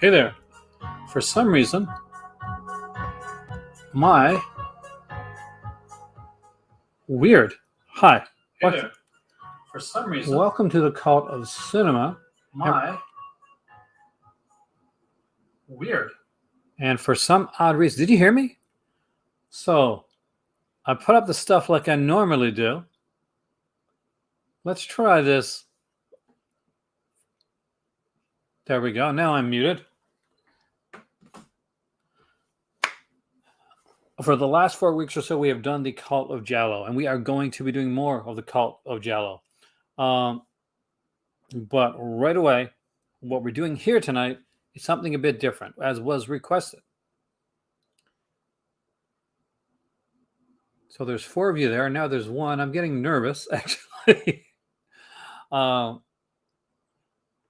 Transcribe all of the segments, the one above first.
Hey there. For some reason, my weird. Hi. Hey there. For some reason, Welcome to the Cult of Cinema. my weird. And for some odd reason, did you hear me? So, I put up the stuff like I normally do. Let's try this. There we go. Now I'm muted. For the last 4 weeks or so, we have done the Cult of Giallo, and we are going to be doing more of the Cult of Giallo. But right away, what we're doing here tonight is something a bit different, as was requested. So there's 4 of you there. Now there's 1. I'm getting nervous, actually.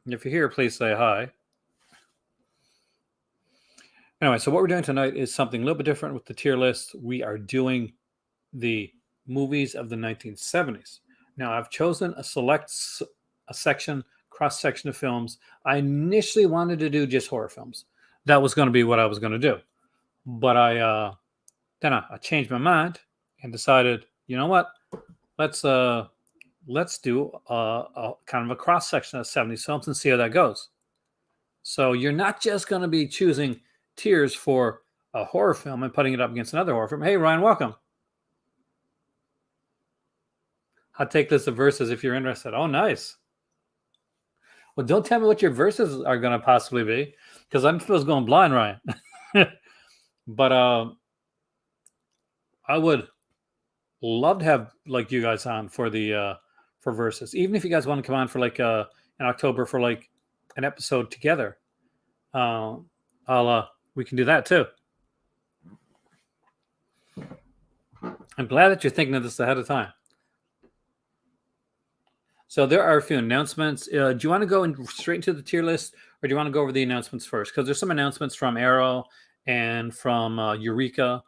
If you're here, please say hi. Anyway, so what we're doing tonight is something a little bit different with the tier list. We are doing the movies of the 1970s. Now, I've chosen a cross-section of films. I initially wanted to do just horror films. That was going to be what I was going to do. But I changed my mind and decided, you know what? Let's do a kind of a cross-section of 70s films and see how that goes. So you're not just going to be choosing tiers for a horror film and putting it up against another horror film. Hey, Ryan, welcome. I'll take this to verses if you're interested. Oh, nice. Well, don't tell me what your verses are going to possibly be, because I'm supposed to go blind, Ryan. But I would love to have like you guys on for the for verses, even if you guys want to come on for like in October for like an episode together. We can do that too. I'm glad that you're thinking of this ahead of time. So there are a few announcements. Do you want to go straight into the tier list, or do you want to go over the announcements first? Because there's some announcements from Arrow and from Eureka,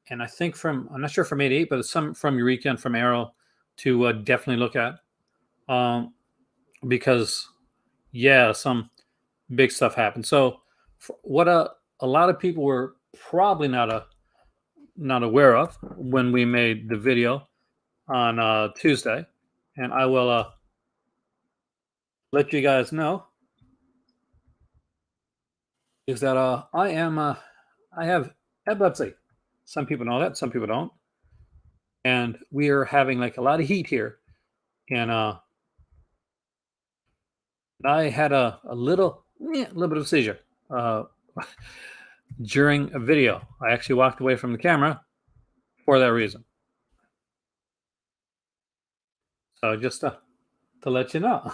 and I think I'm not sure from 88, but some from Eureka and from Arrow to definitely look at. Because, yeah, some big stuff happened. So what a lot of people were probably not aware of when we made the video on Tuesday, and I will let you guys know, is that I have epilepsy. Some people know that, some people don't, and we are having like a lot of heat here, and I had a little bit of a seizure during a video. I actually walked away from the camera for that reason. So just to let you know.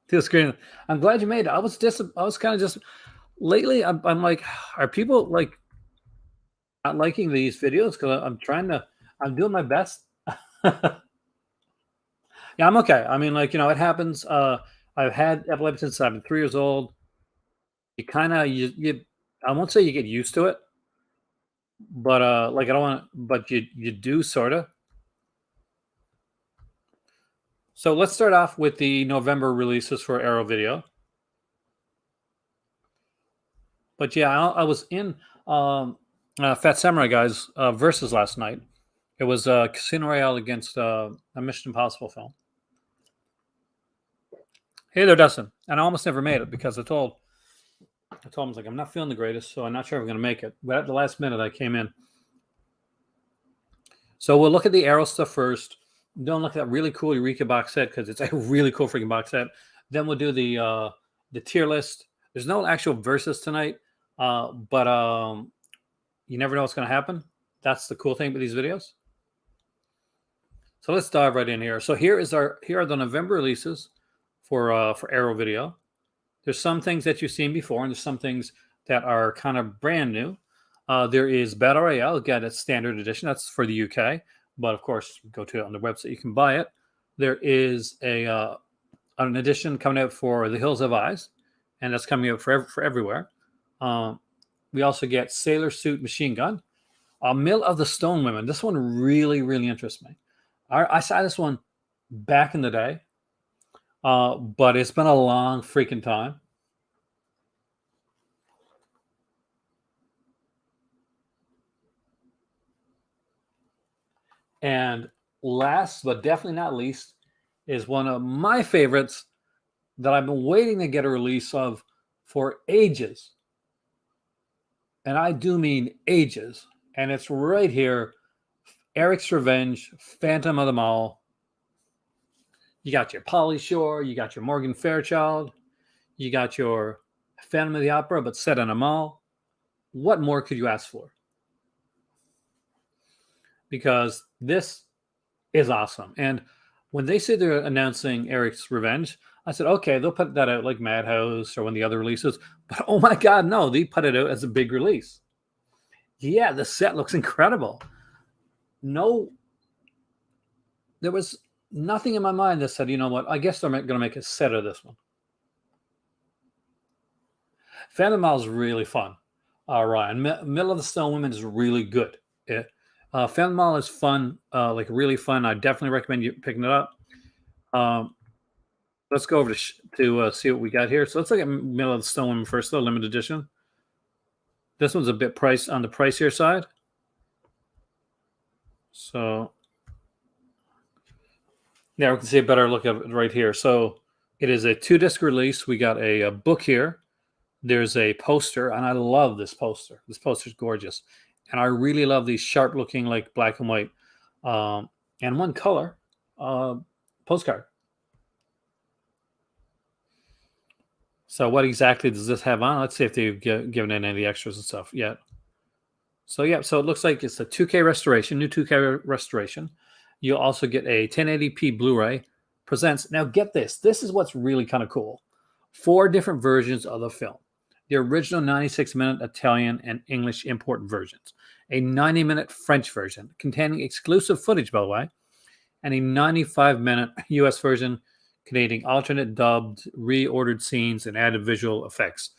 To the screen. I'm glad you made it. I was kind of just lately. I'm like, are people like not liking these videos? Because I'm doing my best. Yeah, I'm okay. I mean, like, it happens. I've had epilepsy since I've been 3 years old. You kind of I won't say you get used to it, but like I don't want, but you do sort of. So let's start off with the November releases for Arrow Video. But yeah, I was in Fat Samurai Guys versus last night. It was Casino Royale against a Mission Impossible film. Hey there, Dustin. And I almost never made it because I told him, I was like, I'm not feeling the greatest, so I'm not sure if I'm going to make it. But at the last minute, I came in. So we'll look at the Arrow stuff first. Don't look at that really cool Eureka box set because it's a really cool freaking box set. Then we'll do the tier list. There's no actual verses tonight, but you never know what's going to happen. That's the cool thing with these videos. So let's dive right in here. So here are the November releases for Arrow Video. There's some things that you've seen before, and there's some things that are kind of brand new. There is Battle Royale. Again, it's standard edition. That's for the UK. But of course, go to it on the website. You can buy it. There is an edition coming out for The Hills Have Eyes, and that's coming out for everywhere. We also get Sailor Suit Machine Gun, Mill of the Stone Women. This one really, really interests me. I saw this one back in the day, but it's been a long freaking time. And last but definitely not least is one of my favorites that I've been waiting to get a release of for ages. And I do mean ages. And it's right here, Eric's Revenge, Phantom of the Mall. You got your Pauly Shore, you got your Morgan Fairchild, you got your Phantom of the Opera, but set in a mall. What more could you ask for? Because this is awesome. And when they say they're announcing Eric's Revenge, I said, okay, they'll put that out like Madhouse or one of the other releases. But oh my God, no, they put it out as a big release. Yeah, the set looks incredible. No, there was nothing in my mind that said, you know what, I guess they're going to make a set of this one. Phantom Mall is really fun. Ryan, Middle of the Stone Women is really good. Phantom Mall is fun, like really fun. I definitely recommend you picking it up. Let's go over to see what we got here. So let's look at Middle of the Stone Women first, though, limited edition. This one's a bit priced on the pricier side. So yeah, we can see a better look at it right here. So it is a 2-disc release. We got a book here. There's a poster, and I love this poster. This poster is gorgeous. And I really love these sharp looking, like black and white, and one color postcard. So what exactly does this have on? Let's see if they've given any of the extras and stuff yet. So yeah, so it looks like it's a 2K restoration, new 2K restoration. You'll also get a 1080p Blu-ray. Presents, now get this. This is what's really kind of cool. 4 different versions of the film. The original 96-minute Italian and English import versions, a 90-minute French version containing exclusive footage, by the way, and a 95-minute US version containing alternate dubbed, reordered scenes and added visual effects.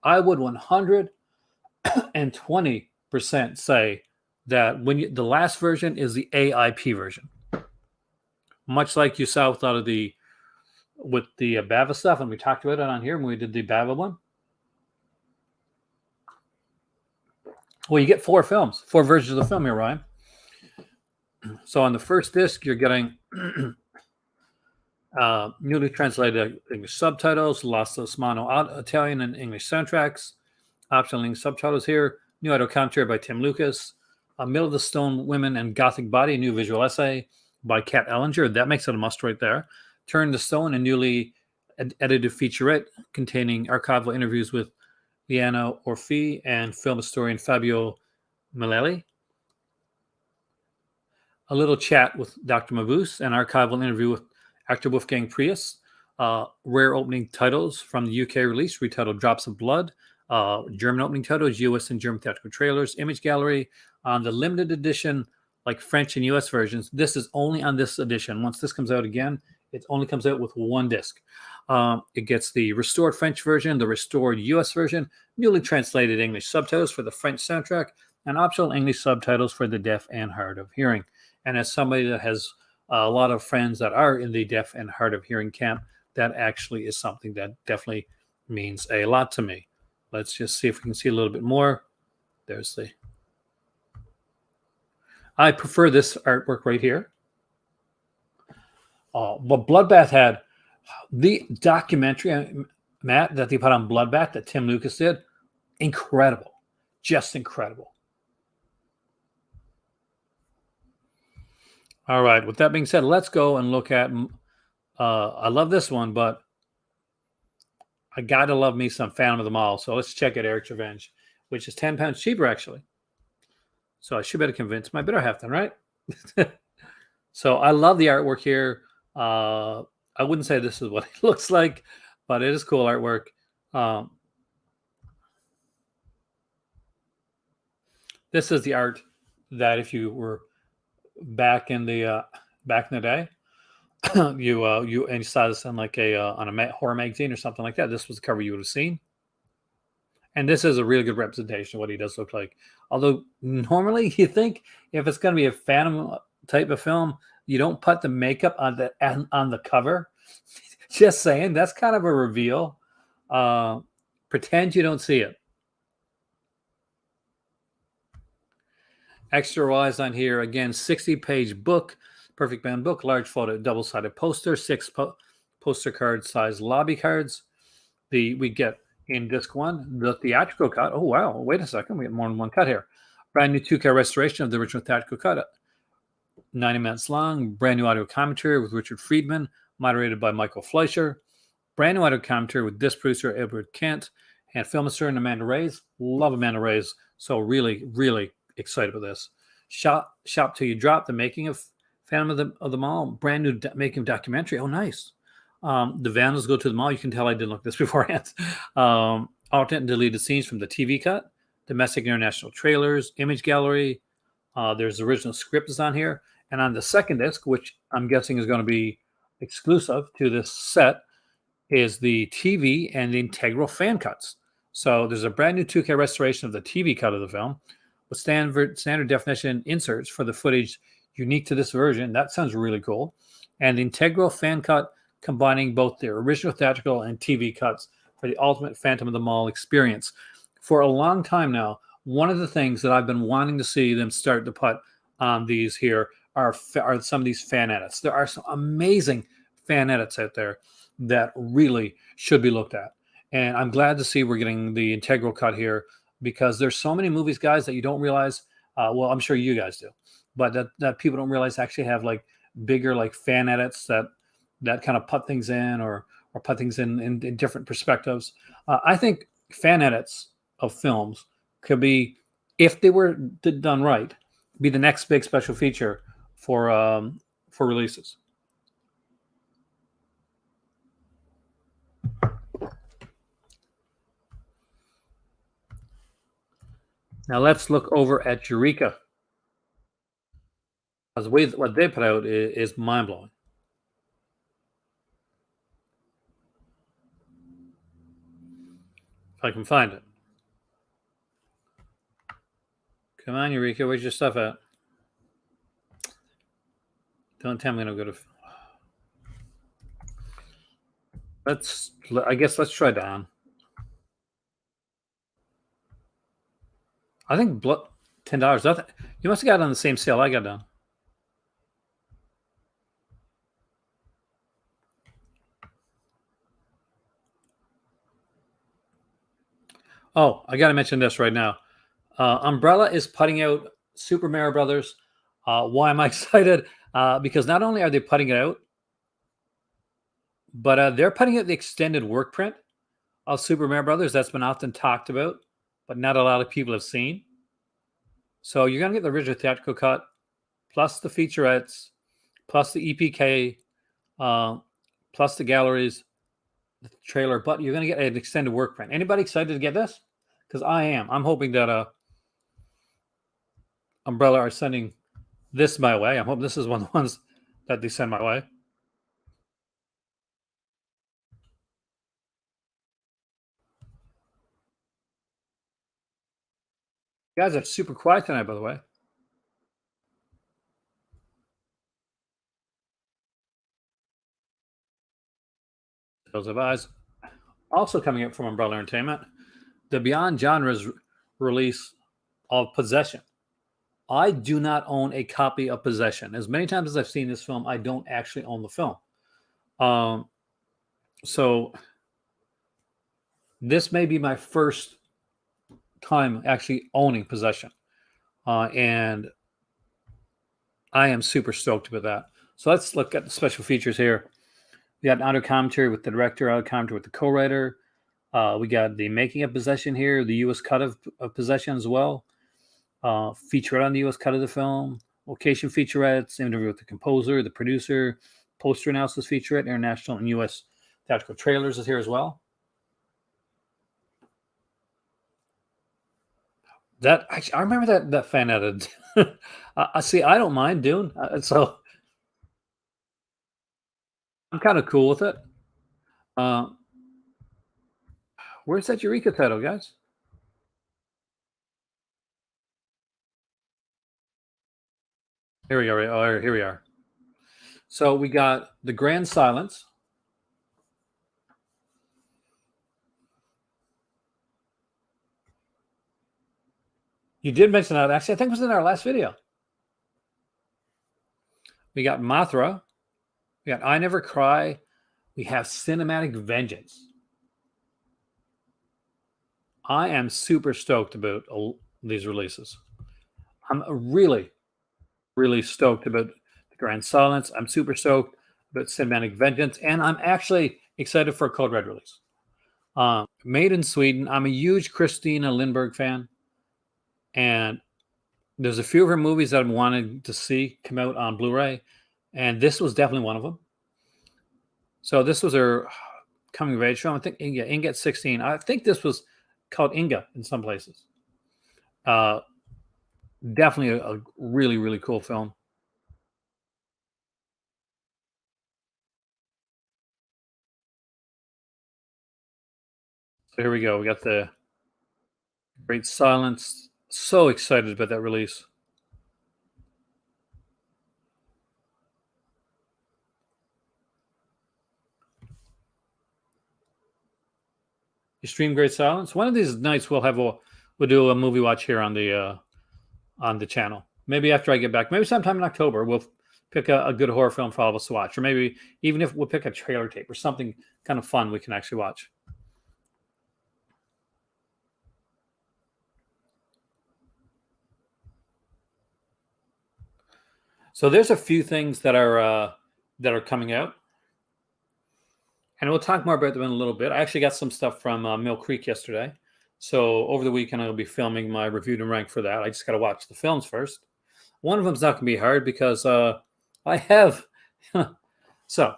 I would 120% say that the last version is the AIP version, much like you saw with the Bava stuff, and we talked about it on here when we did the Bava one. Well, you get 4 films, 4 versions of the film here, Ryan. So on the first disc, you're getting newly translated English subtitles, Lasso Smano Italian and English soundtracks, optional English subtitles here, new audio commentary by Tim Lucas, Middle of the Stone Women and Gothic Body, a new visual essay by Kat Ellinger. That makes it a must right there. Turn to Stone, a newly edited featurette containing archival interviews with Liana Orfi and film historian Fabio Milelli. A little chat with Dr. Mabuse, an archival interview with actor Wolfgang Prius. Rare opening titles from the UK release, retitled Drops of Blood. German opening titles, US and German theatrical trailers. Image gallery on the limited edition, like French and US versions. This is only on this edition. Once this comes out again, it only comes out with 1 disc. It gets the restored French version, the restored US version, newly translated English subtitles for the French soundtrack, and optional English subtitles for the deaf and hard of hearing. And as somebody that has a lot of friends that are in the deaf and hard of hearing camp, that actually is something that definitely means a lot to me. Let's just see if we can see a little bit more. There's the... I prefer this artwork right here. But Bloodbath had the documentary, Matt, that they put on Bloodbath that Tim Lucas did. Incredible. Just incredible. All right. With that being said, let's go and look at... I love this one, but I got to love me some Phantom of the Mall. So let's check out Eric's Revenge, which is £10 cheaper, actually. So I should better convince my better half then, right? So I love the artwork here. I wouldn't say this is what it looks like, but it is cool artwork. This is the art that if you were back in the day, you saw this on like on a horror magazine or something like that. This was the cover you would have seen. And this is a really good representation of what he does look like. Although normally you think if it's going to be a Phantom type of film, you don't put the makeup on the cover. Just saying, that's kind of a reveal. Pretend you don't see it. Extra wise on here again, 60-page book, perfect bound book, large photo, double-sided poster, six poster card size lobby cards. We get in disc one the theatrical cut. Oh wow! Wait a second, we get more than one cut here. Brand new 2K restoration of the original theatrical cut, 90 minutes long. Brand new audio commentary with Richard Friedman, moderated by Michael Fleischer. Brand new audio commentary with disc producer Edward Kent and film historian Amanda Reyes. Love Amanda Reyes, so really, really excited about this. Shop Till You Drop, the making of Phantom of the Mall, brand new making of documentary. Oh, nice. The Vandals Go to the Mall. You can tell I didn't look this beforehand. Alternate and deleted scenes from the TV cut, domestic and international trailers, image gallery. There's original scripts on here. And on the second disc, which I'm guessing is going to be exclusive to this set, is the TV and the integral fan cuts. So there's a brand new 2K restoration of the TV cut of the film with standard definition inserts for the footage unique to this version. That sounds really cool. And the integral fan cut combining both the original theatrical and TV cuts for the ultimate Phantom of the Mall experience. For a long time now, one of the things that I've been wanting to see them start to put on these here are some of these fan edits. There are some amazing fan edits out there that really should be looked at. And I'm glad to see we're getting the integral cut here, because there's so many movies, guys, that you don't realize. Well, I'm sure you guys do, but that people don't realize actually have like bigger like fan edits that kind of put things in or put things in different perspectives. I think fan edits of films could be, if they were done right, be the next big special feature for releases. Now let's look over at Eureka. Because what they put out is mind-blowing. If I can find it. Come on, Eureka, where's your stuff at? Don't tell me I'm going to go to... Let's try down. I think $10. You must have got it on the same sale I got done. Oh, I got to mention this right now. Umbrella is putting out Super Mario Brothers. Why am I excited? Because not only are they putting it out, but they're putting out the extended work print of Super Mario Brothers that's been often talked about, but not a lot of people have seen. So you're going to get the original theatrical cut, plus the featurettes, plus the EPK, plus the galleries, the trailer, but you're going to get an extended work print. Anybody excited to get this? Because I am. I'm hoping that Umbrella are sending this my way. I'm hoping this is one of the ones that they send my way. You guys are super quiet tonight, by the way. Those of eyes. Also coming up from Umbrella Entertainment, the Beyond Genres release of Possession. I do not own a copy of Possession. As many times as I've seen this film, I don't actually own the film. So this may be my first time actually owning Possession. And I am super stoked about that. So let's look at the special features here. We got an audio commentary with the director, audio commentary with the co-writer. We got the making of Possession here, the U.S. cut of Possession as well. Featurette on the U.S. cut of the film. Location featurettes, interview with the composer, the producer, poster analysis featurette, international and U.S. theatrical trailers is here as well. That actually, I remember that fan edit. I see. I don't mind Dune, so I'm kind of cool with it. Where's that Eureka title, guys? Here we are. Oh, here we are. So we got The Grand Silence. You did mention that. Actually, I think it was in our last video. We got Mothra. We got I Never Cry. We have Cinematic Vengeance. I am super stoked about these releases. I'm really, really stoked about The Grand Silence. I'm super stoked about Cinematic Vengeance. And I'm actually excited for a Code Red release. Made in Sweden. I'm a huge Christina Lindberg fan. And there's a few of her movies that I've wanted to see come out on Blu-ray. And this was definitely one of them. So this was her coming of age film. I think Inga at 16. I think this was called Inga in some places. Definitely a really, really cool film. So here we go. We got the Great Silence. So excited about that release. You stream Great Silence. One of these nights we'll do a movie watch here on the channel. Maybe after I get back. Maybe sometime in October we'll pick a good horror film for all of us to watch, or maybe even if we'll pick a trailer tape or something kind of fun we can actually watch. So there's a few things that are coming out, and we'll talk more about them in a little bit. I actually got some stuff from Mill Creek yesterday, so over the weekend I'll be filming my reviewed and rank for that. I just got to watch the films first. One of them's not going to be hard because I have. So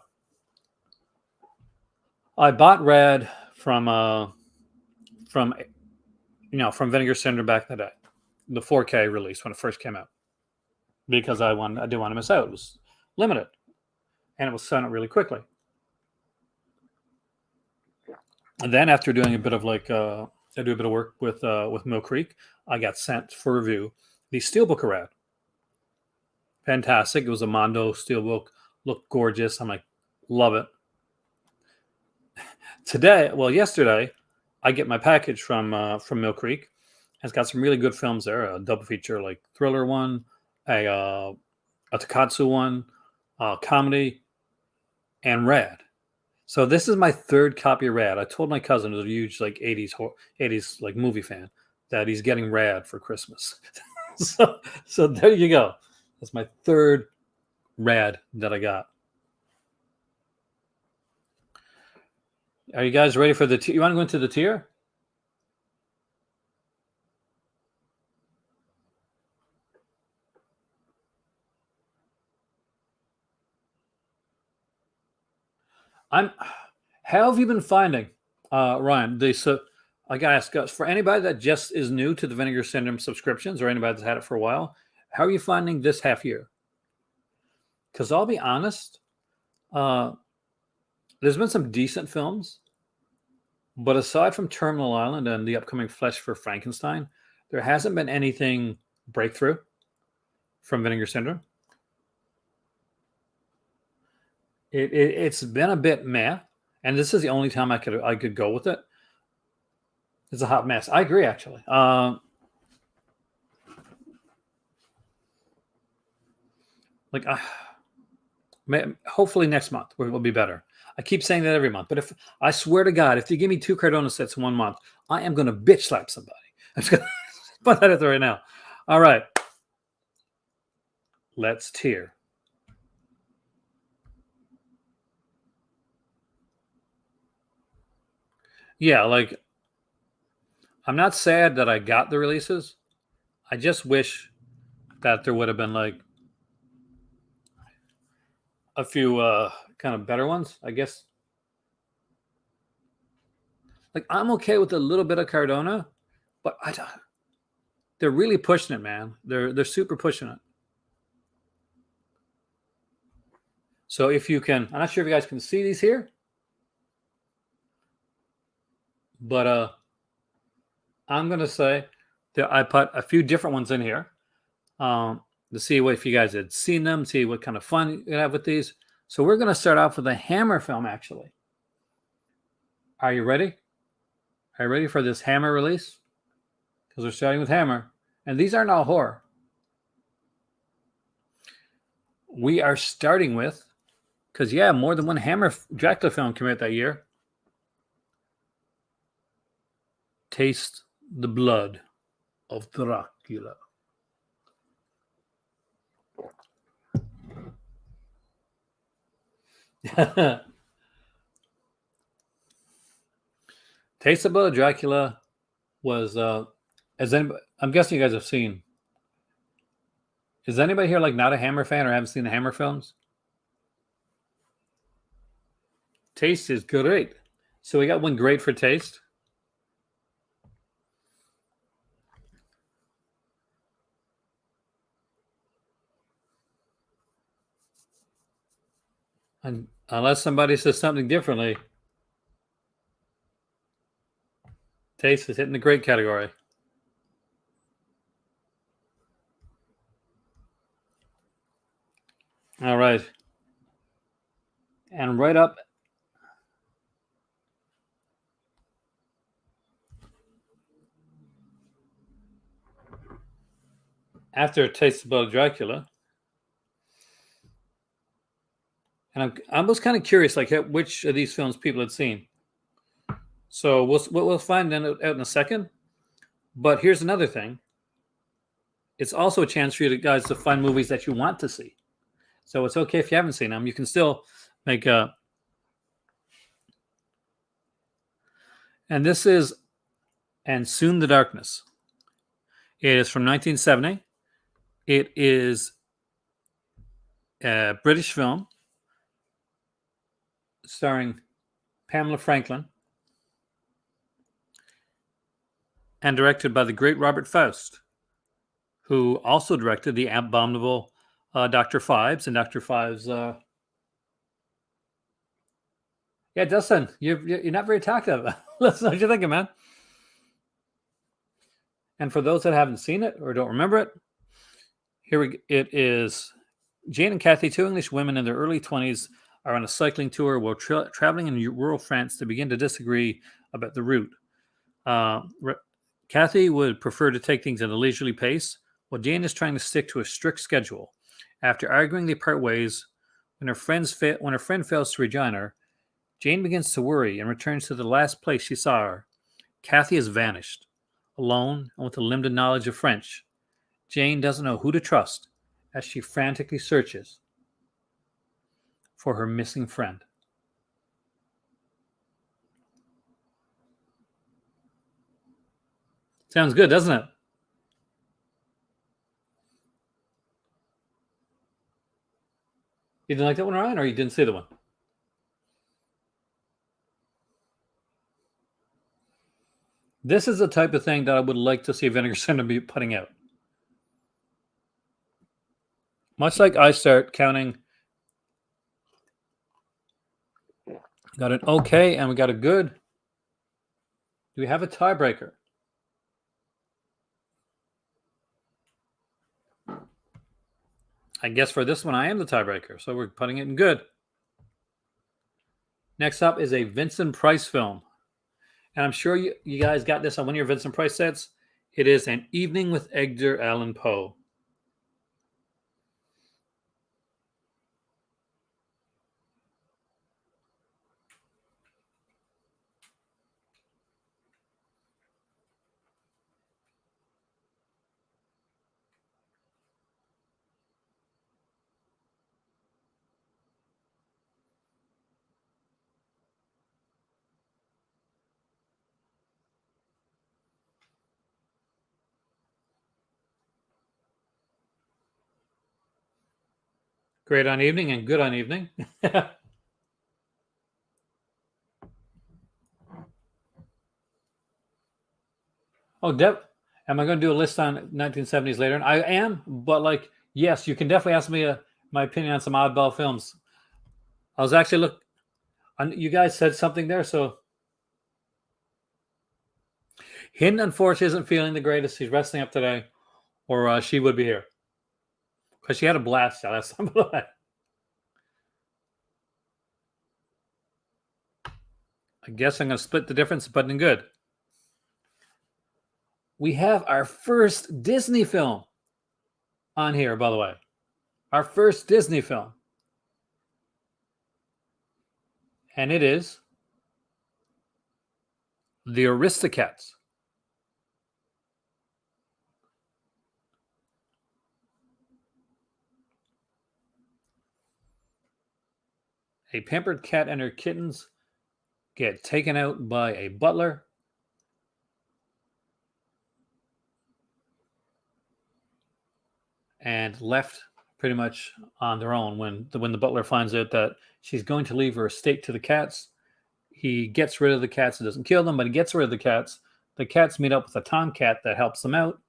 I bought Rad from Vinegar Syndrome back in the day, the 4K release when it first came out, because I didn't want to miss out. It was limited, and it was selling out really quickly. And then after doing a bit of I do a bit of work with Mill Creek, I got sent for review the Steelbook of Rad. Fantastic. It was a Mondo Steelbook, looked gorgeous. I'm like, love it. Yesterday, I get my package from Mill Creek. It's got some really good films there. A double feature, like thriller one, a Takatsu one, comedy, and Rad. So this is my third copy of Rad. I told my cousin, who's a huge 80s like movie fan, that he's getting Rad for Christmas. so there you go. That's my third Rad that I got. Are you guys ready for the tier? You want to go into the tier? How have you been finding, Ryan? I gotta ask for anybody that just is new to the Vinegar Syndrome subscriptions, or anybody that's had it for a while. How are you finding this half year? Because I'll be honest, there's been some decent films, but aside from Terminal Island and the upcoming Flesh for Frankenstein, there hasn't been anything breakthrough from Vinegar Syndrome. It's been a bit meh, and this is the only time I could go with it. It's a hot mess. I agree, actually. Hopefully next month will be better. I keep saying that every month, but I swear to God, if you give me 2 Cardona sets in 1 month, I am going to bitch slap somebody. I'm just going to put that out there right now. All right, let's tier. Yeah, I'm not sad that I got the releases. I just wish that there would have been a few kind of better ones, I guess. I'm okay with a little bit of Cardona, but they're really pushing it, man. They're super pushing it. So if you can, I'm not sure if you guys can see these here, but I'm going to say that I put a few different ones in here to see if you guys had seen them, see what kind of fun you have with these. So we're going to start off with a Hammer film, actually. Are you ready? Are you ready for this Hammer release? Because we're starting with Hammer. And these aren't all horror. We are starting with, because more than one Hammer Dracula film came out that year. Taste the Blood of Dracula. Taste the Blood of Dracula was, as anybody, I'm guessing you guys have seen. Is anybody here like not a Hammer fan or haven't seen the Hammer films? Taste is great. So we got one great for taste. And unless somebody says something differently, taste is hitting the great category. All right. And right up after Taste the Blood of Dracula. And I was kind of curious, like which of these films people had seen. So we'll find out in a second. But here's another thing. It's also a chance for you guys to find movies that you want to see. So it's okay if you haven't seen them. You can still make a... And this is And Soon the Darkness. It is from 1970. It is a British film starring Pamela Franklin and directed by the great Robert Faust, who also directed the abominable Dr. Phibes and Dr. Phibes. Yeah, Dustin, you're not very talkative. Listen, what you thinking, man? And for those that haven't seen it or don't remember it, it is Jane and Kathy, two English women in their early 20s, are on a cycling tour while traveling in rural France to begin to disagree about the route. Kathy would prefer to take things at a leisurely pace, while Jane is trying to stick to a strict schedule. After arguing, they part ways. When her friend fails to rejoin her, Jane begins to worry and returns to the last place she saw her. Kathy has vanished, alone and with a limited knowledge of French. Jane doesn't know who to trust as she frantically searches for her missing friend. Sounds good, doesn't it? You didn't like that one, Ryan, or you didn't see the one? This is the type of thing that I would like to see Vinegar Syndrome be putting out. Much like I start counting, got an okay and we got a good. Do we have a tiebreaker? I guess for this one, I am the tiebreaker, so we're putting it in good. Next up is a Vincent Price film. And I'm sure you guys got this on one of your Vincent Price sets. It is An Evening with Edgar Allan Poe. Great on evening and good on evening. Oh, am I going to do a list on 1970s later? And I am, but yes, you can definitely ask me my opinion on some oddball films. I was actually you guys said something there, so Hin, unfortunately, isn't feeling the greatest. She's resting up today, or she would be here because she had a blast last time. I guess I'm going to split the difference, but in good. We have our first Disney film on here, by the way. Our first Disney film. And it is The Aristocats. A pampered cat and her kittens get taken out by a butler. And left pretty much on their own when the butler finds out that she's going to leave her estate to the cats. He gets rid of the cats. He doesn't kill them, but he gets rid of the cats. The cats meet up with a tomcat that helps them out.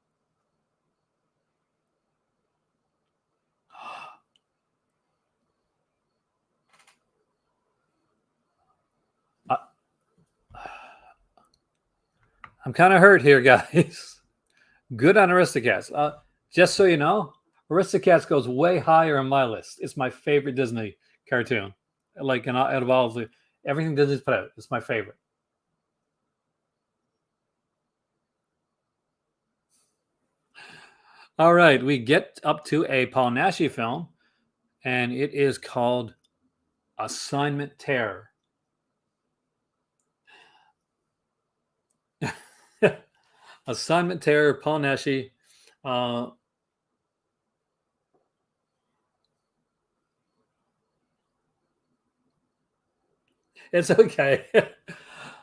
I'm kind of hurt here, guys. Good on Aristocats. Just so you know, Aristocats goes way higher on my list. It's my favorite Disney cartoon. Like out of all of everything Disney's put out, it's my favorite. All right, we get up to a Paul Naschy film, and it is called Assignment Terror. Assignment Terror, Paul Naschy. It's okay.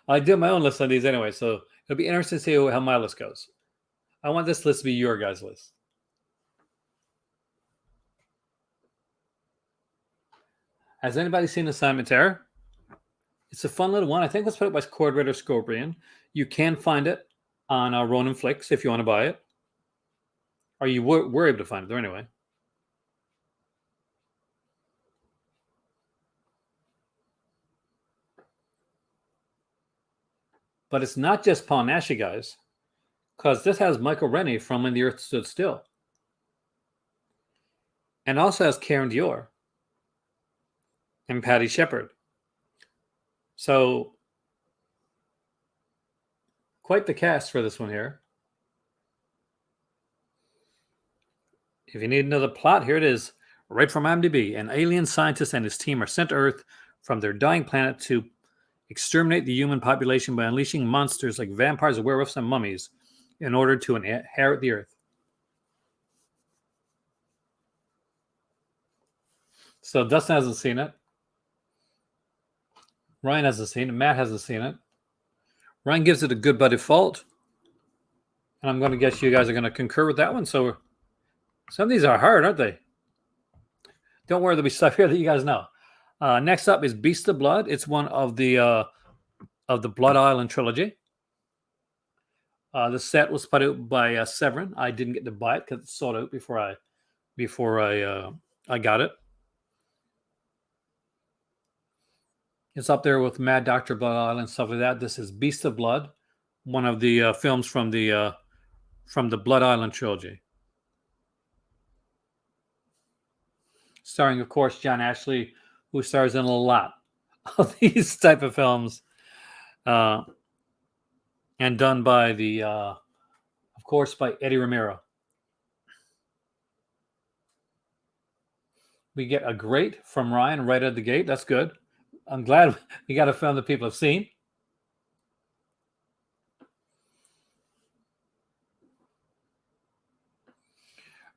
I do my own list on these anyway, so it'll be interesting to see how my list goes. I want this list to be your guys' list. Has anybody seen Assignment Terror? It's a fun little one. I think it was put out by Cordwaiter Scorpion. You can find it on Ronin Flix if you want to buy it. Or you were able to find it there anyway. But it's not just Paul Naschy, guys, because this has Michael Rennie from When the Earth Stood Still. And also has Karen Dior and Patty Shepard. So, quite the cast for this one here. If you need another plot, here it is, right from IMDb. An alien scientist and his team are sent to Earth from their dying planet to exterminate the human population by unleashing monsters like vampires, werewolves, and mummies in order to inherit the Earth. So Dustin hasn't seen it. Ryan hasn't seen it. Matt hasn't seen it. Ryan gives it a good by default. And I'm going to guess you guys are going to concur with that one. So some of these are hard, aren't they? Don't worry, there'll be stuff here that you guys know. Next up is Beast of Blood. It's one of the Blood Island trilogy. The set was put out by Severin. I didn't get to buy it because it sold out before I got it. It's up there with Mad Dr. Blood Island, stuff like that. This is Beast of Blood, one of the films from the Blood Island trilogy. Starring, of course, John Ashley, who stars in a lot of these type of films. And done by of course, by Eddie Romero. We get a great from Ryan right out of the gate. That's good. I'm glad we got a film that people have seen.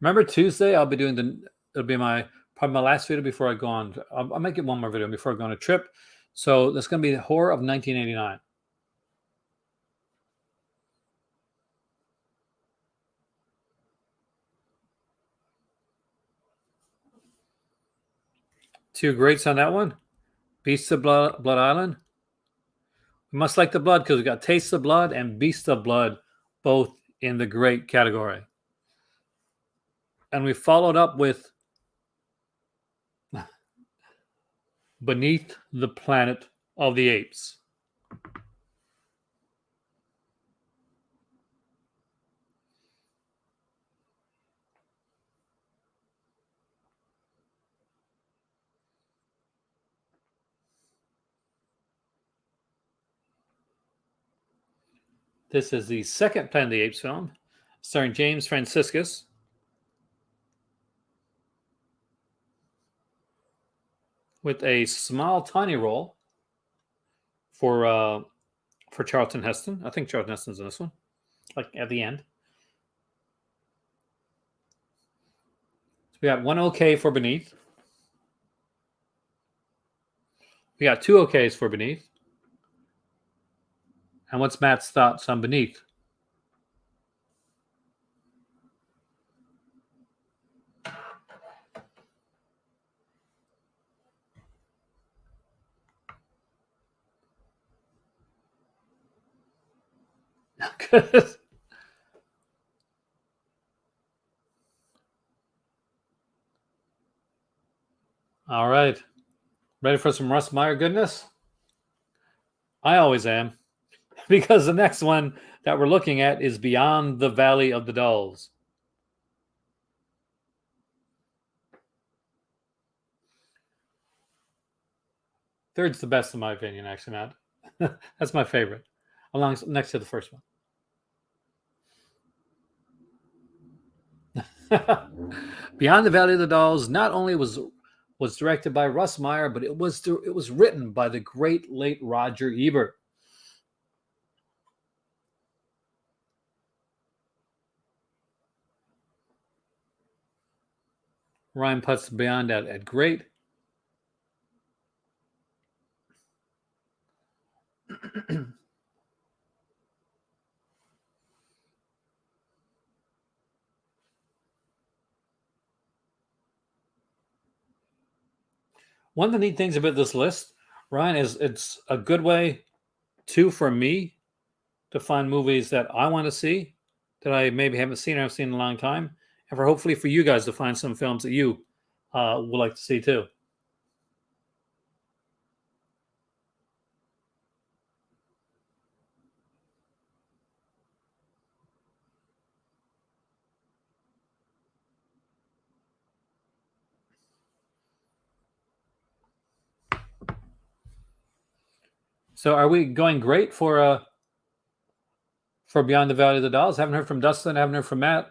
Remember Tuesday? I'll be doing it'll be probably my last video before I go on. I'll make it one more video before I go on a trip. So that's going to be the horror of 1989. Two greats on that one. Beast of Blood Island. We must like the blood because we got Taste of Blood and Beast of Blood, both in the great category. And we followed up with Beneath the Planet of the Apes. This is the second Planet of the Apes film, starring James Franciscus. With a small, tiny role for Charlton Heston. I think Charlton Heston's in this one, like at the end. So we got one OK for Beneath. We got two OKs for Beneath. And what's Matt's thoughts on Beneath? Good. All right. Ready for some Russ Meyer goodness? I always am. Because the next one that we're looking at is Beyond the Valley of the Dolls. Third's the best in my opinion, actually, Matt. That's my favorite, along next to the first one. Beyond the Valley of the Dolls not only was directed by Russ Meyer, but it was written by the great late Roger Ebert. Ryan puts Beyond at great. One of the neat things about this list, Ryan, is it's a good way, too, for me to find movies that I want to see that I maybe haven't seen or have seen in a long time, and for hopefully for you guys to find some films that you would like to see too. So, are we going great for Beyond the Valley of the Dolls? Haven't heard from Dustin. Haven't heard from Matt.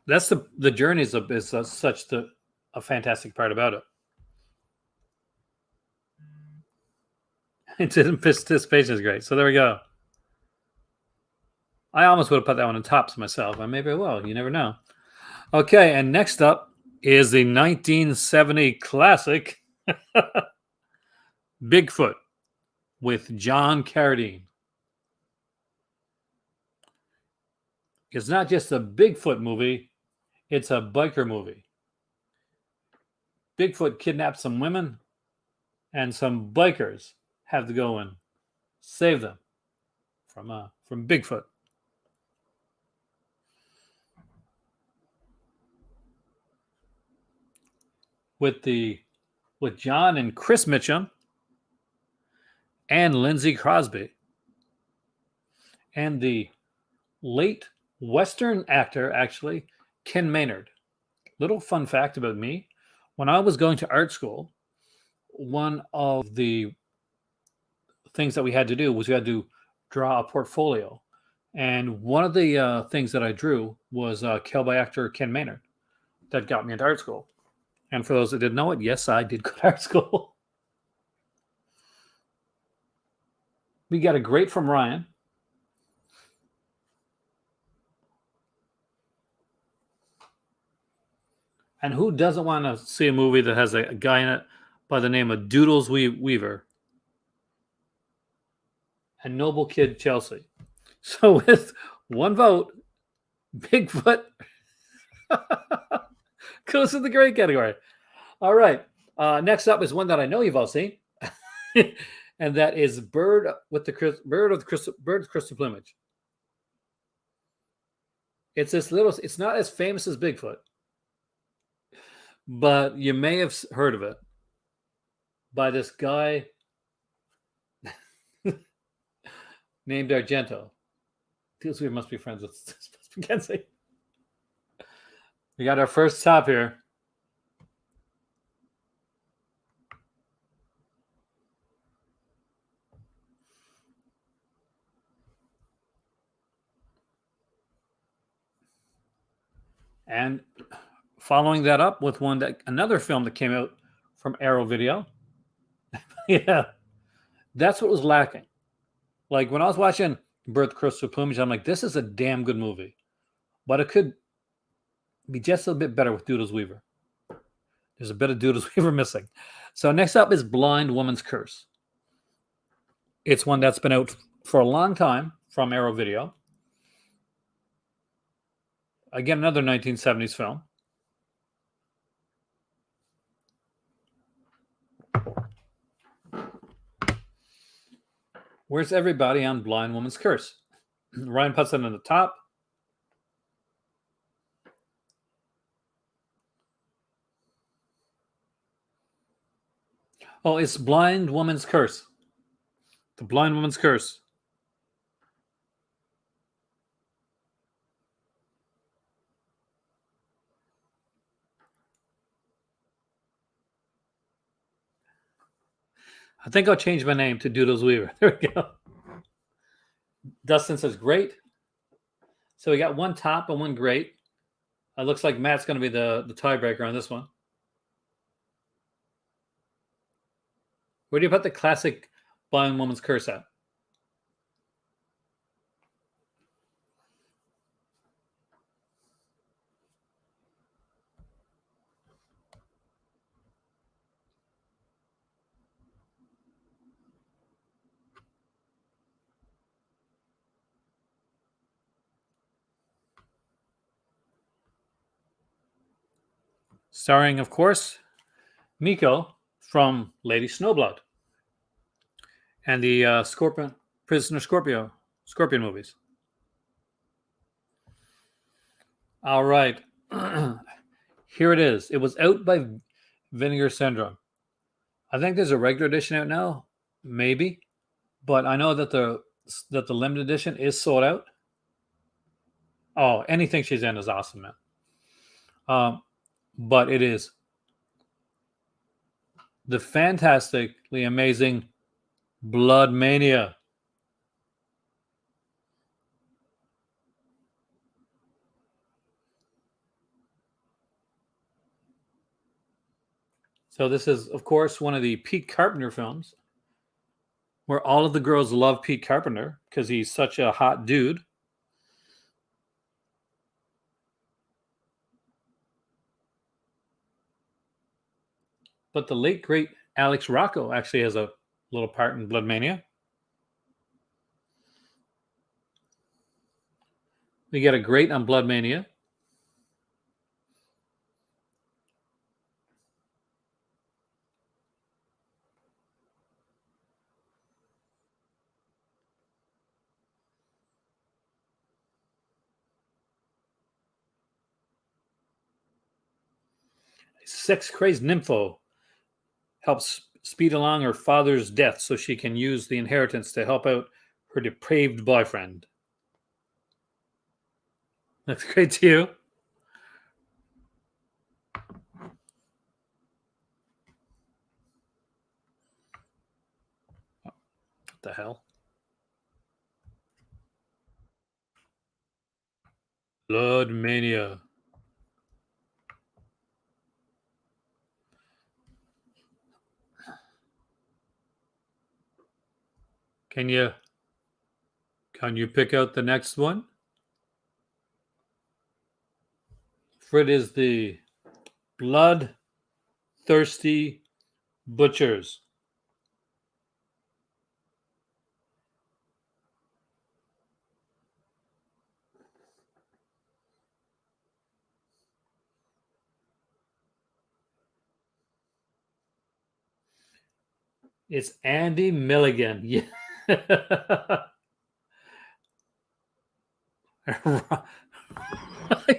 That's the journey is such a fantastic part about it. Anticipation is great. So there we go. I almost would have put that one on tops myself, and maybe I will. You never know. Okay, and next up is the 1970 classic Bigfoot with John Carradine. It's not just a Bigfoot movie, it's a biker movie. Bigfoot kidnaps some women, and some bikers have to go and save them from Bigfoot. With John and Chris Mitchum and Lindsay Crosby and the late Western actor, actually, Ken Maynard. Little fun fact about me, when I was going to art school, one of the things that we had to do was we had to draw a portfolio. And one of the things that I drew was killed by actor Ken Maynard. That got me into art school. And for those that didn't know it, yes, I did go to art school. We got a great from Ryan. And who doesn't want to see a movie that has a guy in it by the name of Doodles Weaver and Noble Kid Chelsea? So with one vote, Bigfoot goes in the great category. All right. Next up is one that I know you've all seen, and that is Bird of Crystal Plumage. It's not as famous as Bigfoot, but you may have heard of it by this guy named Argento. Feels we must be friends with Mackenzie. We got our first top here. And following that up with another film that came out from Arrow Video. Yeah, that's what was lacking. Like when I was watching Birth Crystal Plumage, I'm like, this is a damn good movie, but it could be just a bit better with Doodles Weaver. There's a bit of Doodles Weaver missing. So next up is Blind Woman's Curse. It's one that's been out for a long time from Arrow Video. Again, another 1970s film. Where's everybody on Blind Woman's Curse? Ryan puts it in the top. Oh, it's Blind Woman's Curse. The Blind Woman's Curse. I think I'll change my name to Doodles Weaver. There we go. Dustin says great. So we got one top and one great. It looks like Matt's going to be the tiebreaker on this one. Where do you put the classic Blind Woman's Curse at? Starring, of course, Miko from Lady Snowblood and the Scorpion movies. All right. Here it is. It was out by Vinegar Syndrome. I think there's a regular edition out now, maybe, but I know that the limited edition is sold out. Oh, anything she's in is awesome, man. But it is the fantastically amazing Blood Mania. So this is, of course, one of the Pete Carpenter films where all of the girls love Pete Carpenter because he's such a hot dude. But the late, great Alex Rocco actually has a little part in Blood Mania. We get a great on Blood Mania. Sex-crazed nympho helps speed along her father's death so she can use the inheritance to help out her depraved boyfriend. That's great too. What the hell? Blood Mania. Can you pick out the next one? For it is the Bloodthirsty Butchers. It's Andy Milligan. Yeah. Are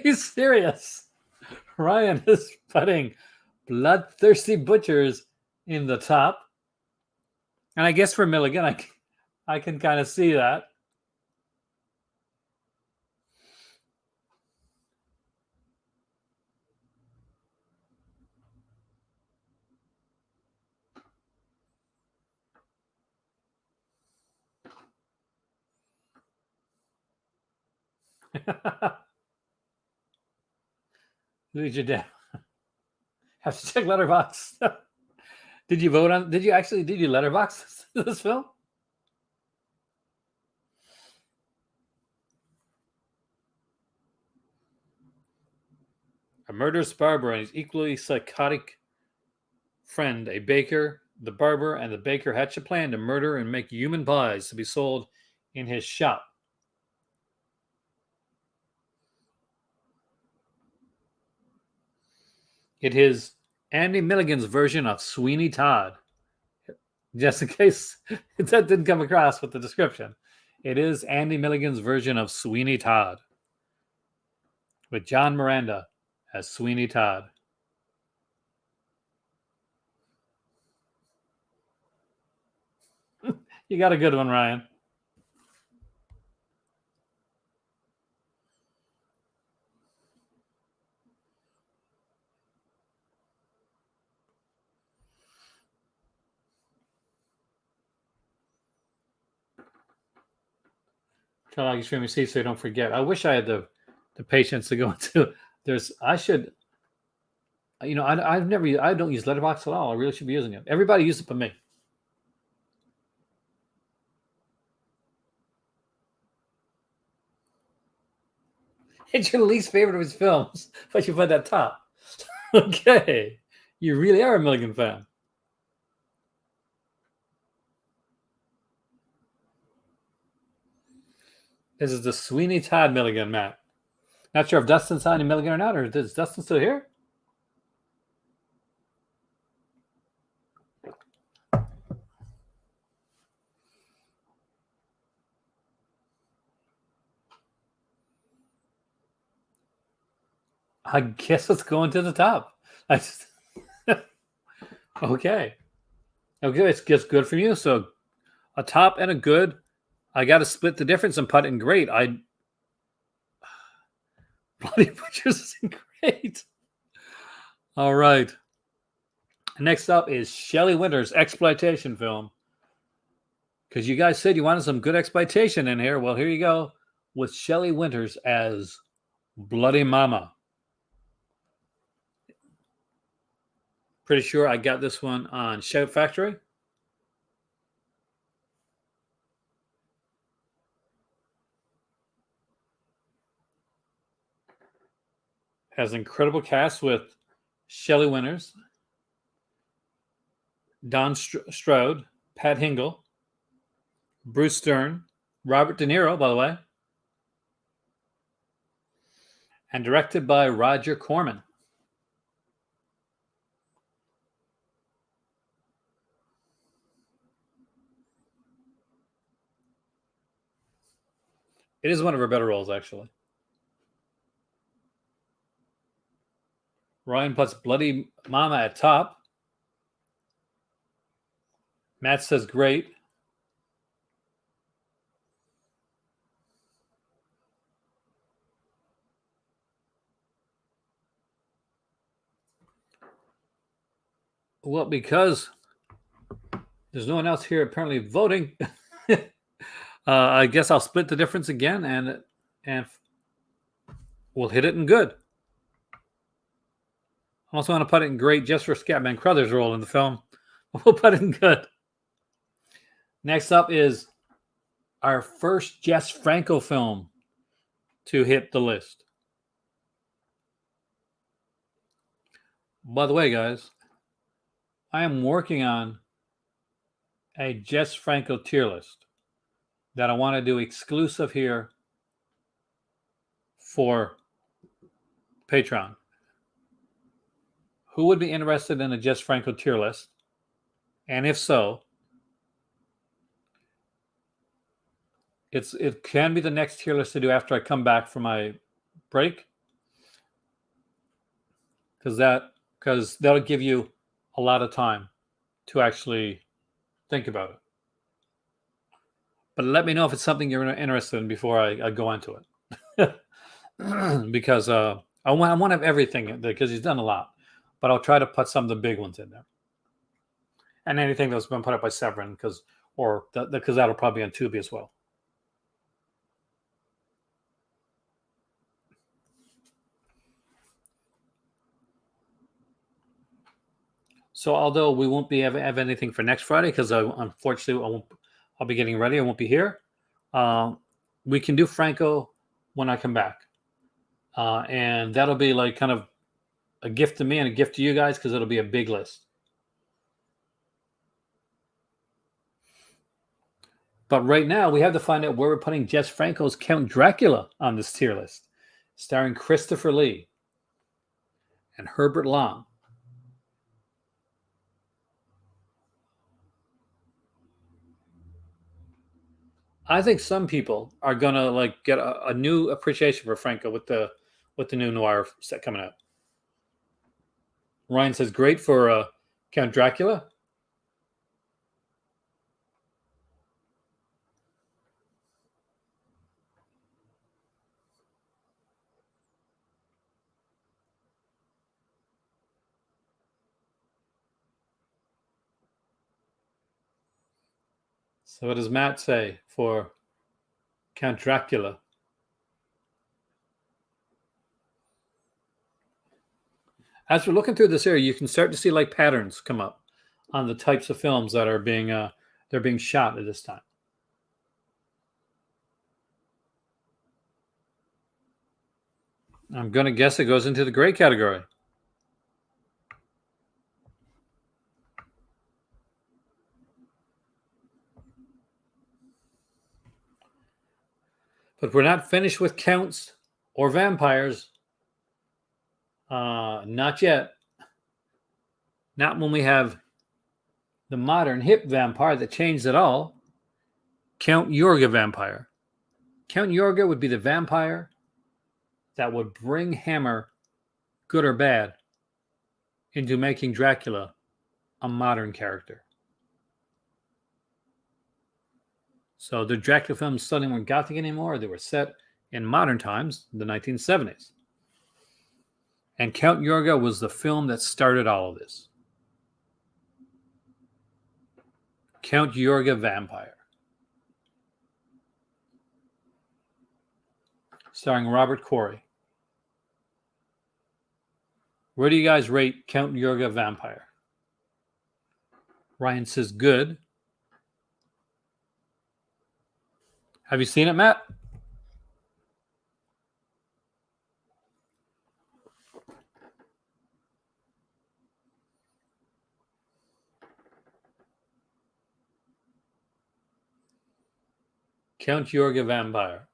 you serious? Ryan is putting Bloodthirsty Butchers in the top. And I guess for Milligan, I can kind of see that. Did you have to check Letterbox? Did you vote on? Did you Letterbox this film? A murderous barber and his equally psychotic friend, a baker. The barber and the baker hatch a plan to murder and make human pies to be sold in his shop. It is Andy Milligan's version of Sweeney Todd. Just in case that didn't come across with the description, it is Andy Milligan's version of Sweeney Todd, with John Miranda as Sweeney Todd. You got a good one, Ryan. Try to like stream see so you don't forget. I wish I had the patience to go into. I don't use Letterboxd at all. I really should be using it. Everybody use it but me. It's your least favorite of his films, but you put that top. Okay. You really are a Milligan fan. This is the Sweeney Todd Milligan, Matt. Not sure if Dustin's signing Milligan or not, or is Dustin still here? I guess it's going to the top. Okay. Okay, it's just good for you. So a top and a good. I got to split the difference and put in great. Bloody Butchers is great. All right. Next up is Shelley Winters' exploitation film. Because you guys said you wanted some good exploitation in here. Well, here you go with Shelley Winters as Bloody Mama. Pretty sure I got this one on Shout Factory. Has an incredible cast with Shelley Winters, Don Stroud, Pat Hingle, Bruce Stern, Robert De Niro, by the way, and directed by Roger Corman. It is one of her better roles, actually. Ryan puts Bloody Mama at top. Matt says great. Well, because there's no one else here apparently voting, I guess I'll split the difference again and we'll hit it in good. I also want to put it in great just for Scatman Crothers' role in the film. We'll put it in good. Next up is our first Jess Franco film to hit the list. By the way, guys, I am working on a Jess Franco tier list that I want to do exclusive here for Patreon. Who would be interested in a Jess Franco tier list? And if so, it can be the next tier list to do after I come back from my break. Because that'll give you a lot of time to actually think about it. But let me know if it's something you're interested in before I go into it. Because I want to have everything because he's done a lot. But I'll try to put some of the big ones in there. And anything that's been put up by Severin, because that'll probably be on Tubi as well. So although we won't be have anything for next Friday because unfortunately I'll be getting ready. I won't be here. Uh, we can do Franco when I come back, and that'll be like kind of a gift to me and a gift to you guys because it'll be a big list. But right now we have to find out where we're putting Jess Franco's Count Dracula on this tier list, starring Christopher Lee and Herbert Long. I think some people are gonna like get a new appreciation for Franco with the new noir set coming out. Ryan says great for Count Dracula. So what does Matt say for Count Dracula? As we're looking through this area, you can start to see like patterns come up on the types of films that are being they're being shot at this time. I'm going to guess it goes into the gray category. But we're not finished with counts or vampires. Not yet. Not when we have the modern hip vampire that changed it all. Count Yorga vampire. Count Yorga would be the vampire that would bring Hammer, good or bad, into making Dracula a modern character. So the Dracula films suddenly weren't gothic anymore. They were set in modern times, the 1970s. And Count Yorga was the film that started all of this. Count Yorga Vampire. Starring Robert Corey. Where do you guys rate Count Yorga Vampire? Ryan says good. Have you seen it, Matt? Count Yorga Vampire.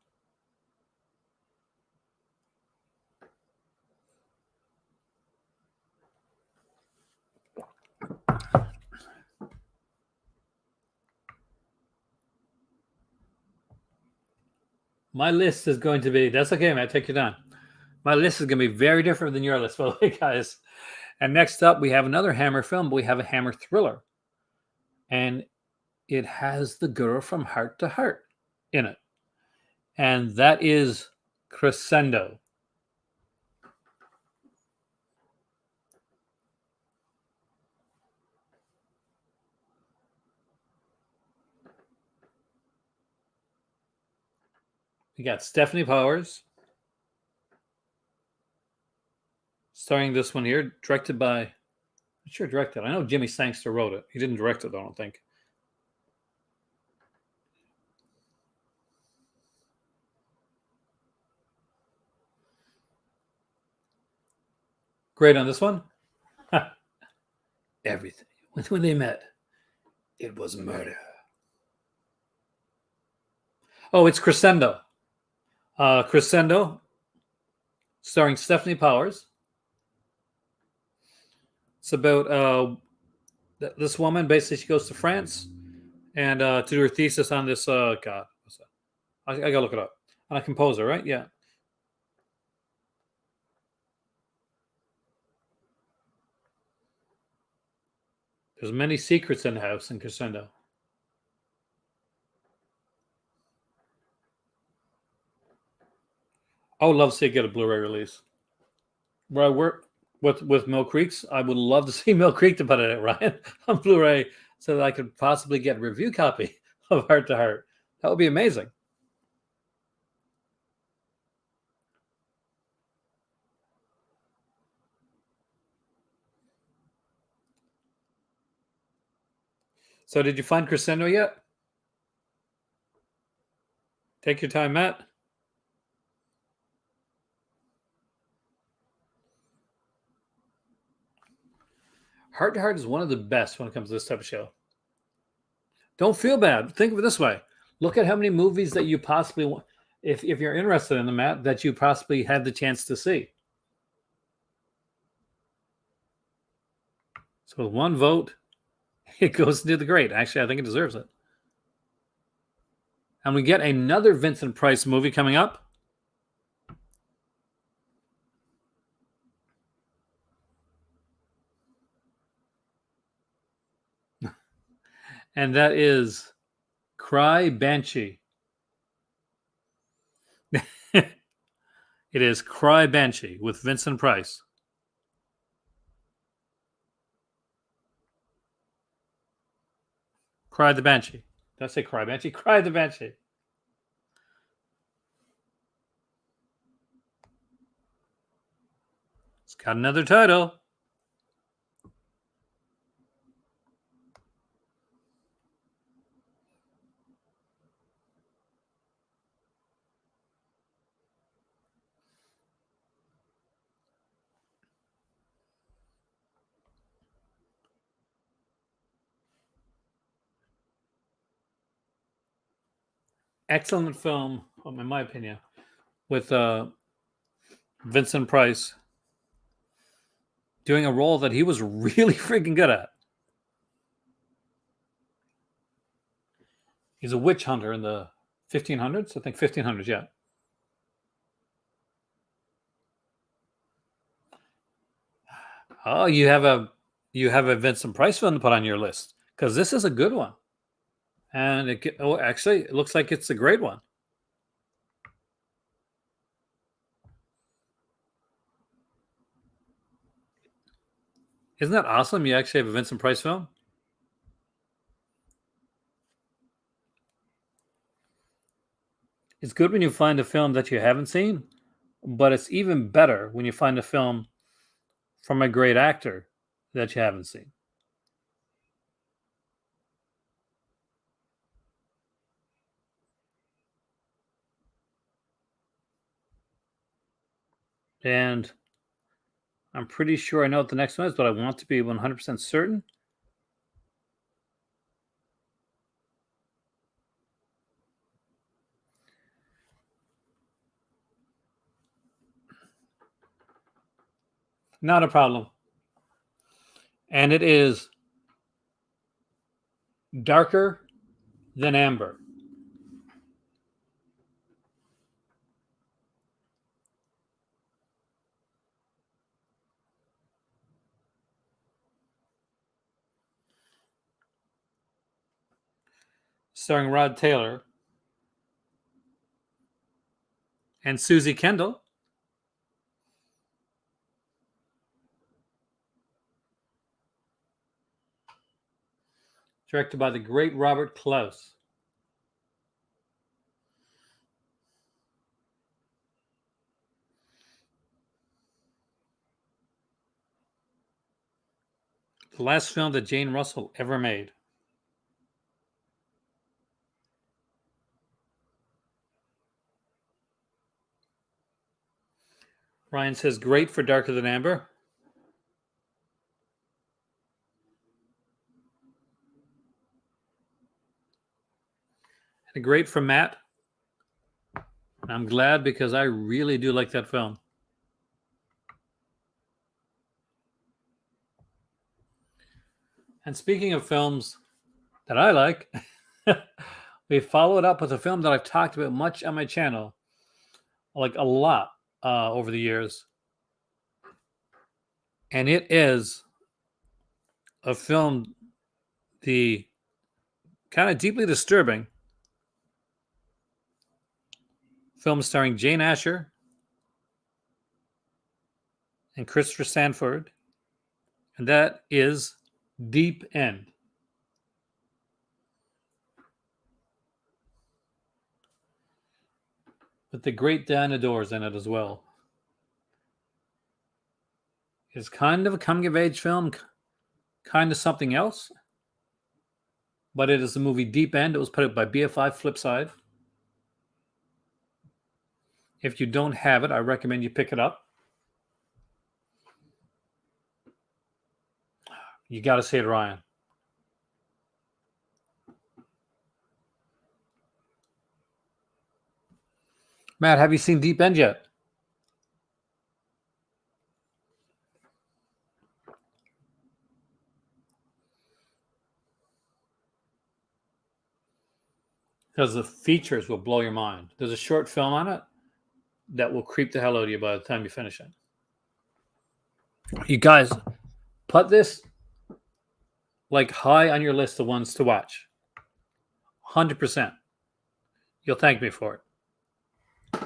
My list is going to be, that's okay, Matt, take your time. My list is going to be very different than your list, by the way, guys. And next up, we have another Hammer film, but we have a Hammer thriller. And it has the girl from Heart to Heart in it. And that is Crescendo. We got Stephanie Powers. Starring this one here, directed by, I'm not sure directed. I know Jimmy Sangster wrote it. He didn't direct it, I don't think. Great on this one. Everything. When they met, it was murder. Oh, it's Crescendo. Crescendo, starring Stephanie Powers. It's about this woman. Basically, she goes to France and to do her thesis on this. God, what's that? I gotta look it up. On a composer, right? Yeah. There's many secrets in the house in Crescendo. I would love to see it get a Blu-ray release. Where I work with Mill Creeks, I would love to see Mill Creek to put it, Ryan, on Blu-ray so that I could possibly get a review copy of Heart to Heart. That would be amazing. So did you find Crescendo yet? Take your time, Matt. Heart to Heart is one of the best when it comes to this type of show. Don't feel bad. Think of it this way. Look at how many movies that you possibly want, if you're interested in them, Matt, that you possibly had the chance to see. So with one vote, it goes into the great. Actually, I think it deserves it. And we get another Vincent Price movie coming up. And that is Cry Banshee. It is Cry Banshee with Vincent Price. Cry the Banshee. Did I say Cry Banshee? Cry the Banshee. It's got another title. Excellent film, in my opinion, with Vincent Price doing a role that he was really freaking good at. He's a witch hunter in the 1500s. I think 1500s, yeah. Oh, you have a Vincent Price film to put on your list because this is a good one, and actually, it looks like it's a great one. Isn't that awesome? You actually have a Vincent Price film. It's good when you find a film that you haven't seen, but it's even better when you find a film from a great actor that you haven't seen. And I'm pretty sure I know what the next one is, but I want to be 100% certain. Not a problem. And it is Darker Than Amber. Starring Rod Taylor and Susie Kendall. Directed by the great Robert Klaus. The last film that Jane Russell ever made. Ryan says, great for Darker Than Amber. And great for Matt. And I'm glad because I really do like that film. And speaking of films that I like, we followed up with a film that I've talked about much on my channel, like a lot over the years. And it is a film, the kind of deeply disturbing film starring Jane Asher and Christopher Sanford, and that is Deep End. With the great Diana Dors in it as well. It's kind of a coming of age film, kind of something else. but it is the movie Deep End. It was put out by BFI Flipside. If you don't have it, I recommend you pick it up. You got to see it, Ryan. Matt, have you seen Deep End yet? Because the features will blow your mind. There's a short film on it that will creep the hell out of you by the time you finish it. You guys, put this like high on your list of ones to watch. 100%. You'll thank me for it.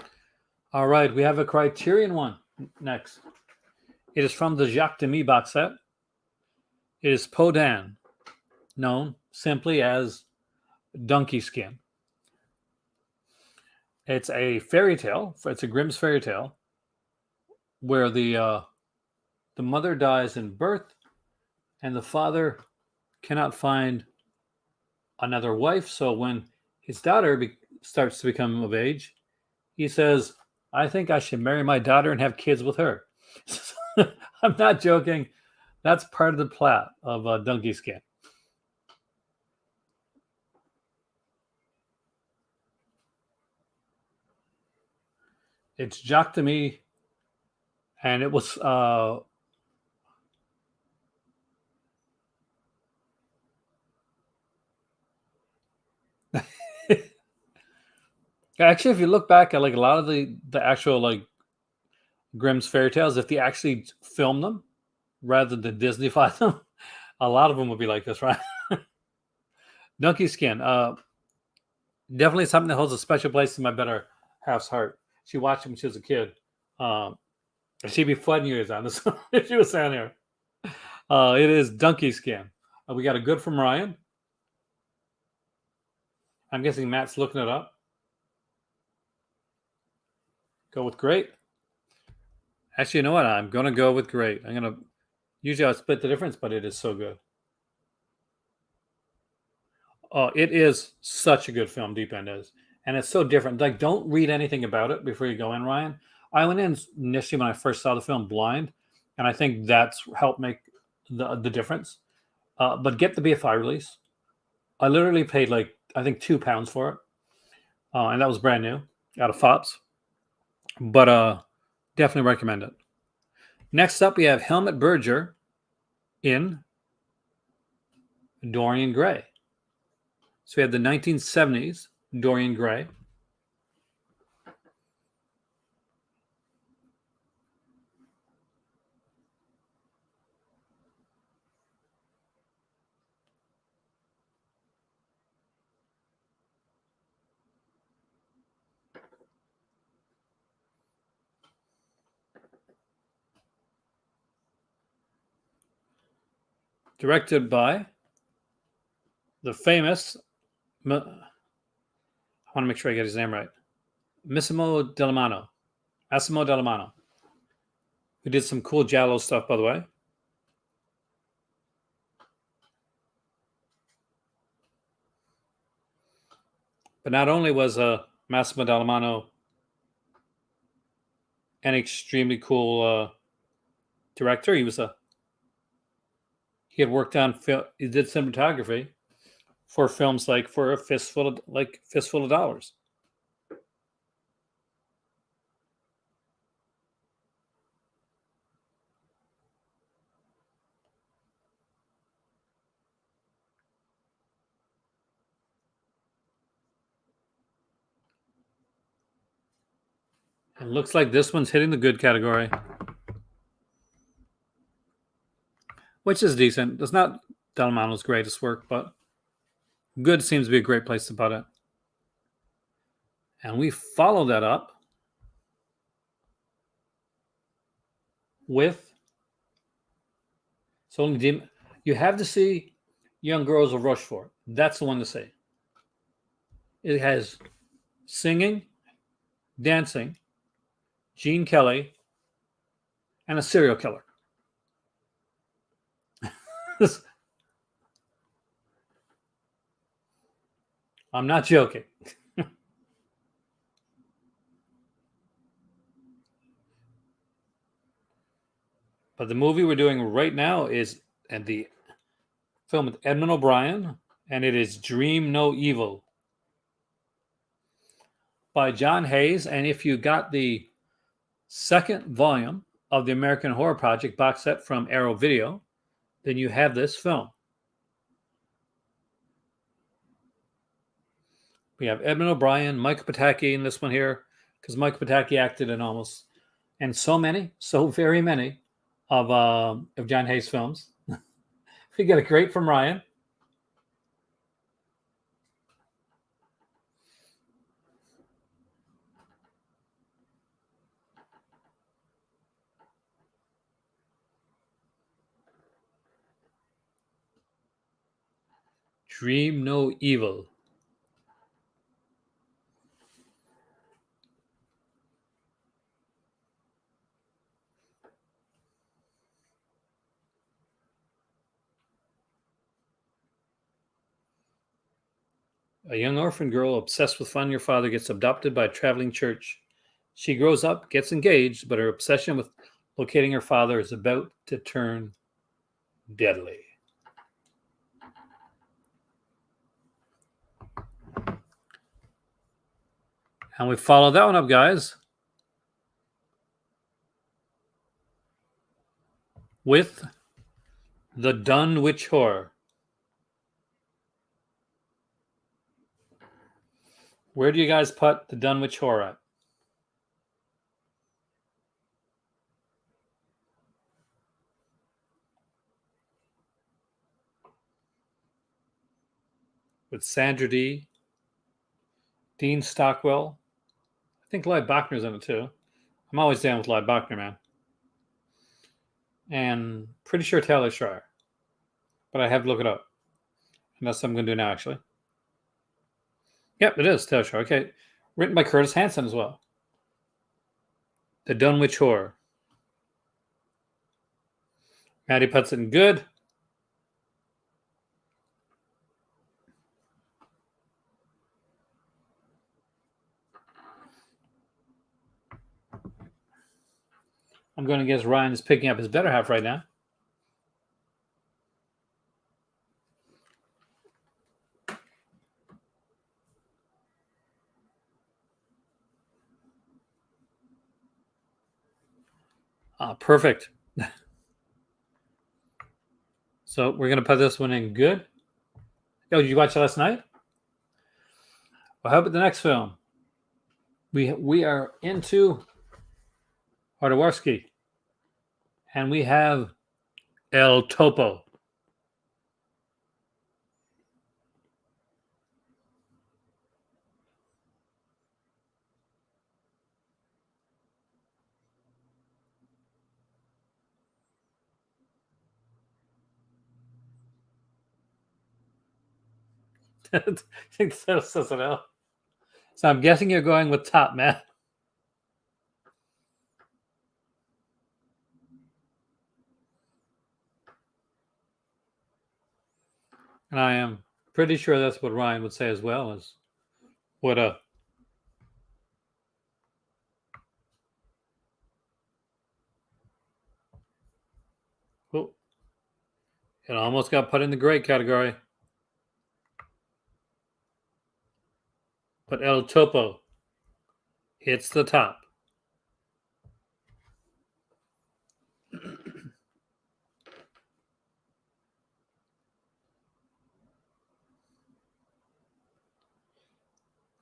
All right, we have a Criterion one next. It is from the Jacques Demy box set. It is Peau d'Ane, known simply as Donkey Skin. It's a fairy tale. It's a Grimm's fairy tale where the mother dies in birth and the father cannot find another wife. So when his daughter starts to become of age, he says, I think I should marry my daughter and have kids with her. I'm not joking. That's part of the plot of Donkey Skin. It's Jacques Demy, and it was actually, if you look back at like a lot of the actual like Grimm's fairy tales, if they actually filmed them rather than Disneyfy them, a lot of them would be like this, right? Donkey Skin, definitely something that holds a special place in my better half's heart. She watched him when she was a kid. She'd be flooding you on this. She was saying here. It is Donkey Skin. We got a good from Ryan. I'm guessing Matt's looking it up. Go with great. Actually, you know what? I'm going to go with great. Usually I split the difference, but it is so good. Oh, it is such a good film, Deep End is. And it's so different. Like, don't read anything about it before you go in, Ryan. I went in initially when I first saw the film blind, and I think that's helped make the difference. But get the BFI release. I literally paid like, I think £2 for it. And that was brand new out of Fops. But definitely recommend it. Next up, we have Helmut Berger in Dorian Gray. So we have the 1970s Dorian Gray. Directed by the famous, I want to make sure I get his name right, Massimo Dallamano, who did some cool Giallo stuff, by the way. But not only was Massimo Dallamano an extremely cool director, he had worked on he did cinematography for films like For a Fistful of Dollars. It looks like this one's hitting the good category, which is decent. It's not Dallamano's greatest work, but good seems to be a great place to put it. And we follow that up with you have to see Young Girls of Rochefort. That's the one to see. It has singing, dancing, Gene Kelly, and a serial killer. I'm not joking. But the movie we're doing right now is the film with Edmund O'Brien, and it is Dream No Evil by John Hayes. And if you got the second volume of the American Horror Project box set from Arrow Video, then you have this film. We have Edmund O'Brien, Mike Pataki in this one here, because Mike Pataki acted in almost, and so very many of John Hayes films. We get a great from Ryan. Dream No Evil. A young orphan girl obsessed with finding her father gets adopted by a traveling church. She grows up, gets engaged, but her obsession with locating her father is about to turn deadly. And we follow that one up, guys, with The Dunwich Horror. Where do you guys put The Dunwich Horror at? With Sandra Dee, Dean Stockwell. I think Lloyd Bachner's in it too. I'm always down with Lloyd Bachner, man. And pretty sure Taylor Shire. But I have to look it up. And that's what I'm going to do now, actually. Yep, it is Taylor Shire. Okay. Written by Curtis Hanson as well. The Dunwich Horror. Maddie puts it in good. I'm going to guess Ryan is picking up his better half right now. Perfect. So we're going to put this one in good. Oh, did you watch it last night? Well, how about the next film? We are into Artawarski, and we have El Topo. I think that says it all. So I'm guessing you're going with Top Man. And I am pretty sure that's what Ryan would say as well. Is what a oh, it almost got put in the great category. But El Topo hits the top.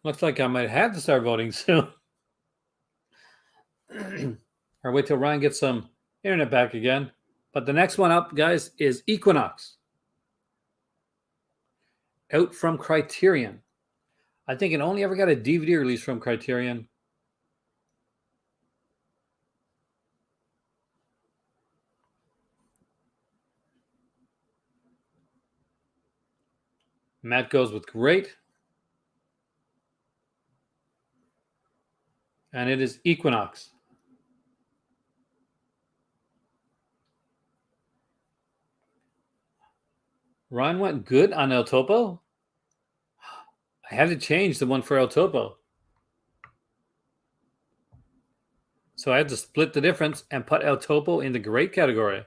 Looks like I might have to start voting soon. Or wait till Ryan gets some internet back again. But the next one up, guys, is Equinox. Out from Criterion. I think it only ever got a DVD release from Criterion. Matt goes with great. And it is Equinox. Ryan went good on El Topo. I had to change the one for El Topo. So I had to split the difference and put El Topo in the great category.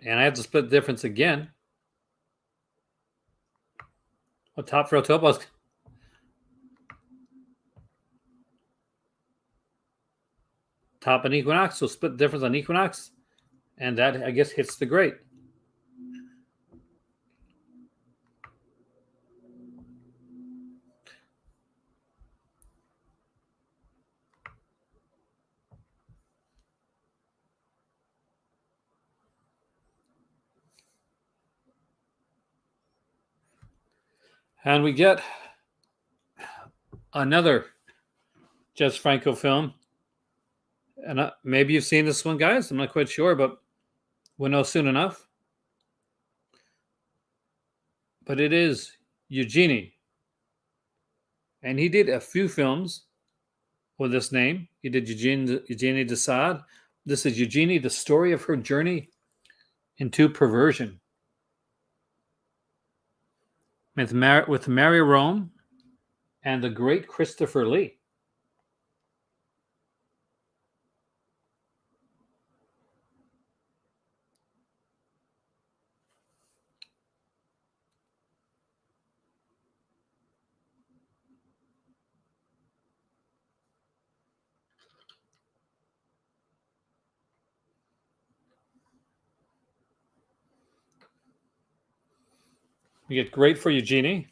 And I had to split the difference again. Well, top for El Topo. Top on Equinox, so split the difference on Equinox. And that, I guess, hits the great. And we get another Jess Franco film. And maybe you've seen this one, guys. I'm not quite sure, but we'll know soon enough. But it is Eugenie. And he did a few films with this name. He did Eugenie de Sade. This is Eugenie, the story of her journey into perversion. With Mary Rome and the great Christopher Lee. We get Great for Eugenie.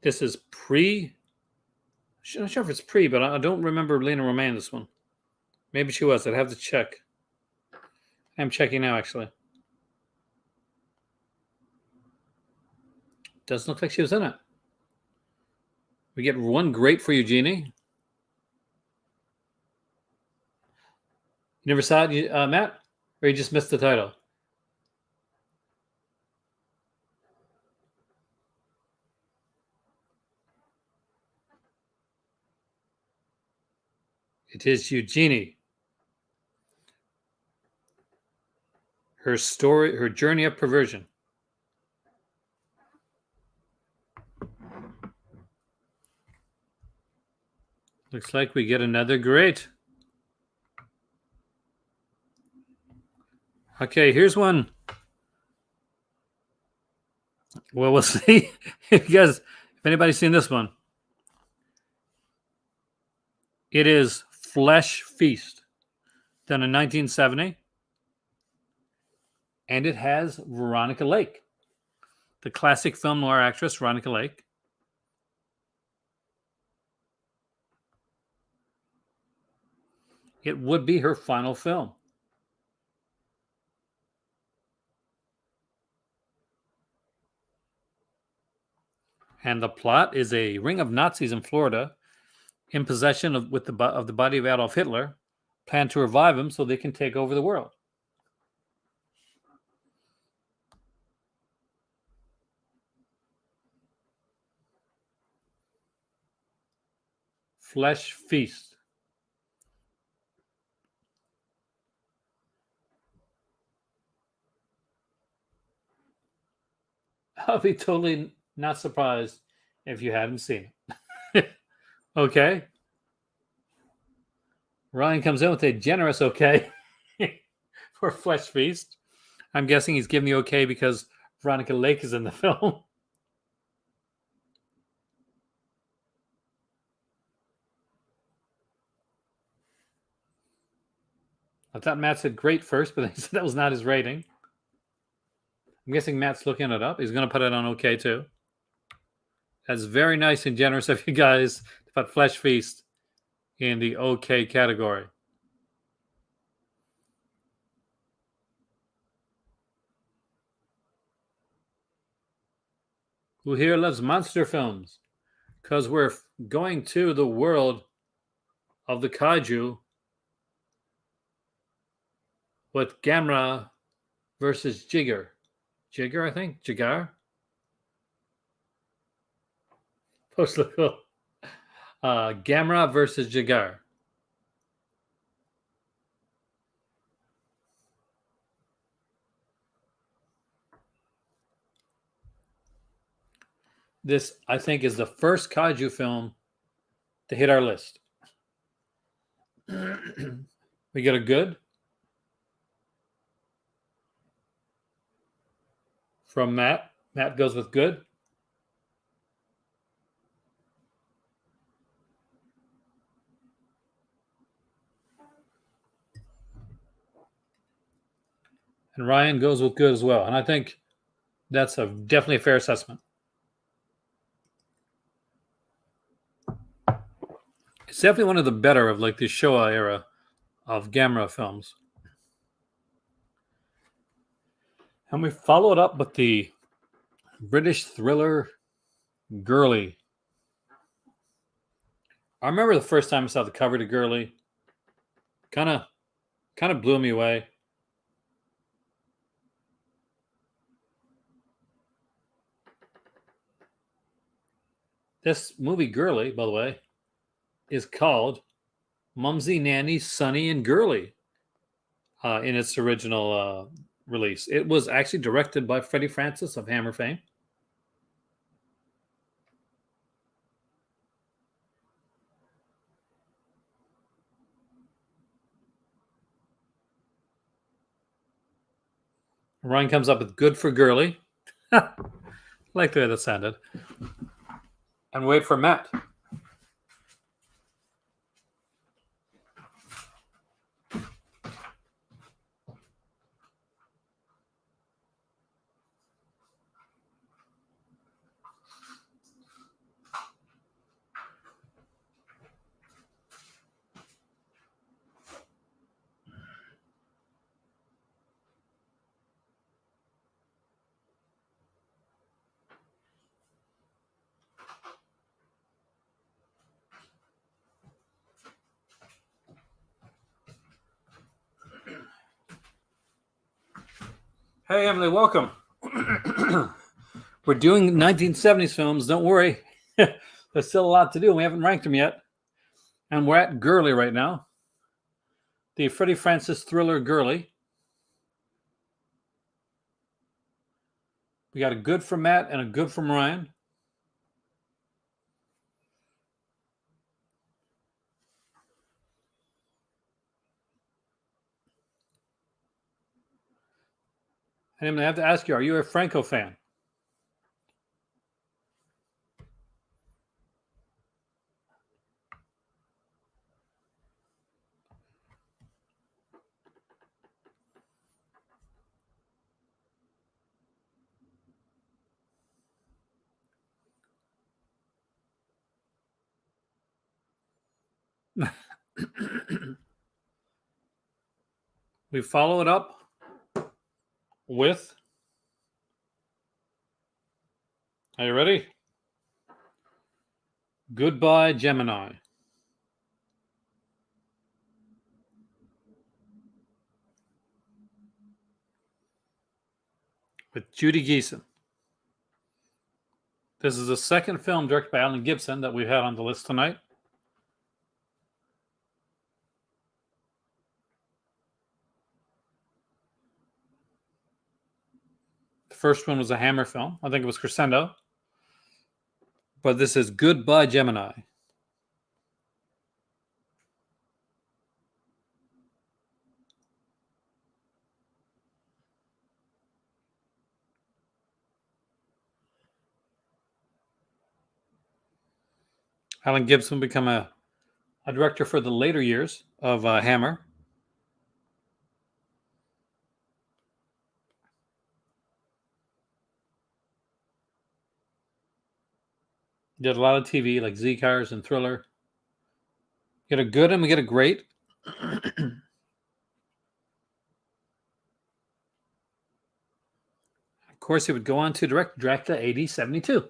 This is pre. I'm not sure if it's pre, but I don't remember Lena Romain this one. Maybe she was. I'd have to check. I'm checking now, actually. Doesn't look like she was in it. We get one Great for Eugenie. You never saw it, Matt? Or you just missed the title? It is Eugenie. Her story, her journey of perversion. Looks like we get another great. Okay, here's one. Well, we'll see if anybody's seen this one. It is Flesh Feast, done in 1970. And it has Veronica Lake, the classic film noir actress, Veronica Lake. It would be her final film. And the plot is a ring of Nazis in Florida in possession of the body of Adolf Hitler, plan to revive him so they can take over the world. Flesh Feast. I'll be totally not surprised if you hadn't seen it. Okay. Ryan comes in with a generous okay for Flesh Feast. I'm guessing he's giving the okay because Veronica Lake is in the film. I thought Matt said great first, but he said that was not his rating. I'm guessing Matt's looking it up. He's going to put it on okay too. That's very nice and generous of you guys to put Flesh Feast in the okay category. Who here loves monster films? Because we're going to the world of the kaiju with Gamera versus Jigar. Jigar, I think? Jigar? Post look cool. Gamera versus Jigar. This, I think, is the first kaiju film to hit our list. We get a good from Matt. Matt goes with good. And Ryan goes with good as well. And I think that's definitely a fair assessment. It's definitely one of the better of like the Showa era of Gamera films. And we follow it up with the British thriller Girly. I remember the first time I saw the cover to Girly. Kind of blew me away. This movie Girly, by the way, is called Mumsy, Nanny, Sonny, and Girly in its original release. It was actually directed by Freddie Francis of Hammer fame. Ryan comes up with good for Girly. Like the way that sounded. And wait for Matt. Hey, Emily, welcome. We're doing 1970s films. Don't worry. There's still a lot to do. We haven't ranked them yet. And we're at Girly right now. The Freddie Francis thriller Girly. We got a good from Matt and a good from Ryan. And I'm going to have to ask you, are you a Franco fan? We follow it up with. Are you ready? Goodbye, Gemini. With Judy Geeson. This is the second film directed by Alan Gibson that we've had on the list tonight. The first one was a Hammer film. I think it was Crescendo. But this is Goodbye, Gemini. Alan Gibson became a director for the later years of Hammer. Did a lot of TV like Z Cars and Thriller. Get a good and we get a great. Of course, he would go on to direct Dracula AD 72.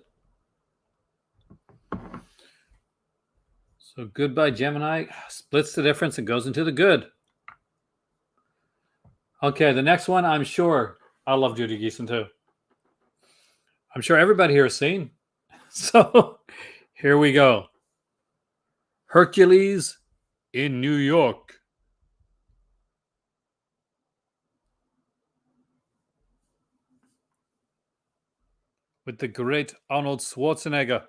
So Goodbye, Gemini splits the difference and goes into the good. Okay, the next one, I'm sure I love Judy Geeson too. I'm sure everybody here has seen. So here we go. Hercules in New York. with the great Arnold Schwarzenegger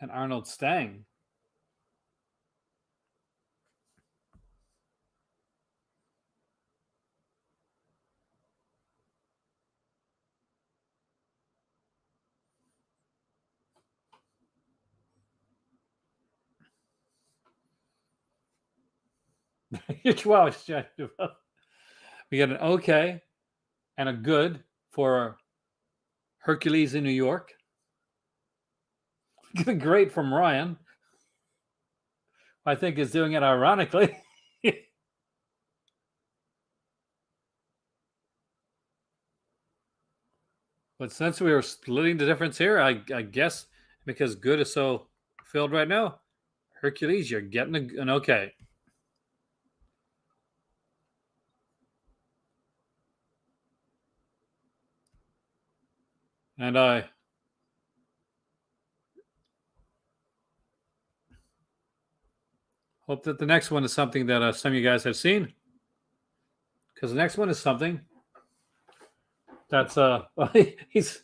and Arnold Stang. Wow, we got an okay and a good for Hercules in New York. Great from Ryan. I think is doing it ironically. But since we were splitting the difference here, I guess because good is so filled right now, Hercules, you're getting an okay. And I hope that the next one is something that some of you guys have seen. Because the next one is something that's he's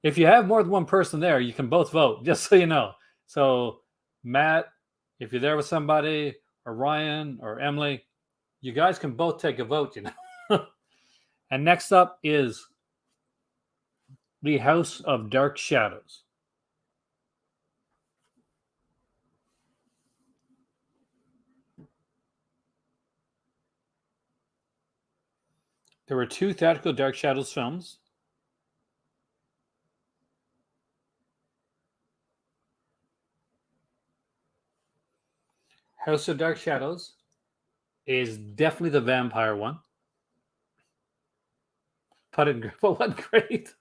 if you have more than one person there, you can both vote, just so you know. So Matt, if you're there with somebody, or Ryan or Emily, you guys can both take a vote, you know. And next up is The House of Dark Shadows. There were 2 theatrical Dark Shadows films. House of Dark Shadows is definitely the vampire one. But what great.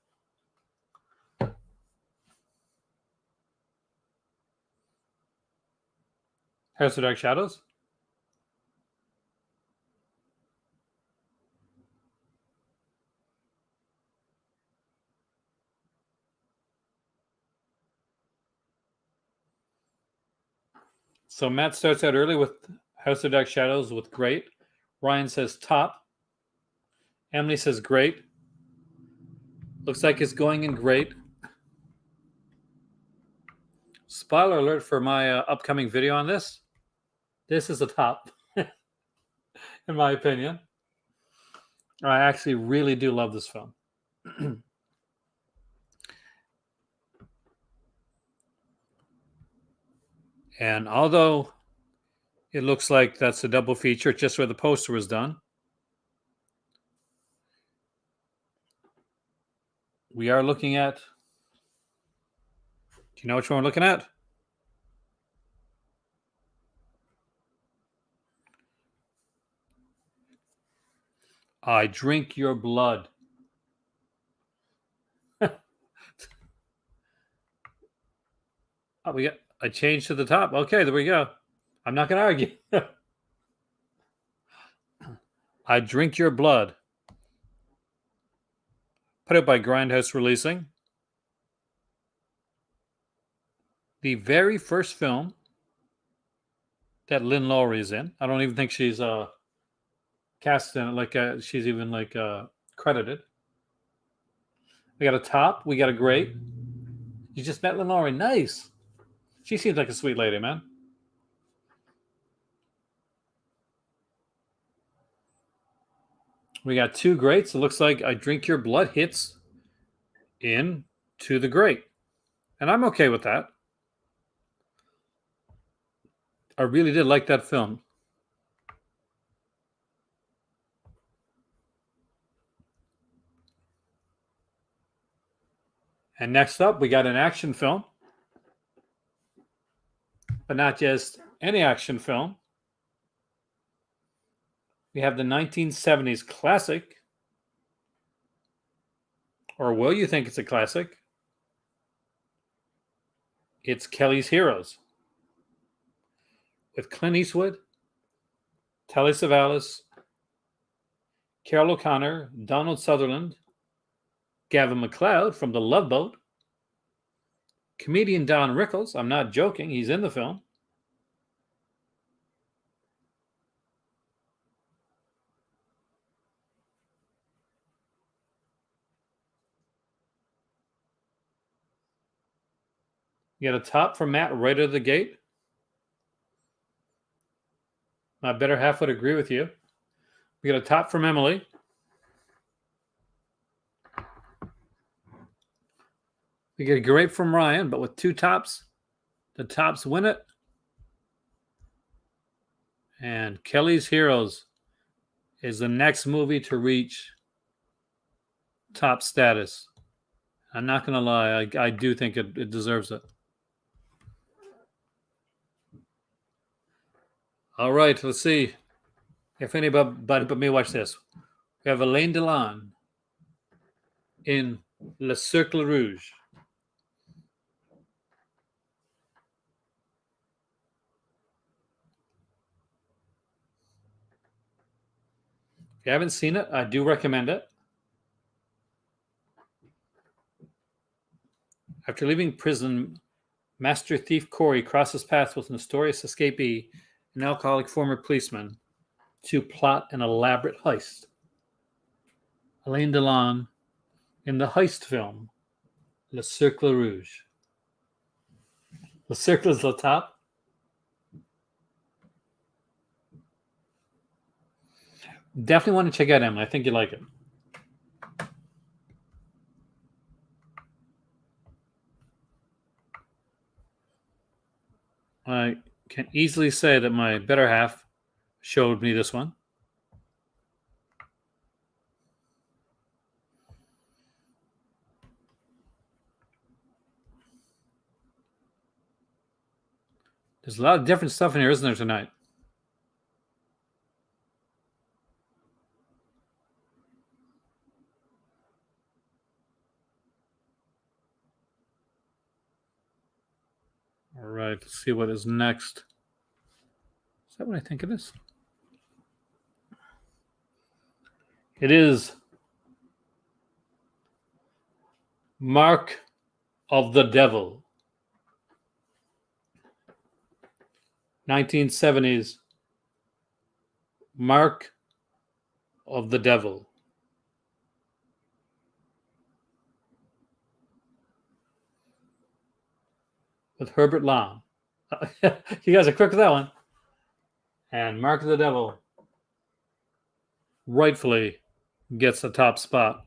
House of Dark Shadows. So Matt starts out early with House of Dark Shadows with great. Ryan says top. Emily says great. Looks like it's going in great. Spoiler alert for my upcoming video on this. This is the top, in my opinion. I actually really do love this film. And although it looks like that's a double feature, just where the poster was done, we are looking at. Do you know which one we're looking at? I Drink Your Blood. Oh, I changed to the top. Okay, there we go. I'm not going to argue. I Drink Your Blood. Put out by Grindhouse Releasing. The very first film that Lynn Lowry is in. I don't even think she's cast in it. Like she's even like credited. We got a top. We got a great. You just met Lynn Lowry. Nice. She seems like a sweet lady, man. We got 2 greats. It looks like I Drink Your Blood hits in to the great. And I'm okay with that. I really did like that film. And next up, we got an action film. But not just any action film. We have the 1970s classic. Or will you think it's a classic? It's Kelly's Heroes. With Clint Eastwood, Telly Savalas, Carol O'Connor, Donald Sutherland, Gavin MacLeod from The Love Boat, comedian Don Rickles. I'm not joking. He's in the film. You got a top from Matt right out of the gate. My better half would agree with you. We got a top from Emily. We get a great from Ryan, but with two tops, the tops win it. And Kelly's Heroes is the next movie to reach top status. I'm not going to lie. I do think it deserves it. All right, let's see if anybody but me watch this. We have Alain Delon in Le Cercle Rouge. If you haven't seen it, I do recommend it. After leaving prison, master thief Corey crosses paths with notorious escapee, an alcoholic former policeman, to plot an elaborate heist. Alain Delon in the heist film Le Cercle Rouge. Le Cercle is the top. Definitely want to check out Emily. I think you like it. I can easily say that my better half showed me this one. There's a lot of different stuff in here, isn't there, tonight? All right, let's see what is next. Is that what I think it is? It is Mark of the Devil. 1970s Mark of the Devil. With Herbert Lom. You guys are quick with that one. And Mark of the Devil rightfully gets the top spot.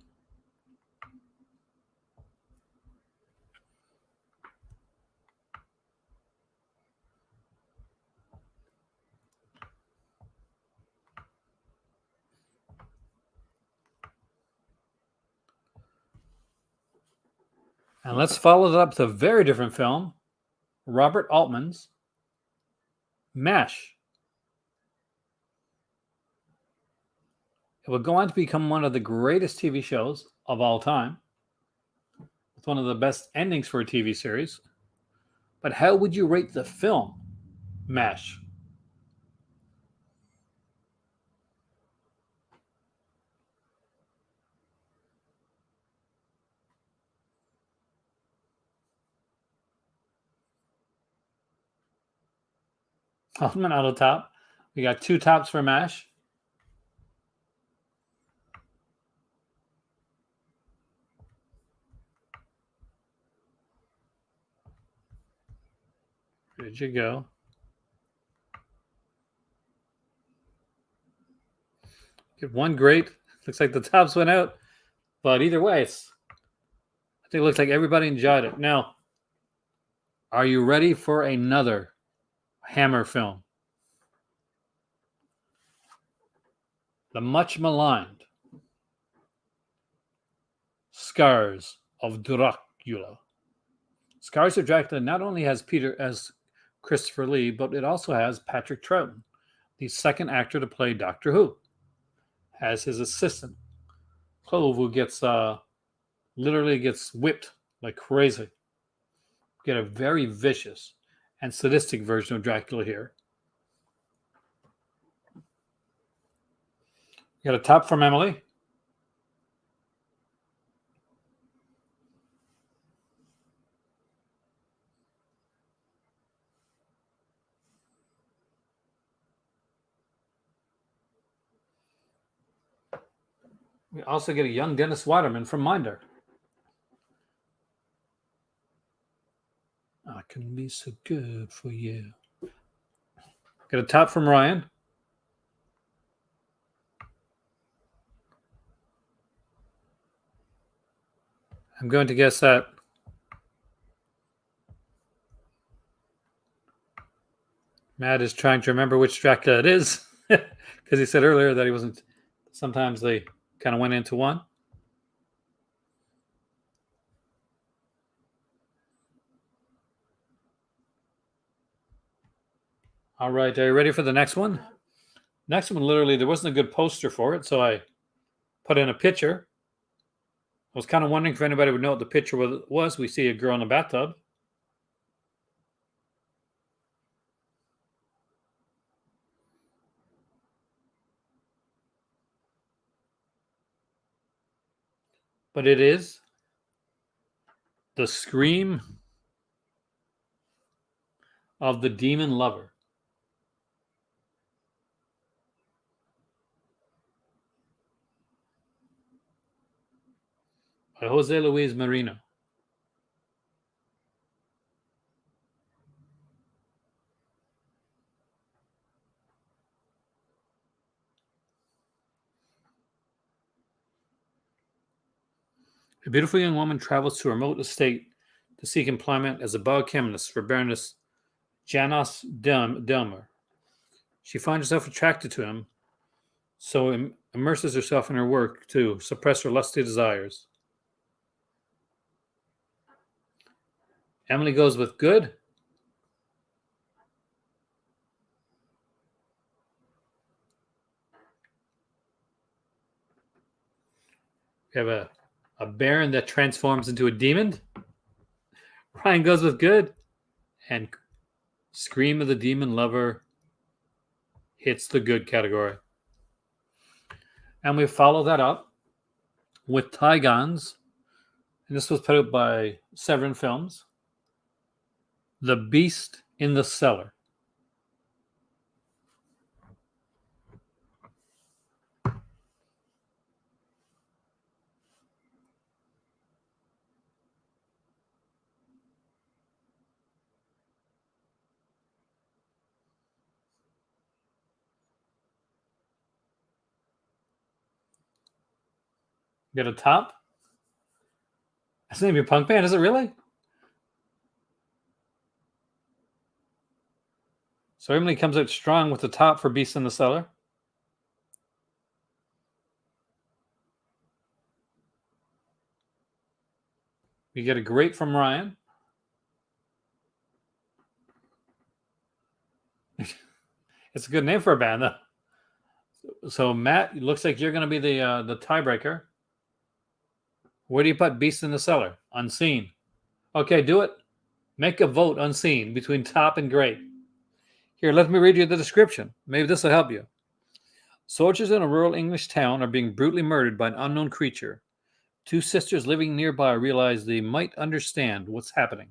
And let's follow it up to a very different film. Robert Altman's MASH. It would go on to become one of the greatest TV shows of all time, with one of the best endings for a TV series. But how would you rate the film MASH? Altman out of top. We got two tops for MASH. Where'd you go? Get one great. Looks like the tops went out. But either way, I think it looks like everybody enjoyed it. Now, are you ready for another Hammer film? The much maligned Scars of Dracula. Scars of Dracula not only has Peter as Christopher Lee, but it also has Patrick Troughton, the second actor to play Doctor Who, as his assistant, Clove, who gets literally gets whipped like crazy. Get a very vicious and sadistic version of Dracula here. Got a top from Emily. We also get a young Dennis Waterman from Minder. Oh, can be so good for you. Got a top from Ryan. I'm going to guess that Matt is trying to remember which Dracula it is because he said earlier that he wasn't. Sometimes they kind of went into one. All right, are you ready for the next one? Next one, literally, there wasn't a good poster for it, so I put in a picture. I was kind of wondering if anybody would know what the picture was. We see a girl in a bathtub. But it is the Scream of the Demon Lover by Jose Luis Marino. A beautiful young woman travels to a remote estate to seek employment as a biochemist for Baroness Janos Delmer. She finds herself attracted to him, so immerses herself in her work to suppress her lusty desires. Emily goes with good. We have a baron that transforms into a demon. Ryan goes with good. And Scream of the Demon Lover hits the good category. And we follow that up with Tygons. And this was put out by Severin Films. The Beast in the Cellar. Get a top. That's the name of your punk band, is it really? So Emily comes out strong with the top for Beast in the Cellar. We get a great from Ryan. It's a good name for a band, though. So Matt, it looks like you're going to be the tiebreaker. Where do you put Beast in the Cellar? Unseen. Okay, do it. Make a vote unseen between top and great. Here, let me read you the description. Maybe this will help you. Soldiers in a rural English town are being brutally murdered by an unknown creature. Two sisters living nearby realize they might understand what's happening.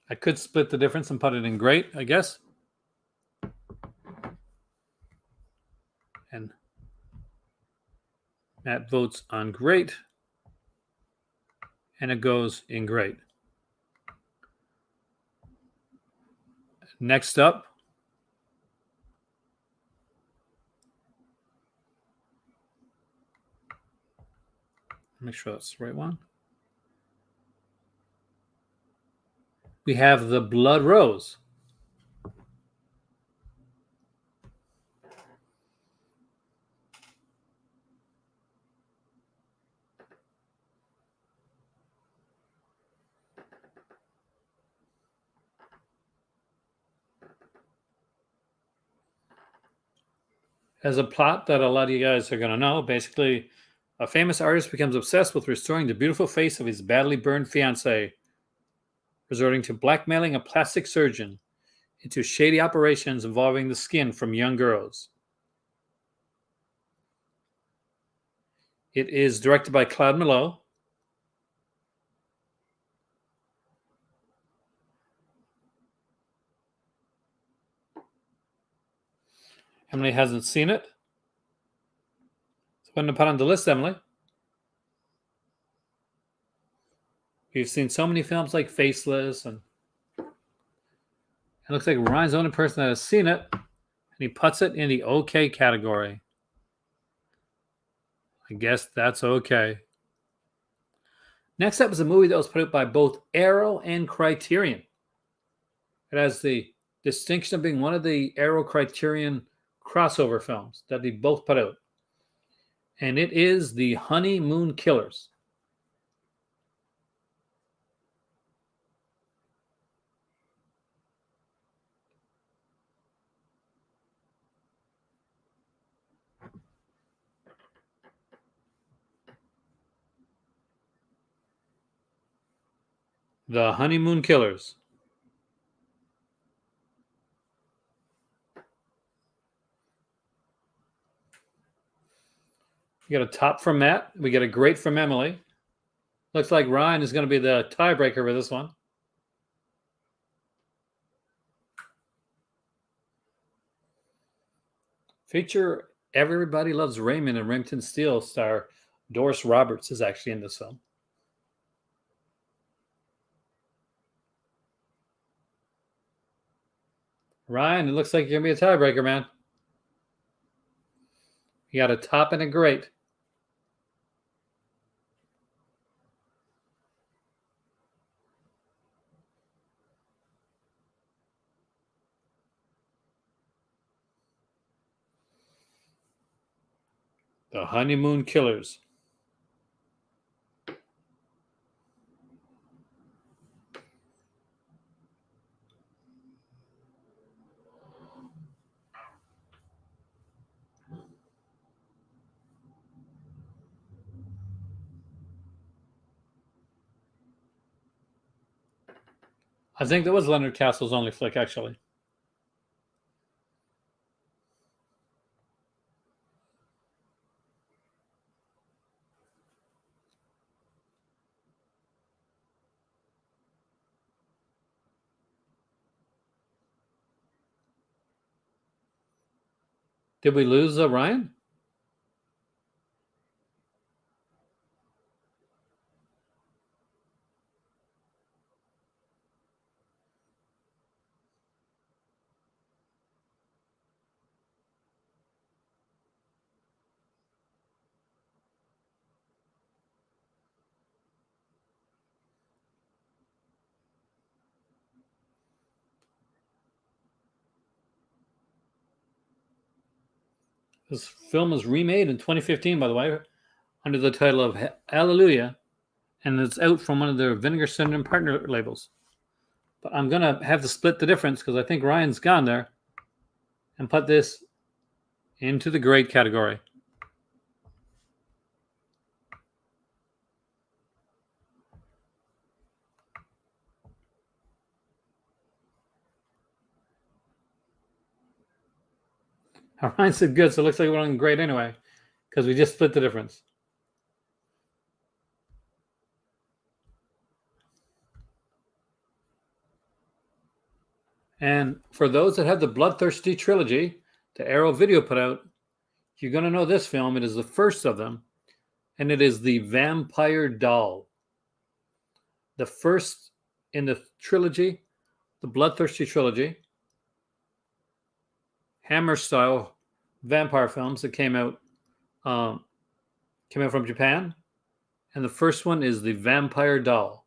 I could split the difference and put it in great, I guess. And Matt votes on great. And it goes in great. Next up, make sure that's the right one. We have The Blood Rose. As a plot that a lot of you guys are going to know, basically, a famous artist becomes obsessed with restoring the beautiful face of his badly burned fiancée, resorting to blackmailing a plastic surgeon into shady operations involving the skin from young girls. It is directed by Claude Melot. Emily hasn't seen it. So I'm going to put on the list, Emily. You've seen so many films like Faceless, and it looks like Ryan's the only person that has seen it, and he puts it in the okay category. I guess that's okay. Next up is a movie that was put out by both Arrow and Criterion. It has the distinction of being one of the Arrow Criterion crossover films that they both put out. And it is The Honeymoon Killers. The Honeymoon Killers. We got a top from Matt. We got a great from Emily. Looks like Ryan is going to be the tiebreaker with this one. Feature Everybody Loves Raymond and Remington Steele star Doris Roberts is actually in this film. Ryan, it looks like you're going to be a tiebreaker, man. You got a top and a great. The Honeymoon Killers. I think that was Leonard Castle's only flick, actually. Did we lose Ryan? This film was remade in 2015, by the way, under the title of Hallelujah, and it's out from one of their Vinegar Syndrome partner labels. But I'm going to have to split the difference because I think Ryan's gone there and put this into the great category. Ryan said good, so it looks like we're on great anyway because we just split the difference. And for those that have the Bloodthirsty trilogy, the Arrow Video put out, you're going to know this film. It is the first of them, and it is The Vampire Doll. The first in the trilogy, the Bloodthirsty trilogy, Hammer style vampire films that came out from Japan, and the first one is The Vampire Doll.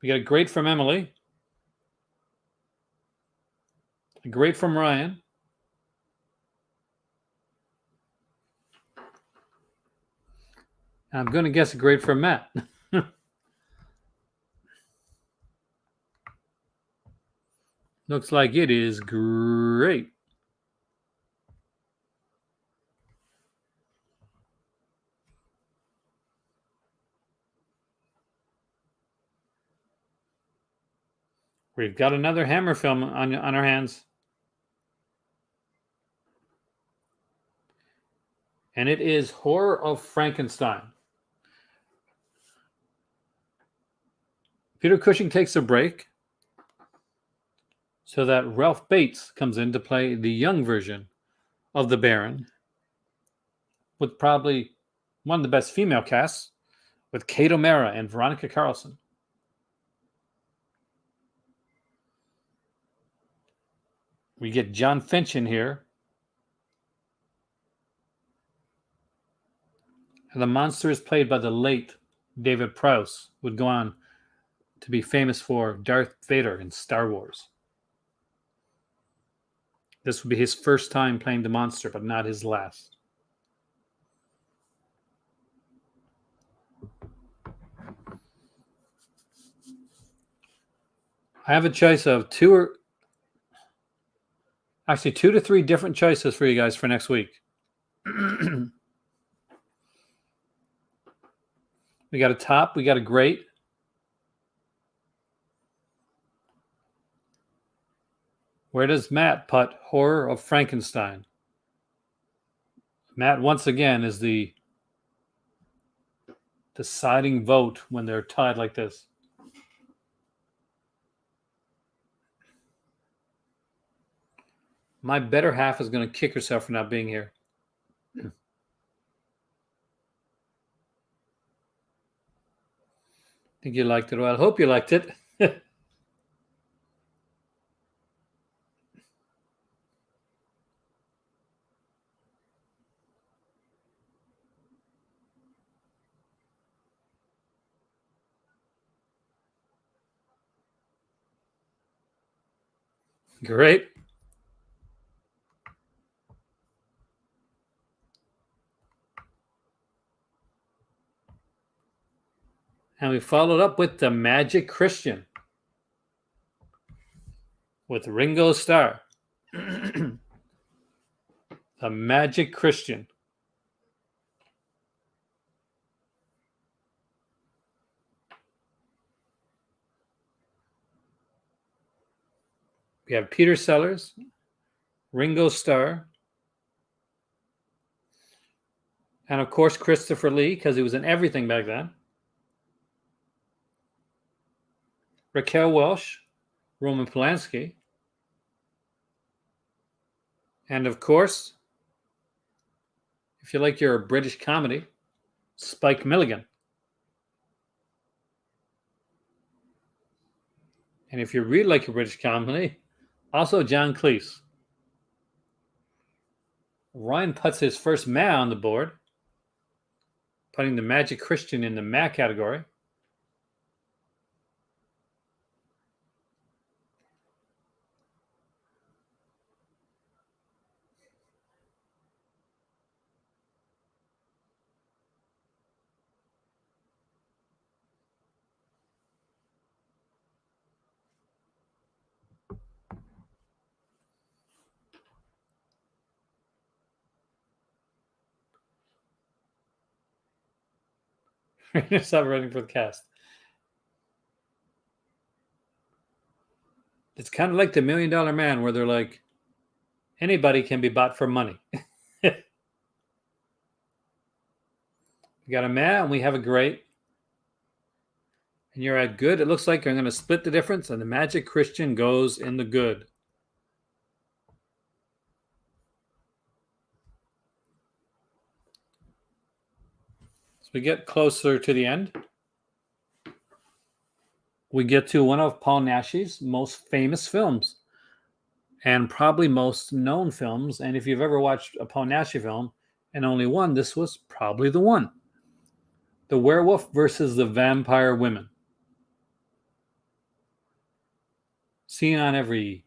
We got a great from Emily, a great from Ryan, I'm going to guess a great from Matt. Looks like it is great. We've got another Hammer film on our hands. And it is Horror of Frankenstein. Peter Cushing takes a break so that Ralph Bates comes in to play the young version of the Baron, with probably one of the best female casts, with Kate O'Mara and Veronica Carlson. We get John Finch in here. And the monster is played by the late David Prowse, who would go on to be famous for Darth Vader in Star Wars. This would be his first time playing the monster, but not his last. I have a choice of two to three different choices for you guys for next week. We got a top, we got a great. Where does Matt put Horror of Frankenstein? Matt, once again, is the deciding vote when they're tied like this. My better half is going to kick herself for not being here. I think you liked it. Well, I hope you liked it. Great. And we followed up with The Magic Christian with Ringo Starr. The Magic Christian. We have Peter Sellers, Ringo Starr, and of course Christopher Lee, because he was in everything back then. Raquel Welch, Roman Polanski, and of course, if you like your British comedy, Spike Milligan. And if you really like your British comedy, also John Cleese. Ryan puts his first Ma on the board, putting The Magic Christian in the Ma category. Stop running for the cast. It's kind of like the $1 Million Man, where they're like, anybody can be bought for money. We got a Ma and we have a great. And you're at good. It looks like I'm going to split the difference, and The Magic Christian goes in the good. As we get closer to the end, we get to one of Paul Naschy's most famous films, and probably most known films. And if you've ever watched a Paul Naschy film, and only one, this was probably the one. The Werewolf versus the Vampire Women. Seen on every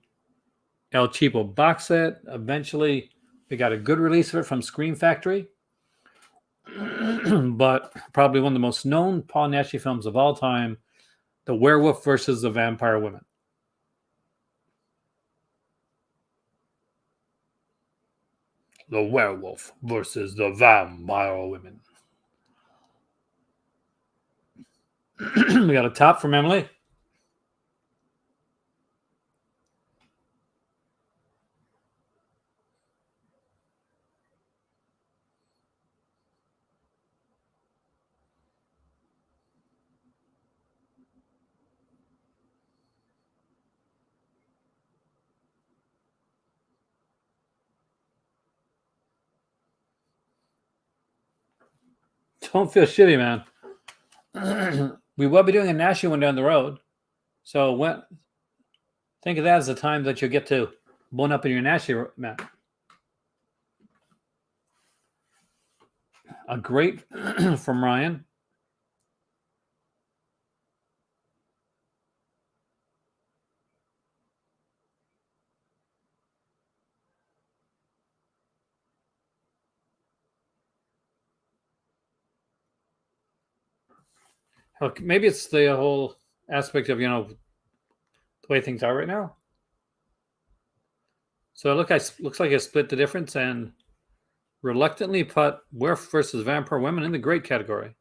El Cheapo box set. Eventually, we got a good release of it from Scream Factory. But probably one of the most known Paul Naschy films of all time, The Werewolf versus the Vampire Women. The Werewolf versus the Vampire Women. We got a top from Emily. Don't feel shitty, man. We will be doing a Nashi one down the road. So think of that as the time that you'll get to bone up in your Nashi, Matt. A great from Ryan. Maybe it's the whole aspect of, the way things are right now. So looks like I split the difference and reluctantly put Werf versus Vampire Women in the great category.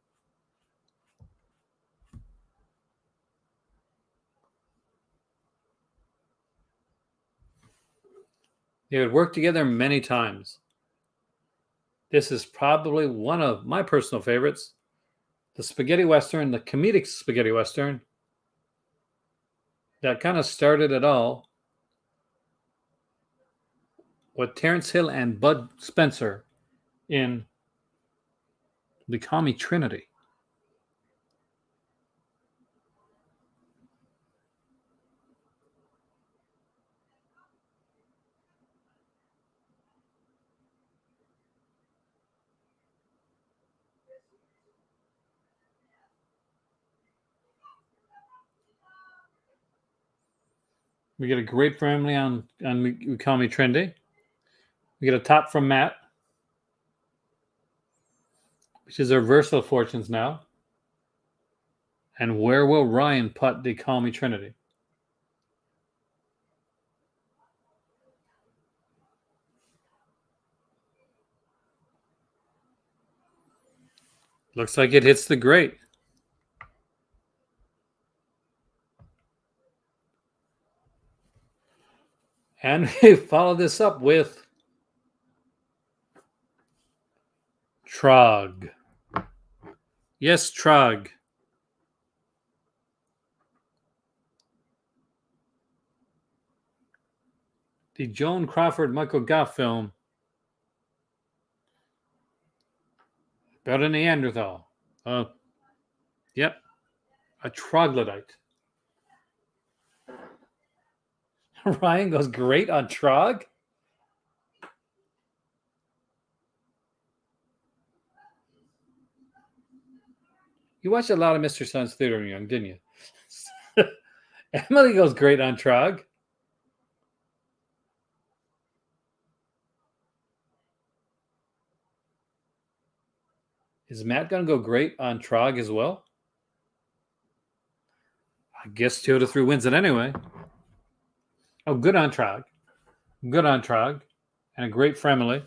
They would work together many times. This is probably one of my personal favorites. The spaghetti western, the comedic spaghetti western that kind of started it all with Terrence Hill and Bud Spencer in The Call Me Trinity. We get a great family on We Call Me Trendy. We get a top from Matt, which is our versatile fortunes now. And where will Ryan put the Call Me Trinity? Looks like it hits the great. And we follow this up with Trog. Yes, Trog. The Joan Crawford, Michael Goff film about a Neanderthal. Yep, a troglodyte. Ryan goes great on Trog. You watched a lot of Mr. Science Theater when you were young, didn't you? Emily goes great on Trog. Is Matt going to go great on Trog as well? I guess 2 out of 3 wins it anyway. Oh, good on Trog. Good on Trog. And a great family.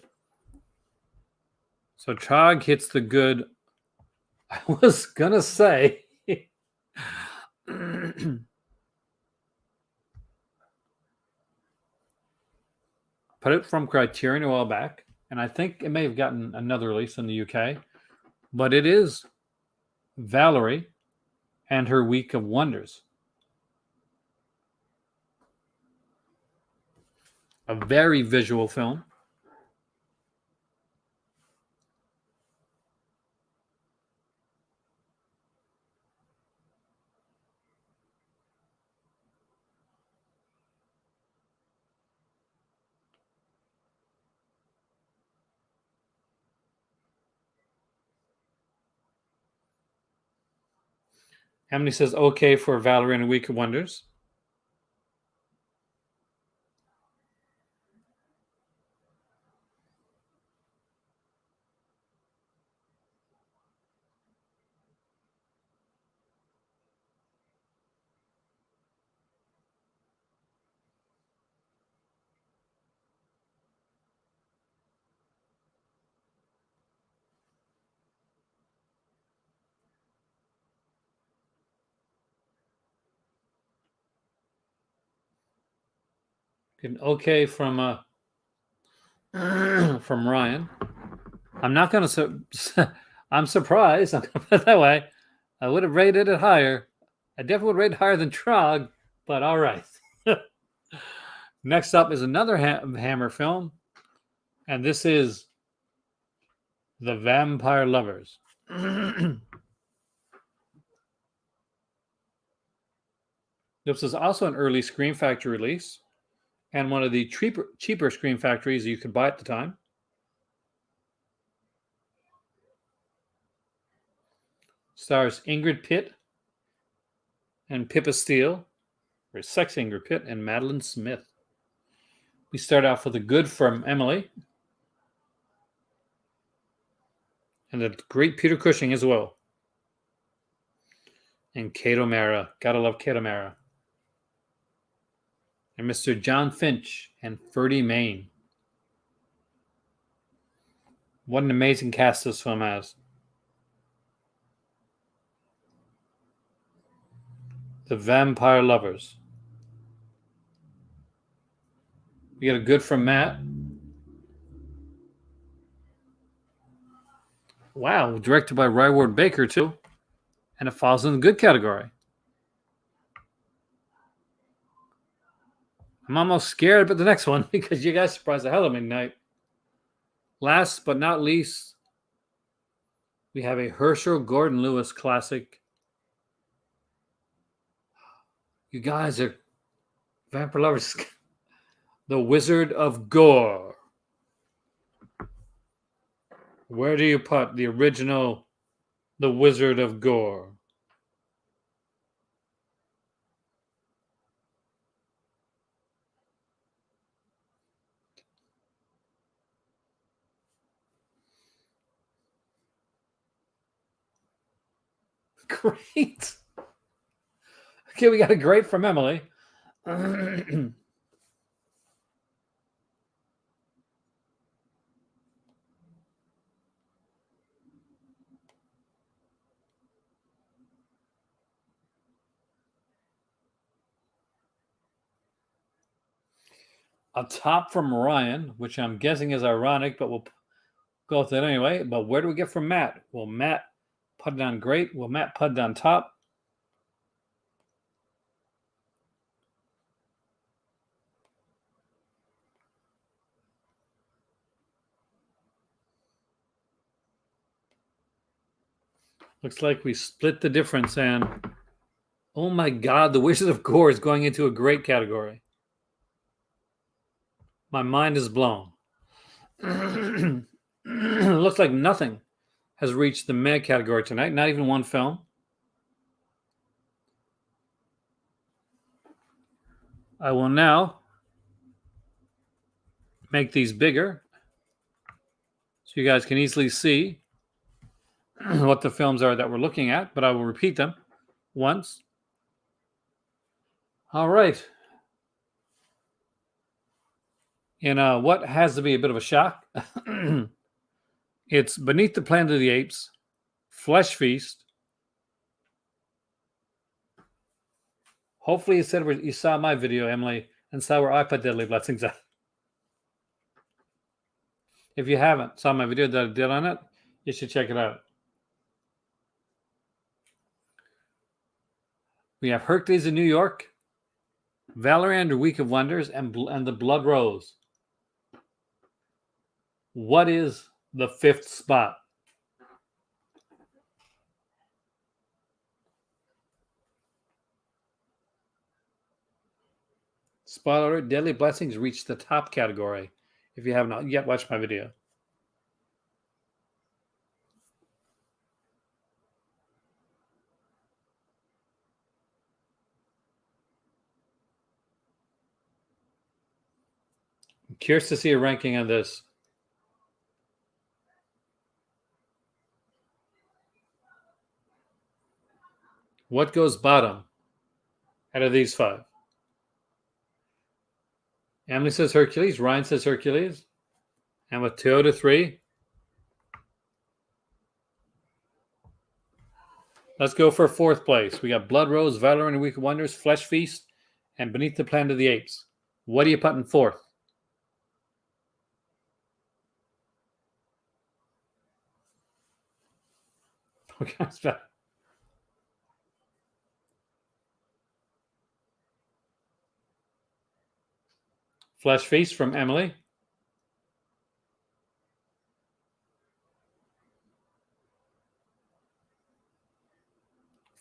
So Trog hits the good. I was going to say. Put it from Criterion a while back. And I think it may have gotten another release in the UK. But it is Valerie and Her Week of Wonders. A very visual film. Emily says, okay for Valerie and A Week of Wonders. An okay from Ryan. I'm not going to. I'm surprised. I'm going to put it that way. I would have rated it higher. I definitely would rate it higher than Trog, but all right. Next up is another Hammer film, and this is The Vampire Lovers. This is also an early Scream Factory release and one of the cheaper Scream Factories you could buy at the time. Stars Ingrid Pitt and Pippa Steele, or Sexy Ingrid Pitt, and Madeline Smith. We start off with A Good from Emily. And the great Peter Cushing as well. And Kate O'Mara. Gotta love Kate O'Mara. And Mr. John Finch and Ferdy Mayne. What an amazing cast this film has. The Vampire Lovers. We get A Good from Matt. Wow, directed by Ryward Baker too. And it falls in the good category. I'm almost scared about the next one because you guys surprised the hell out of me tonight. Last but not least, we have a Herschel Gordon Lewis classic. You guys are vampire lovers. The Wizard of Gore. Where do you put the original The Wizard of Gore? Great. Okay, we got a great from Emily. A top from Ryan, which I'm guessing is ironic, but we'll go with it anyway. But where do we get from Matt? Will Matt put it on great? Will Matt put it on top? Looks like we split the difference, and oh my God, The Wizard of Gore is going into a great category. My mind is blown. Looks like nothing has reached the meh category tonight, not even one film. I will now make these bigger so you guys can easily see what the films are that we're looking at, but I will repeat them once. All right. And what has to be a bit of a shock, it's Beneath the Planet of the Apes, Flesh Feast. Hopefully you saw my video, Emily, and saw where I put Deadly Blessings at. If you haven't saw my video that I did on it, you should check it out. We have Hercules in New York, Valerie and the Week of Wonders, and The Blood Rose. What is the fifth spot? Spoiler alert, Deadly Blessings reached the top category if you have not yet watched my video. I'm curious to see a ranking on this. What goes bottom out of these five? Emily says Hercules. Ryan says Hercules. And with 2 out of 3, let's go for fourth place. We got Blood Rose, Valor and the Week of Wonders, Flesh Feast, and Beneath the Planet of the Apes. What are you putting fourth? Okay, Flesh Feast from Emily.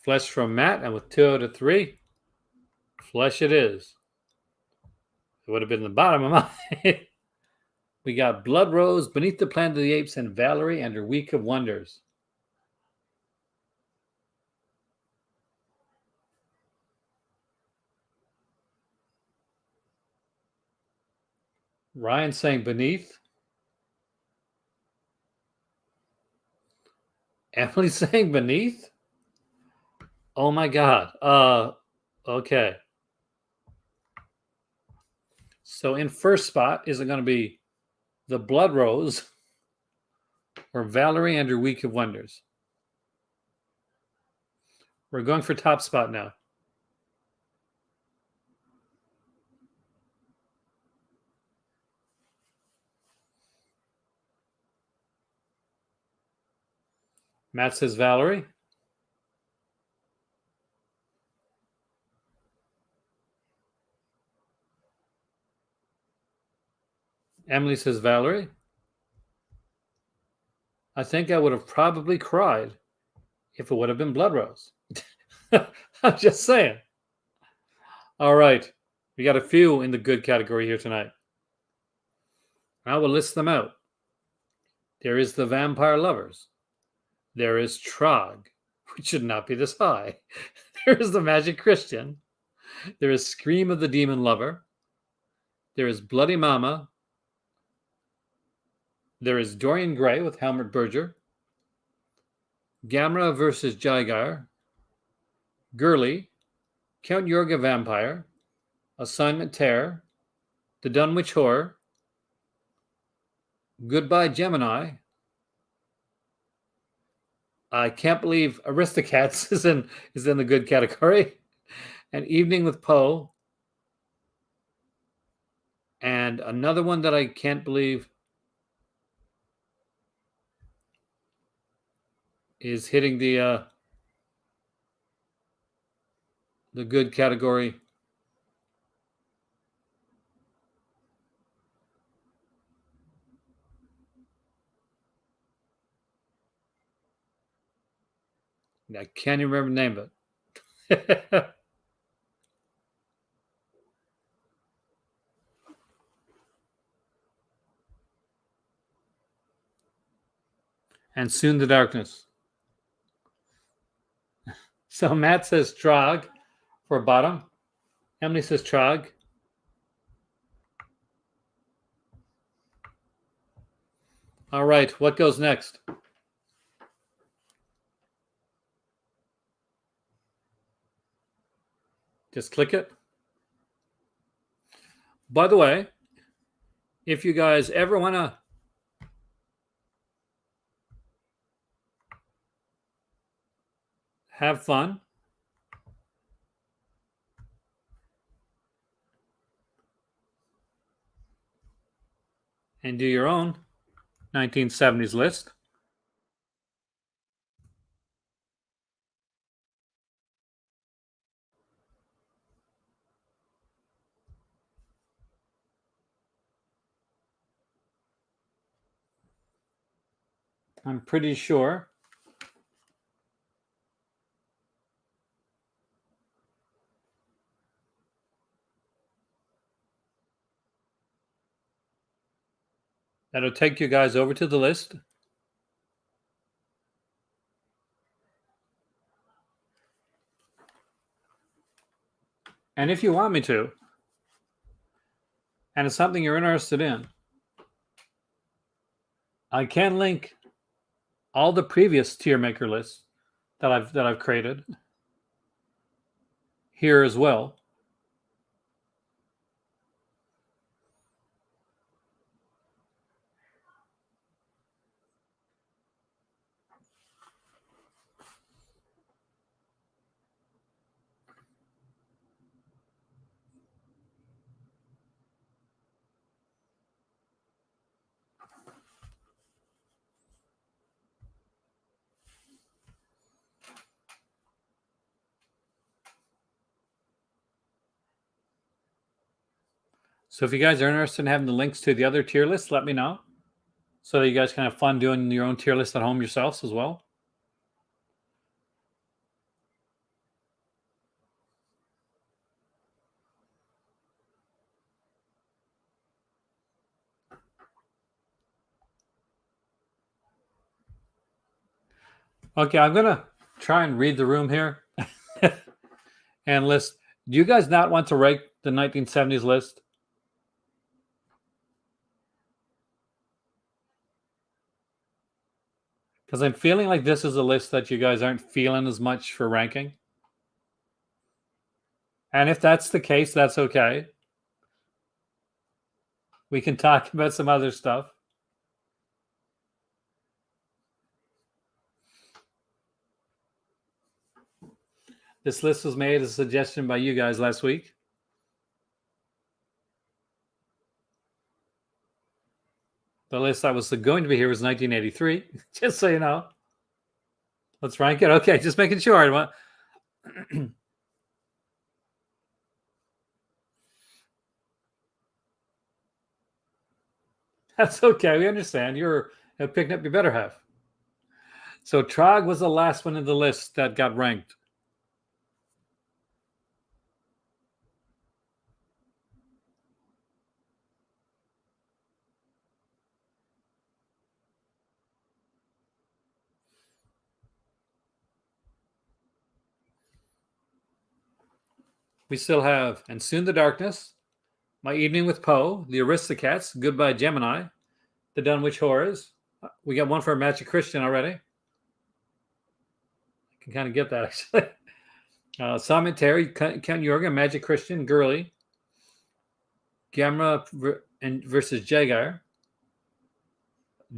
Flesh from Matt, and with 2 out of 3, Flesh it is. It would have been the bottom of mine. We got Blood Rose, Beneath the Planet of the Apes, and Valerie and her Week of Wonders. Ryan saying Beneath. Emily saying Beneath. Oh my God. Okay. So in first spot, is it going to be the Blood Rose or Valerie and her Week of Wonders? We're going for top spot now. Matt says Valerie. Emily says Valerie. I think I would have probably cried if it would have been Blood Rose. I'm just saying. All right. We got a few in the good category here tonight. I will list them out. There is the Vampire Lovers. There is Trog, which should not be this high. There is the Magic Christian. There is Scream of the Demon Lover. There is Bloody Mama. There is Dorian Gray with Helmut Berger. Gamera versus Jigar. Gurley. Count Yorga Vampire. Assignment Terror. The Dunwich Horror. Goodbye Gemini. I can't believe Aristocats is in the good category. And Evening with Poe. And another one that I can't believe is hitting the good category. I can't even remember the name of it. And Soon the Darkness. So Matt says Trog for bottom. Emily says Trog. All right, what goes next? Just click it. By the way, if you guys ever want to have fun and do your own 1970s list, I'm pretty sure that'll take you guys over to the list. And if you want me to, and it's something you're interested in, I can link all the previous tier maker lists that I've created here as well. So if you guys are interested in having the links to the other tier lists, let me know so that you guys can have fun doing your own tier list at home yourselves as well. Okay, I'm gonna try and read the room here and list. Do you guys not want to rank the 1970s list? Because I'm feeling like this is a list that you guys aren't feeling as much for ranking. And if that's the case, that's okay. We can talk about some other stuff. This list was made as a suggestion by you guys last week. The list that was going to be here was 1983, just so you know. Let's rank it. Okay, just making sure. That's okay. We understand. You're picking up your better half. So Trog was the last one in the list that got ranked. We still have And Soon the Darkness, My Evening with Poe, The Aristocats, Goodbye Gemini, The Dunwich Horrors. We got one for Magic Christian already. I can kind of get that actually. Simon Terry, Ken Yorga, Magic Christian, Gurley, Gamera versus Jagar,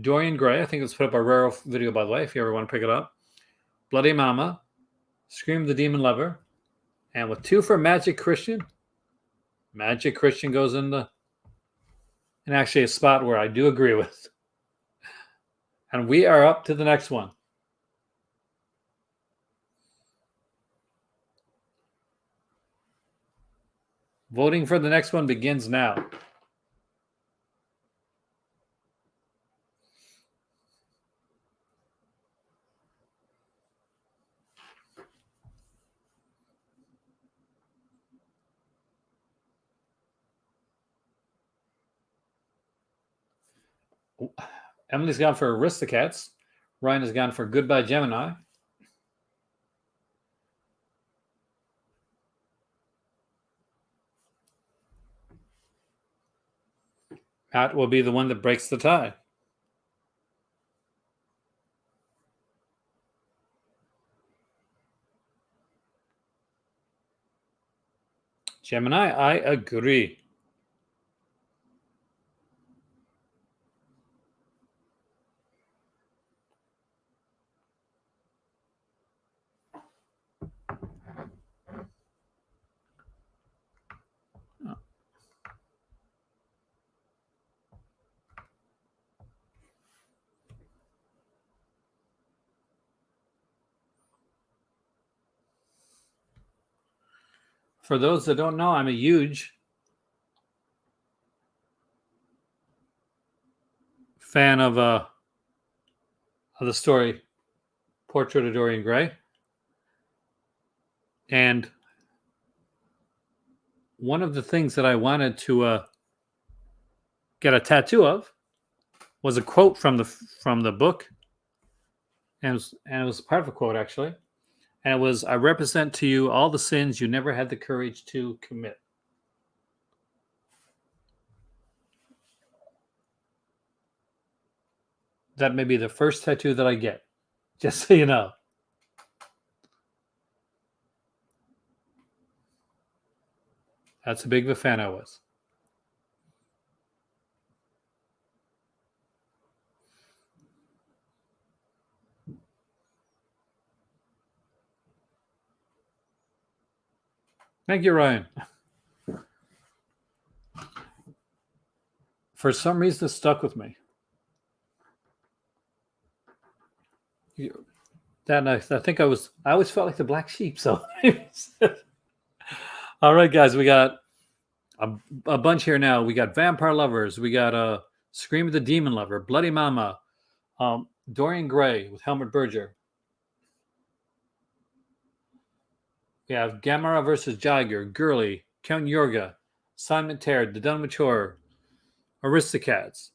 Dorian Gray. I think it was put up a rare video, by the way, if you ever want to pick it up. Bloody Mama, Scream the Demon Lover, and with two for Magic Christian goes in actually a spot where I do agree with. And we are up to the next one. Voting for the next one begins now. Emily's gone for Aristocats. Ryan has gone for Goodbye Gemini. Matt will be the one that breaks the tie. Gemini, I agree. For those that don't know, I'm a huge fan of the story Portrait of Dorian Gray. And one of the things that I wanted to get a tattoo of was a quote from the book, and it was part of a quote actually, and it was, "I represent to you all the sins you never had the courage to commit." That may be the first tattoo that I get, just so you know. That's how big of a fan I was. Thank you, Ryan. For some reason, it stuck with me. That night, I think I always felt like the black sheep. So, all right, guys, we got a bunch here now. We got Vampire Lovers. We got Scream of the Demon Lover, Bloody Mama, Dorian Gray with Helmut Berger. We have Gamera versus Jaeger, Gurley, Count Yorga, Simon Terry, The Dunwich Horror, Aristocats.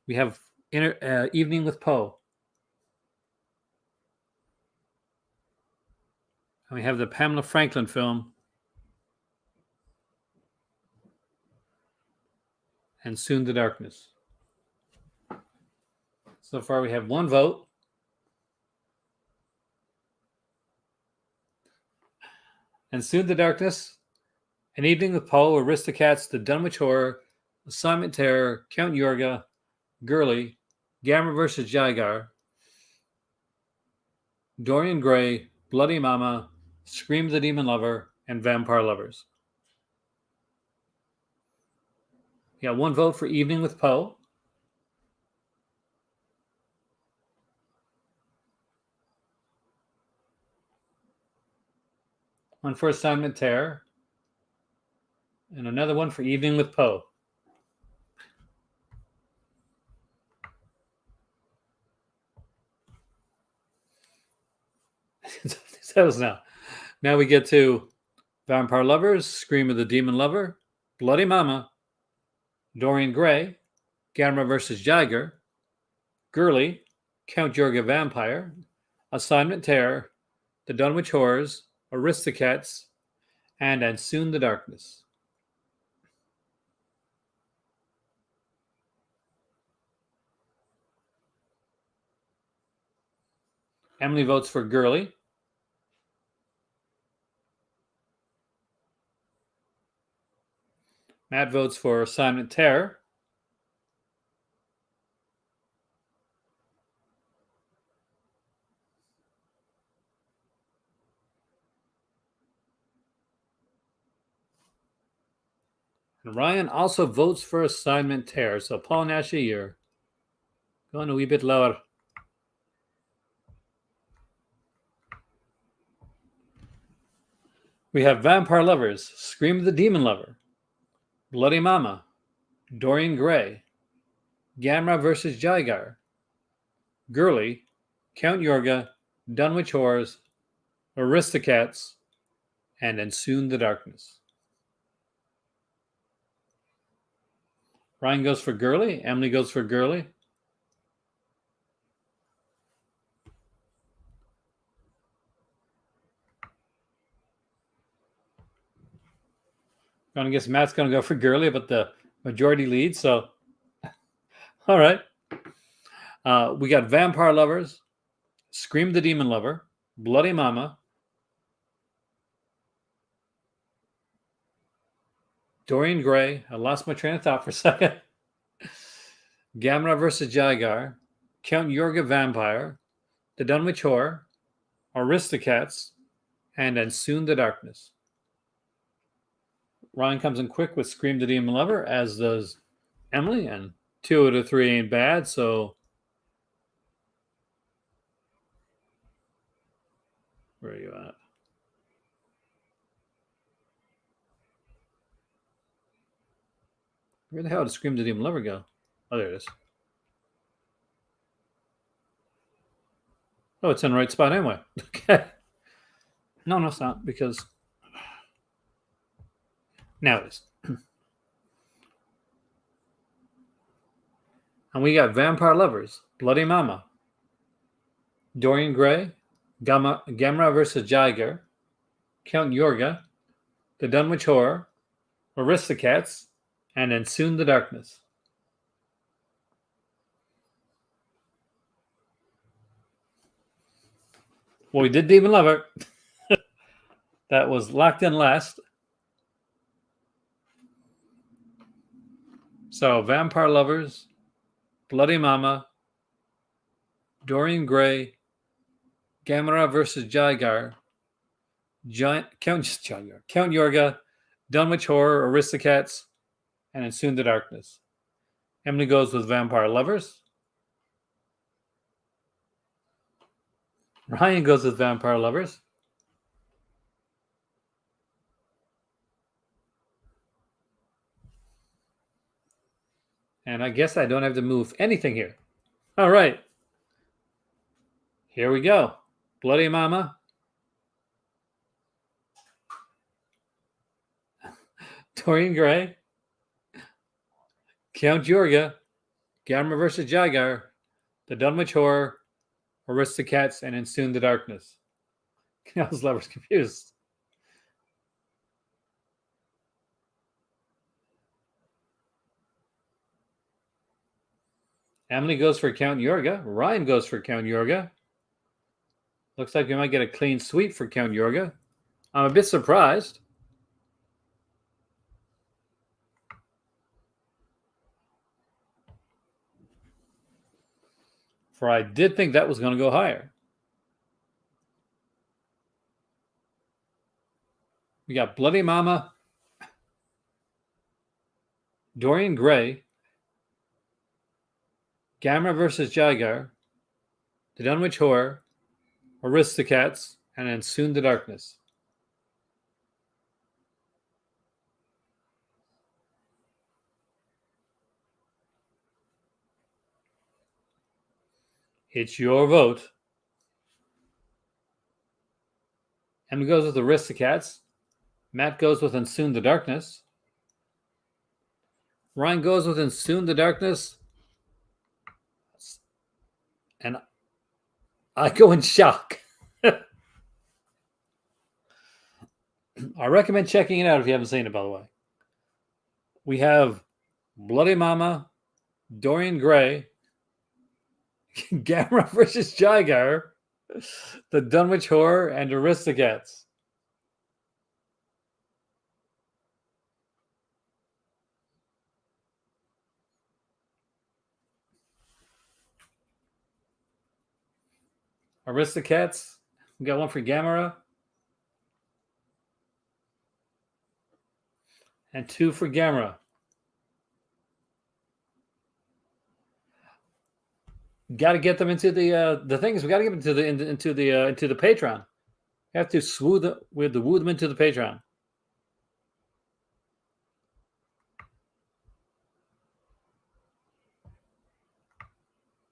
We have Evening with Poe. And we have the Pamela Franklin film. And Soon the Darkness. So far, we have one vote. And Soon the Darkness, An Evening with Poe, Aristocats, The Dunwich Horror, Assignment Terror, Count Yorga, Gurley, Gamera vs. Jigar, Dorian Gray, Bloody Mama, Scream the Demon Lover, and Vampire Lovers. We got one vote for Evening with Poe. One for Assignment Terror. And another one for Evening with Poe. Settles now. Now we get to Vampire Lovers, Scream of the Demon Lover, Bloody Mama, Dorian Gray, Gamera vs. Jigar, Gurley, Count Yorga Vampire, Assignment Terror, The Dunwich Horrors, Aristocats, and Soon the Darkness. Emily votes for Gurley. Matt votes for Assignment Terror. And Ryan also votes for Assignment Terror. So Paul Nash, you're going a wee bit lower. We have Vampire Lovers, Scream of the Demon Lover, Bloody Mama, Dorian Gray, Gamera vs. Jigar, Gurley, Count Yorga, Dunwich Horrors, Aristocats, and Soon the Darkness. Ryan goes for Gurley. Emily goes for Gurley. I guess Matt's going to go for Gurley, but the majority leads. So, all right. We got Vampire Lovers, Scream the Demon Lover, Bloody Mama, Dorian Gray. I lost my train of thought for a second. Gamera vs. Jigar, Count Yorga Vampire, The Dunwich Horror, Aristocats, and Soon the Darkness. Ryan comes in quick with Scream the Demon Lover, as does Emily, and 2 out of 3 ain't bad, so where are you at? Where the hell did Scream the Demon Lover go? Oh, there it is. Oh, it's in the right spot anyway. Okay. No, it's not, because now it is. And we got Vampire Lovers, Bloody Mama, Dorian Gray, Gamera vs. Jigar, Count Yorga, The Dunwich Horror, Aristocats, and Soon the Darkness. Well, we did Demon Lover. That was locked in last. So, Vampire Lovers, Bloody Mama, Dorian Gray, Gamera vs. Jigar, Count Yorga, Dunwich Horror, Aristocats, and Soon the Darkness. Emily goes with Vampire Lovers. Ryan goes with Vampire Lovers. And I guess I don't have to move anything here. All right. Here we go. Bloody Mama. Dorian Gray. Count Yorga. Gamera vs. Jigar. The Dunwich Horror. Aristocats, and Soon the Darkness. I was lovers confused. Emily goes for Count Yorga. Ryan goes for Count Yorga. Looks like we might get a clean sweep for Count Yorga. I'm a bit surprised. For I did think that was going to go higher. We got Bloody Mama, Dorian Gray, Gamera versus Jagar, The Dunwich Horror, Aristocats, and then Soon the Darkness. It's your vote. Emily goes with Aristocats. Matt goes with Soon the Darkness. Ryan goes with Soon the Darkness. And I go in shock. I recommend checking it out if you haven't seen it, by the way. We have Bloody Mama, Dorian Gray, Gamera versus Jagar, The Dunwich Horror, and Aristocats. Aristocats. We got one for Gamera. And 2 for Gamera. Got to get them into the things. We got to get them into the Patreon. We have to woo them into the Patreon.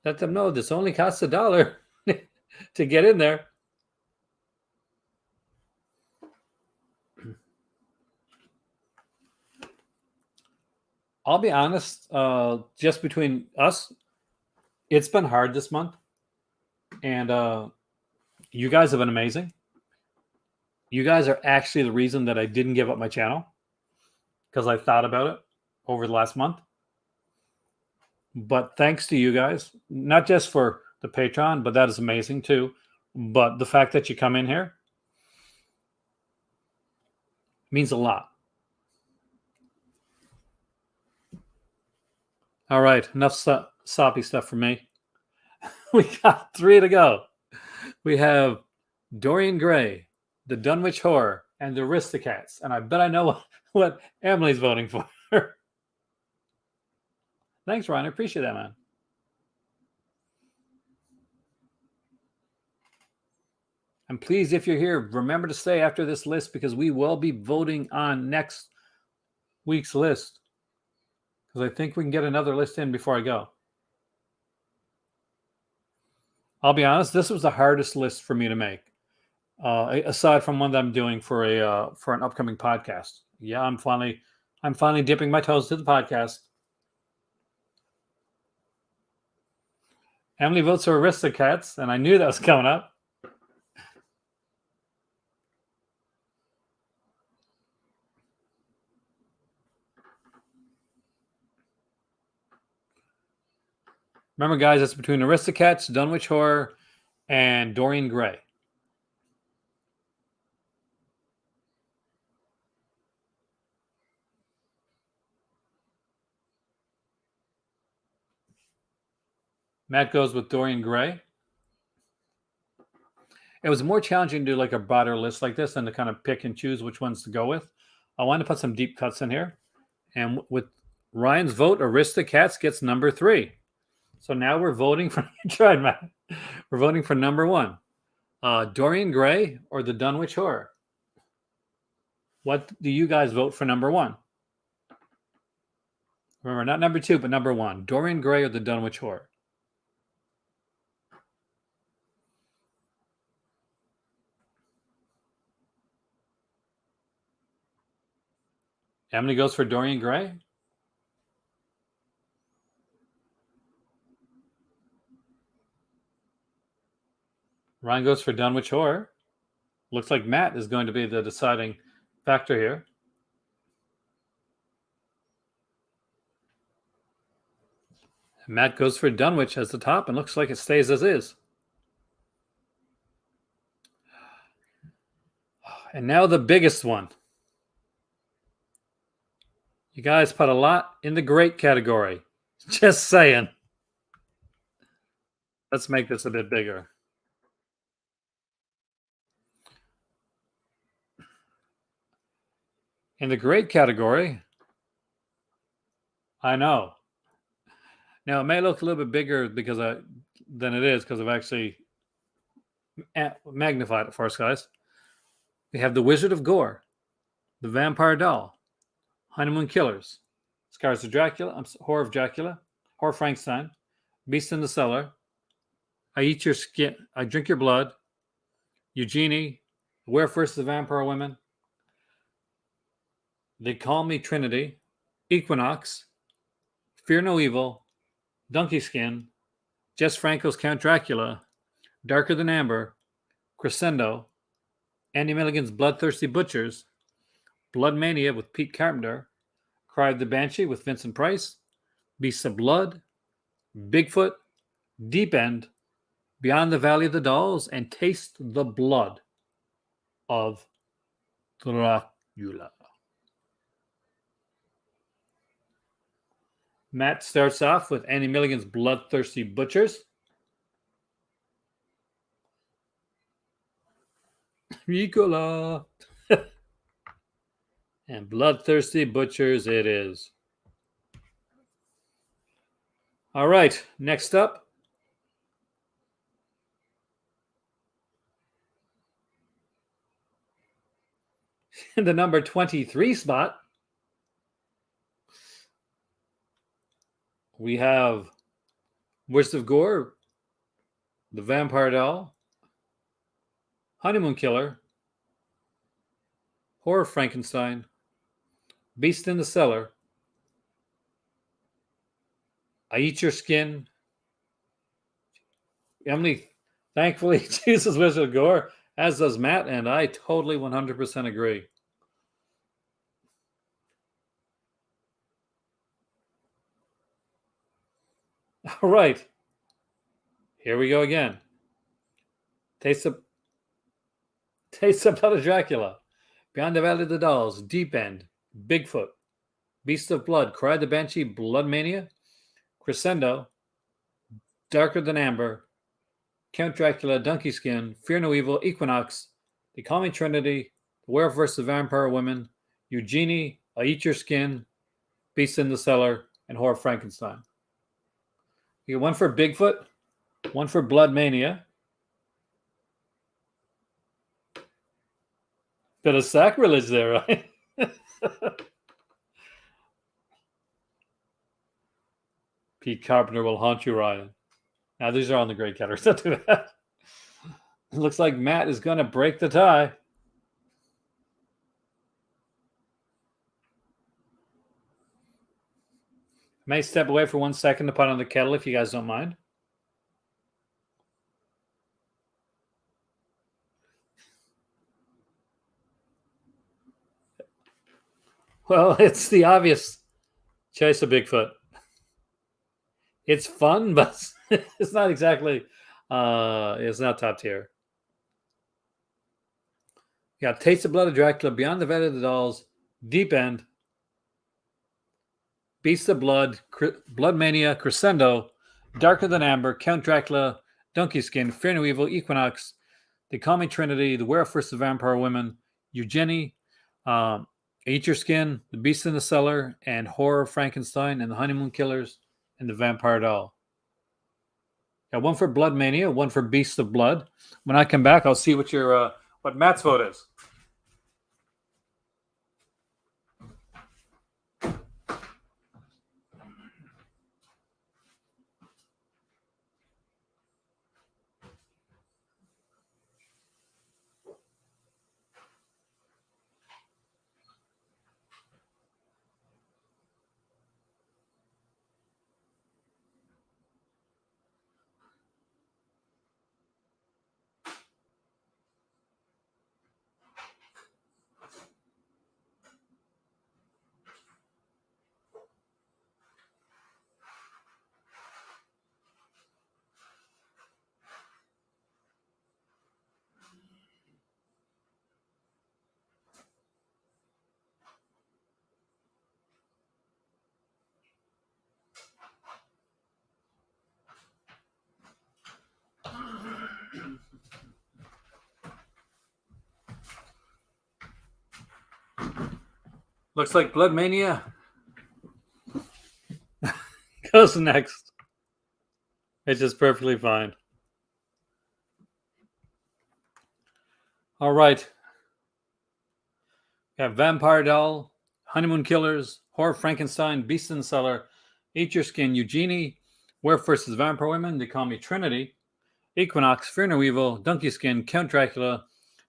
Let them know this only costs $1 to get in there. I'll be honest, just between us, it's been hard this month. And you guys have been amazing. You guys are actually the reason that I didn't give up my channel, because I thought about it over the last month. But thanks to you guys, not just for the Patreon, but that is amazing too. But the fact that you come in here means a lot. All right, enough soppy stuff for me. We got 3 to go. We have Dorian Gray, The Dunwich Horror, and the Aristocats. And I bet I know what Emily's voting for. Thanks, Ryan. I appreciate that, man. And please, if you're here, remember to stay after this list, because we will be voting on next week's list. Because I think we can get another list in before I go. I'll be honest, this was the hardest list for me to make, aside from one that I'm doing for an upcoming podcast. Yeah, I'm finally dipping my toes to the podcast. Emily votes for Aristocats, and I knew that was coming up. Remember, guys, it's between Aristocats, Dunwich Horror, and Dorian Gray. Matt goes with Dorian Gray. It was more challenging to do like a broader list like this than to kind of pick and choose which ones to go with. I want to put some deep cuts in here. And with Ryan's vote, Aristocats gets number 3. So now we're voting for tried, Matt. We're voting for number 1. Dorian Gray or the Dunwich Horror? What do you guys vote for number 1? Remember, not number 2, but number 1. Dorian Gray or the Dunwich Horror? Emily goes for Dorian Gray. Ryan goes for Dunwich Horror. Looks like Matt is going to be the deciding factor here. Matt goes for Dunwich as the top and looks like it stays as is. And now the biggest one. You guys put a lot in the great category. Just saying. Let's make this a bit bigger. In the great category, I know. Now, it may look a little bit bigger than it is because I've actually magnified it for us, guys. We have the Wizard of Gore, the Vampire Doll, Honeymoon Killers, Scars of Dracula, Horror of Dracula, Horror of Frankenstein, Beast in the Cellar, I Eat Your Skin, I Drink Your Blood, Eugenie, Where First the Vampire Women, They Call Me Trinity, Equinox, Fear No Evil, Donkey Skin, Jess Franco's Count Dracula, Darker Than Amber, Crescendo, Andy Milligan's Bloodthirsty Butchers, Blood Mania with Pete Carpenter, Cry of the Banshee with Vincent Price, Beasts of Blood, Bigfoot, Deep End, Beyond the Valley of the Dolls, and Taste the Blood of Dracula. Matt starts off with Andy Milligan's Bloodthirsty Butchers. Ricola. And Bloodthirsty Butchers it is. All right, next up. In the number 23 spot, we have Wizard of Gore, the Vampire Doll, Honeymoon Killer, Horror of Frankenstein, Beast in the Cellar, I Eat Your Skin. Emily thankfully chooses Wizard of Gore, as does Matt, and I totally 100% agree. All right. Here we go again. Taste of Blood of Dracula, Beyond the Valley of the Dolls, Deep End, Bigfoot, Beast of Blood, Cry the Banshee, Blood Mania, Crescendo, Darker Than Amber, Count Dracula, Donkey Skin, Fear No Evil, Equinox, They Call Me Trinity, The Werewolf vs. the Vampire Women, Eugenie, I Eat Your Skin, Beast in the Cellar, and Horror of Frankenstein. You get one for Bigfoot, one for Blood Mania. Bit of sacrilege there, right? Pete Carpenter will haunt you, Ryan. Now, these are on the great categories. Don't do that. It looks like Matt is going to break the tie. May step away for 1 second to put on the kettle if you guys don't mind. Well, it's the obvious choice of Bigfoot. It's fun, but it's not exactly, it's not top tier. You got Taste of Blood of Dracula, Beyond the Valley of the Dolls, Deep End, Beast of Blood, Blood Mania, Crescendo, Darker Than Amber, Count Dracula, Donkey Skin, Fear No Evil, Equinox, They Call Me Trinity, The Werewolf vs. the Vampire Women, Eugenie, Eat Your Skin, The Beast in the Cellar, and Horror of Frankenstein, and The Honeymoon Killers, and The Vampire Doll. Got one for Blood Mania, one for Beast of Blood. When I come back, I'll see what your what Matt's vote is. Looks like Blood Mania goes next. It's just perfectly fine. All right. We have Vampire Doll, Honeymoon Killers, Horror Frankenstein, Beast in the Cellar, Eat Your Skin, Eugenie, Werewolf vs. Vampire Women, They Call Me Trinity, Equinox, Fear No Evil, Donkey Skin, Count Dracula,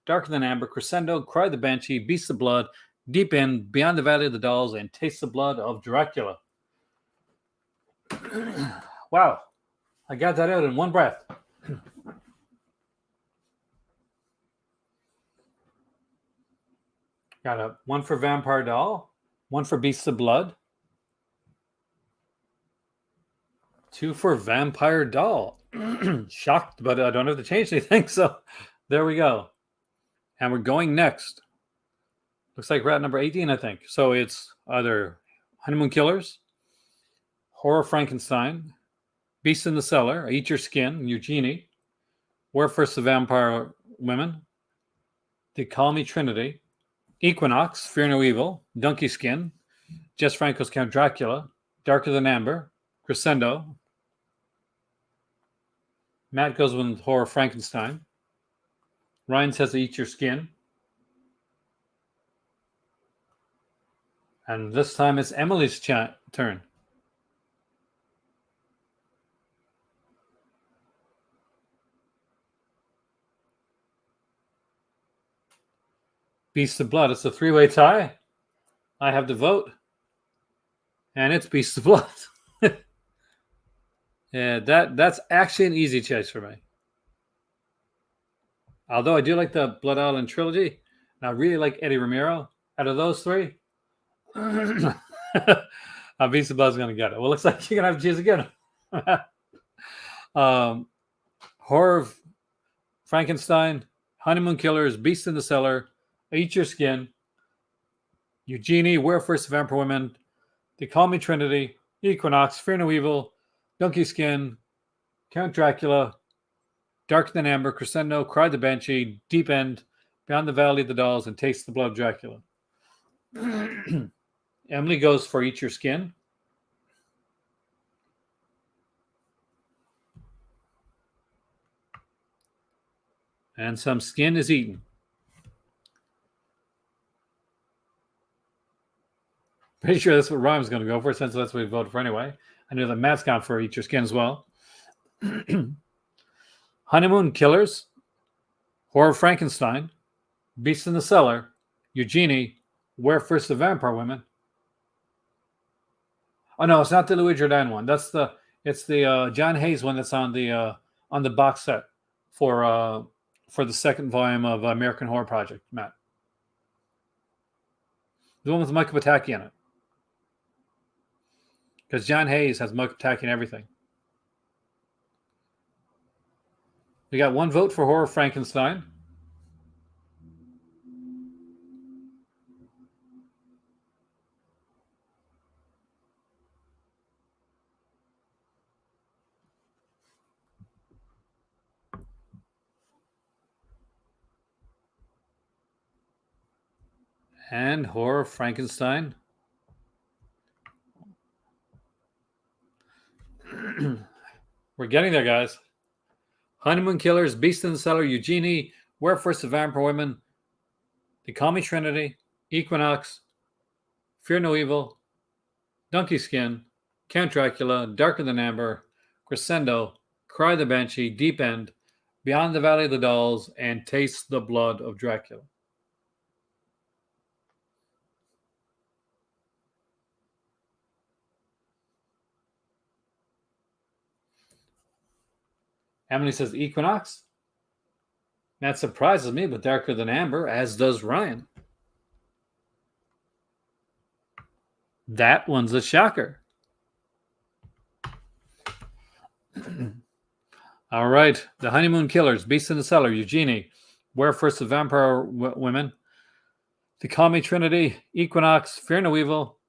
Darker Than Amber, Crescendo, Cry the Banshee, Beast of Blood, Deep End, Beyond the Valley of the Dolls, and Taste the Blood of Dracula. Wow. I got that out in one breath. Got one for Vampire Doll, one for Beast of Blood, two for Vampire Doll. Shocked, but I don't have to change anything. So there we go. And we're going next. Looks like we're at number 18, I think. So it's either Honeymoon Killers, Horror Frankenstein, Beast in the Cellar, Eat Your Skin, Eugenie, Werewolf vs. Vampire Women, They Call Me Trinity, Equinox, Fear No Evil, Donkey Skin, Jess Franco's Count Dracula, Darker Than Amber, Crescendo. Matt goes with Horror Frankenstein. Ryan says Eat Your Skin. And this time it's Emily's turn. Beast of Blood. It's a three-way tie. I have to vote. And it's Beast of Blood. Yeah, that's actually an easy choice for me. Although I do like the Blood Island trilogy, and I really like Eddie Romero. Out of those three, Beast of Blood's going to get it. Well, looks like you're going to have to choose again. Horror Frankenstein, Honeymoon Killers, Beast in the Cellar, Eat Your Skin, Eugenie, Werewolf vs. Vampire Women, They Call Me Trinity, Equinox, Fear No Evil, Donkey Skin, Count Dracula, Darker Than Amber, Crescendo, Cry the Banshee, Deep End, Beyond the Valley of the Dolls, and Taste the Blood of Dracula. Emily goes for Eat Your Skin. And some skin is eaten. Pretty sure that's what Ryan's going to go for, since that's what he voted for anyway. I know that Matt's gone for Eat Your Skin as well. Honeymoon Killers, Horror Frankenstein, Beast in the Cellar, Eugenie, Werewolf vs. Vampire Women. Oh no, it's not the Louis Jourdan one. It's the John Hayes one that's on the box set for the second volume of American Horror Project, Matt. The one with Michael Pataki in it. Because John Hayes has Michael Pataki in everything. We got one vote for Horror Frankenstein. And Horror Frankenstein. We're getting there, guys. Honeymoon Killers, Beast in the Cellar, Eugenie, Werewolf vs. Vampire Women, They Call Me Trinity, Equinox, Fear No Evil, Donkey Skin, Count Dracula, Darker Than Amber, Crescendo, Cry the Banshee, Deep End, Beyond the Valley of the Dolls, and Taste the Blood of Dracula. Emily says Equinox. That surprises me, but Darker Than Amber, as does Ryan. That one's a shocker. All right. The Honeymoon Killers, Beast in the Cellar, Eugenie, Werewolf vs. Vampire Women, They Call Me Trinity, Equinox, Fear No Evil,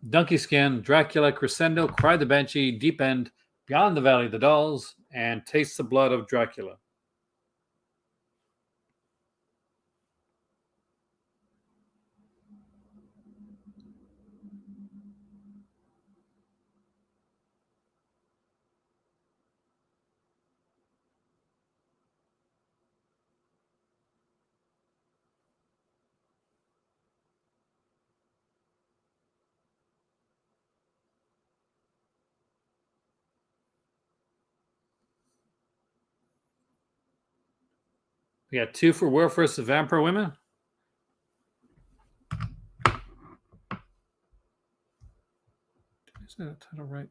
Donkey Skin, Dracula, Crescendo, Cry the Banshee, Deep End, Beyond the Valley of the Dolls, and Taste the Blood of Dracula. We got 2 for Werewolf versus Vampire Women. Is that title right?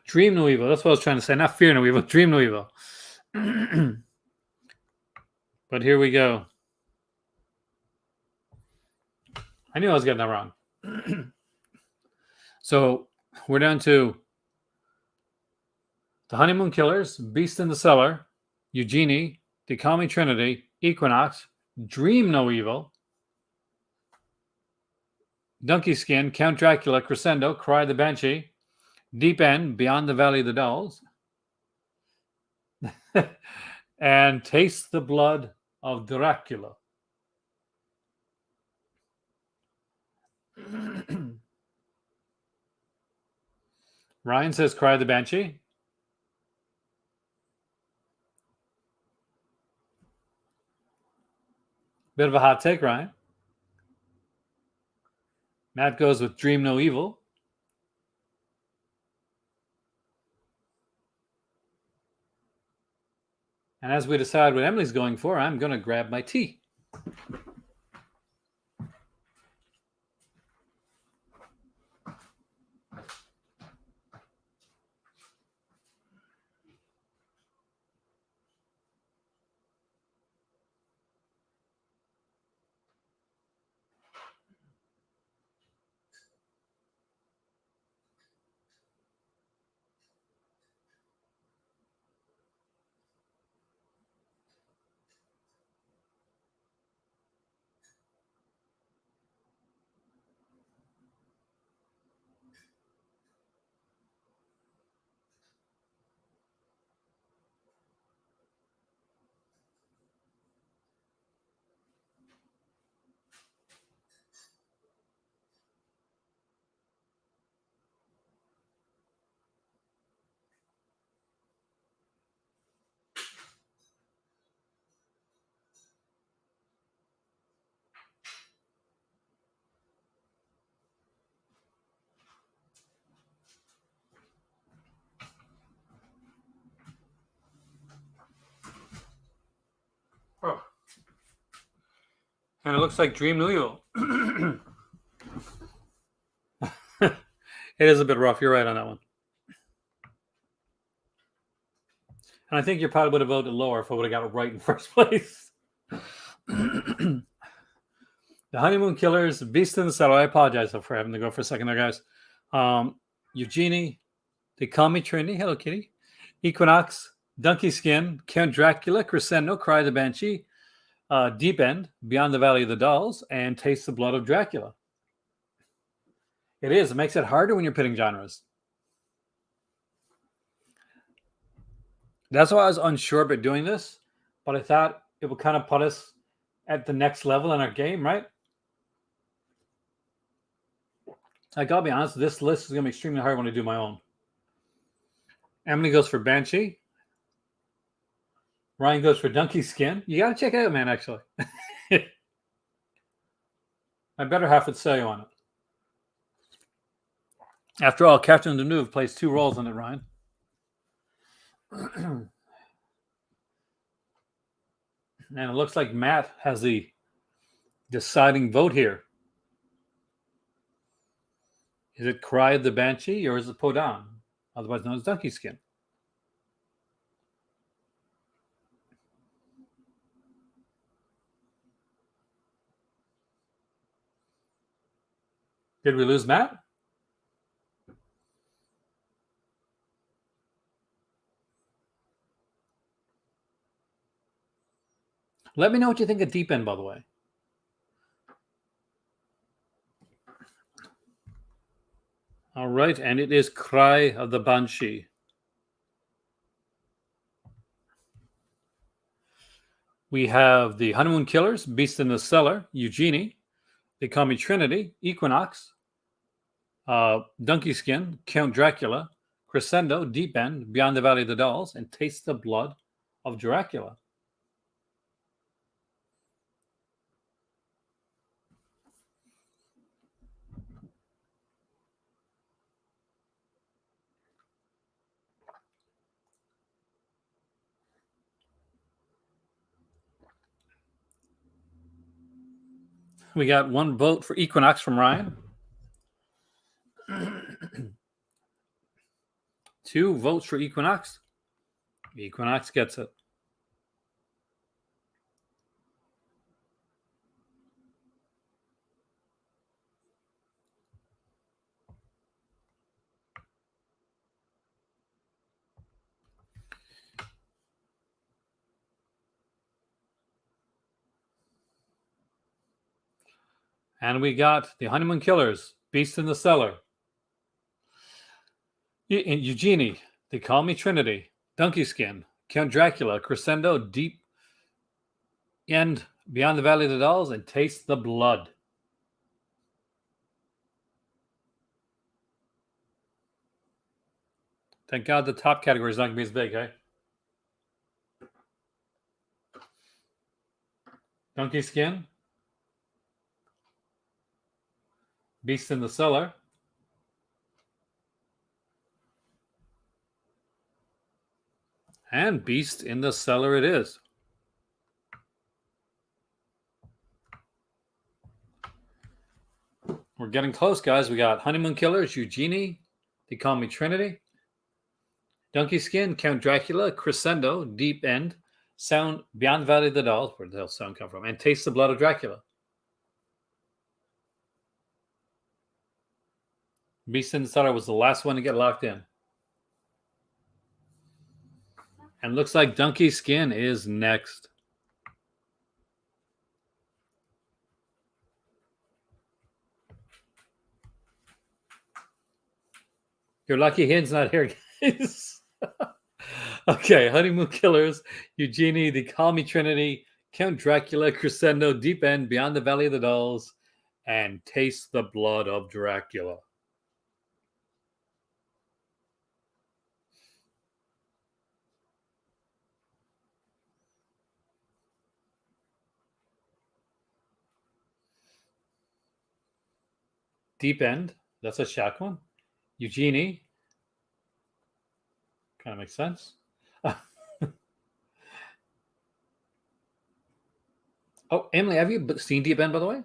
Dream No Evil. That's what I was trying to say. Not Fear No Evil. Dream No Evil. But here we go. I knew I was getting that wrong. So we're down to the Honeymoon Killers, Beast in the Cellar, Eugenie, The Call Me Trinity, Equinox, Dream No Evil, Donkey Skin, Count Dracula, Crescendo, Cry the Banshee, Deep End, Beyond the Valley of the Dolls, and Taste the Blood of Dracula. Ryan says Cry the Banshee. Bit of a hot take, Ryan. Matt goes with Dream No Evil. And as we decide what Emily's going for, I'm going to grab my tea. Oh. And it looks like Dream No Evil. It is a bit rough. You're right on that one. And I think you probably would have voted lower if I would have got it right in first place. The Honeymoon Killers, Beast in the Cellar. I apologize for having to go for a second there, guys. Eugenie, They Call Me Trinity. Hello, Kitty. Equinox, Donkey Skin, Count Dracula, Crescendo, Cry the Banshee, Deep End, Beyond the Valley of the Dolls, and Taste the Blood of Dracula. It is. It makes it harder when you're pitting genres. That's why I was unsure about doing this, but I thought it would kind of put us at the next level in our game, right? I gotta be honest, this list is gonna be extremely hard when I do my own. Emily goes for Banshee. Ryan goes for Donkey Skin. You gotta check it out, man, actually. My better half would sell you on it. After all, Captain Deneuve plays 2 roles in it, Ryan. And it looks like Matt has the deciding vote here. Is it Cry the Banshee or is it Podon, otherwise known as Donkey Skin? Did we lose Matt? Let me know what you think of Deep End, by the way. All right, and it is Cry of the Banshee. We have the Honeymoon Killers, Beast in the Cellar, Eugenie, They Call Me Trinity, Equinox, Donkey Skin, Count Dracula, Crescendo, Deep End, Beyond the Valley of the Dolls, and Taste the Blood of Dracula. We got one vote for Equinox from Ryan. 2 votes for Equinox. Equinox gets it. And we got the Honeymoon Killers, Beast in the Cellar. Eugenie, They Call Me Trinity, Donkey Skin, Count Dracula, Crescendo, Deep End, Beyond the Valley of the Dolls, and Taste the Blood. Thank God the top category is not going to be as big, eh? Donkey Skin, Beast in the Cellar, and Beast in the Cellar it is. We're getting close, guys. We got Honeymoon Killers, Eugenie, They Call Me Trinity, Donkey Skin, Count Dracula, Crescendo, Deep End, Sound, Beyond the Valley of the Dolls, where the hell sound come from, and Taste the Blood of Dracula. Beast in the Cellar was the last one to get locked in. And looks like Donkey Skin is next. You're lucky Hin's not here, guys. Okay, Honeymoon Killers, Eugenie, They Call Me Trinity, Count Dracula, Crescendo, Deep End, Beyond the Valley of the Dolls, and Taste the Blood of Dracula. Deep End, that's a shock one. Eugenie, kind of makes sense. Oh, Emily, have you seen Deep End, by the way?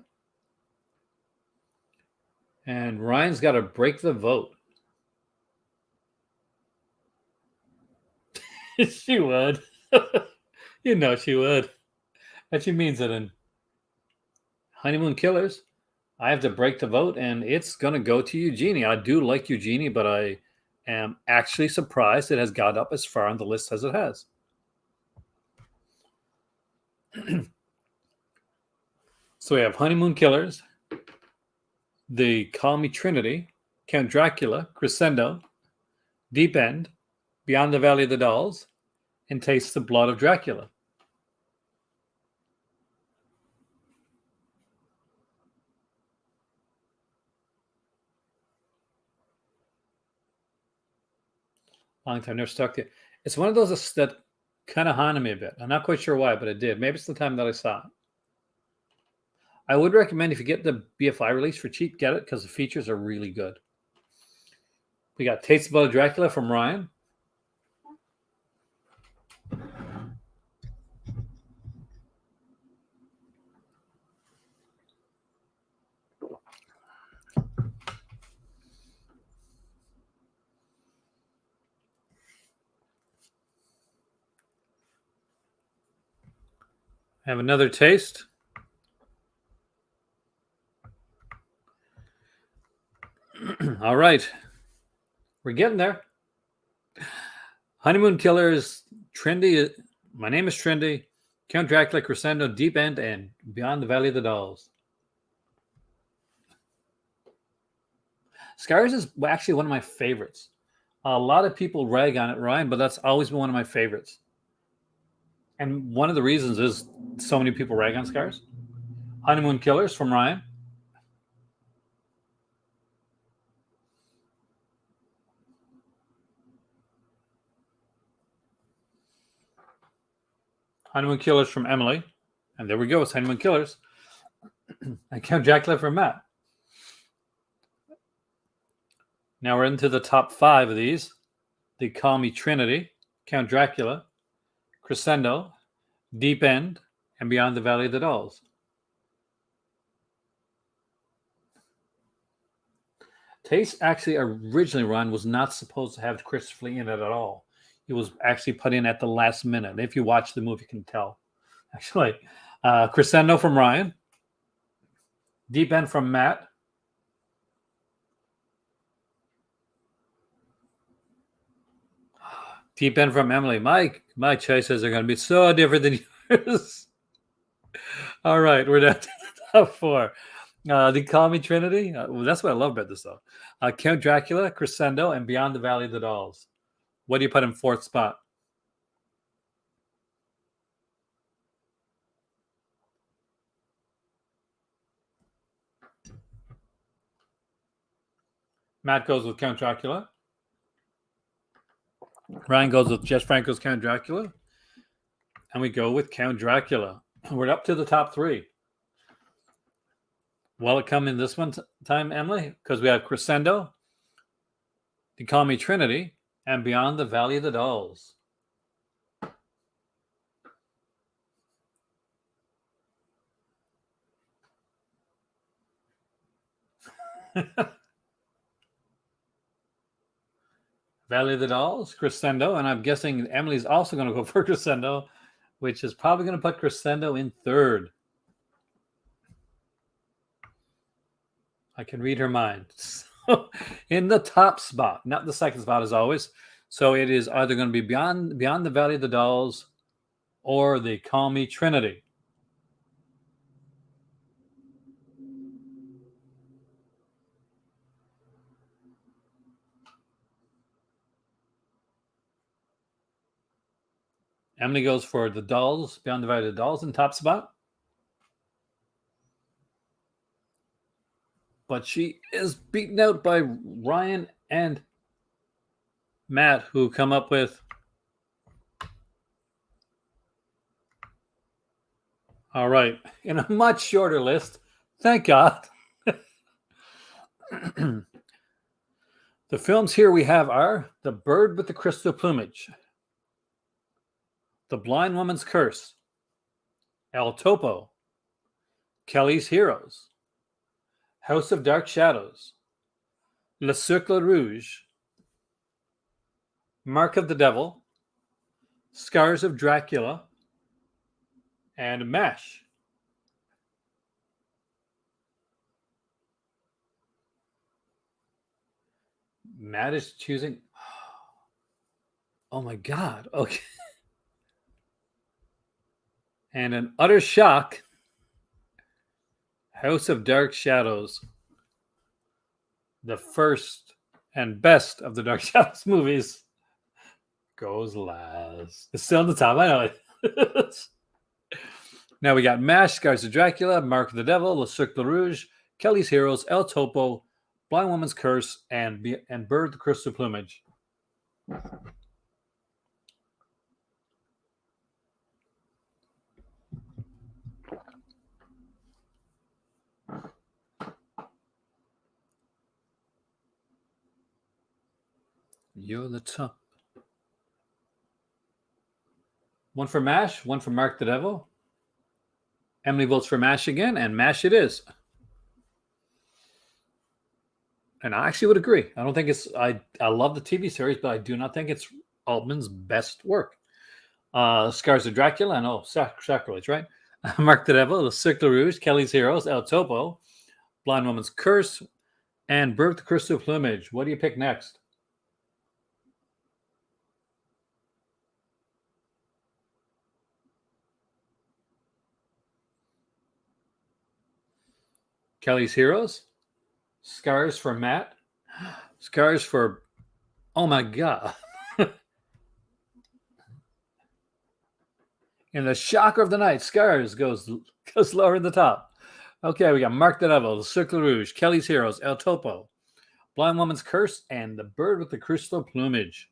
And Ryan's got to break the vote. She would. You know she would. And she means it in Honeymoon Killers. I have to break the vote, and it's going to go to Eugenie. I do like Eugenie, but I am actually surprised it has got up as far on the list as it has. So we have Honeymoon Killers, They Call Me Trinity, Count Dracula, Crescendo, Deep End, Beyond the Valley of the Dolls, and Taste the Blood of Dracula. Long time, never stuck it. It's one of those that kind of haunted me a bit. I'm not quite sure why, but it did. Maybe it's the time that I saw it. I would recommend if you get the BFI release for cheap, get it because the features are really good. We got Taste the Blood of Dracula from Ryan. Have another taste. All right. We're getting there. Honeymoon Killers, Trendy. My Name is Trendy, Count Dracula, Crescendo, Deep End, and Beyond the Valley of the Dolls. Scars is actually one of my favorites. A lot of people rag on it, Ryan, but that's always been one of my favorites. And one of the reasons is so many people rag on Scars. Honeymoon Killers from Ryan. Honeymoon Killers from Emily. And there we go. It's Honeymoon Killers. And Count Dracula from Matt. Now we're into the top 5 of these. They Call Me Trinity, Count Dracula, Crescendo, Deep End, and Beyond the Valley of the Dolls. Taste actually originally, Ron, was not supposed to have Christopher Lee in it at all. He was actually put in at the last minute. If you watch the movie, you can tell. Actually, Crescendo from Ryan, Deep End from Matt, Deep End from Emily. My choices are going to be so different than yours. All right, we're down to the top four. The Call Me Trinity. Well, that's what I love about this, though. Count Dracula, Crescendo, and Beyond the Valley of the Dolls. What do you put in fourth spot? Matt goes with Count Dracula. Ryan goes with Jess Franco's Count Dracula. And we go with Count Dracula. We're up to the top three. Will it come in this one time, Emily? Because we have Crescendo, The Call Me Trinity, and Beyond the Valley of the Dolls. Valley of the Dolls, Crescendo, and I'm guessing Emily's also going to go for Crescendo, which is probably going to put Crescendo in third. I can read her mind. So, in the top spot, not the second spot as always. So it is either going to be Beyond the Valley of the Dolls or the Call Me Trinity. Emily goes for the Dolls, Beyond the Valley of the Dolls in top spot. But she is beaten out by Ryan and Matt, who come up with. All right, in a much shorter list. Thank God. The films here we have are The Bird with the Crystal Plumage, The Blind Woman's Curse, El Topo, Kelly's Heroes, House of Dark Shadows, Le Cercle Rouge, Mark of the Devil, Scars of Dracula, and MASH. Matt is choosing. Oh my God. Okay. And an utter shock, House of Dark Shadows, the first and best of the Dark Shadows movies, goes last. It's still on the top. I know it. Now we got MASH, Scars of Dracula, Mark of the Devil, Le Cercle Rouge, Kelly's Heroes, El Topo, Blind Woman's Curse, and Bird the Crystal Plumage. You're the top. One for MASH, one for Mark the Devil. Emily votes for MASH again, and MASH it is. And I actually would agree. I don't think it's. I love the TV series, but I do not think it's Altman's best work. Scars of Dracula, I know, sacrilege, right? Mark the Devil, The Cercle Rouge, Kelly's Heroes, El Topo, Blind Woman's Curse, and Bird the Crystal Plumage. What do you pick next? Kelly's Heroes, Scars for Matt, Scars for. Oh my God. In the shocker of the night, Scars goes lower in the top. Okay, we got Mark the Devil, The Cercle Rouge, Kelly's Heroes, El Topo, Blind Woman's Curse, and The Bird with the Crystal Plumage.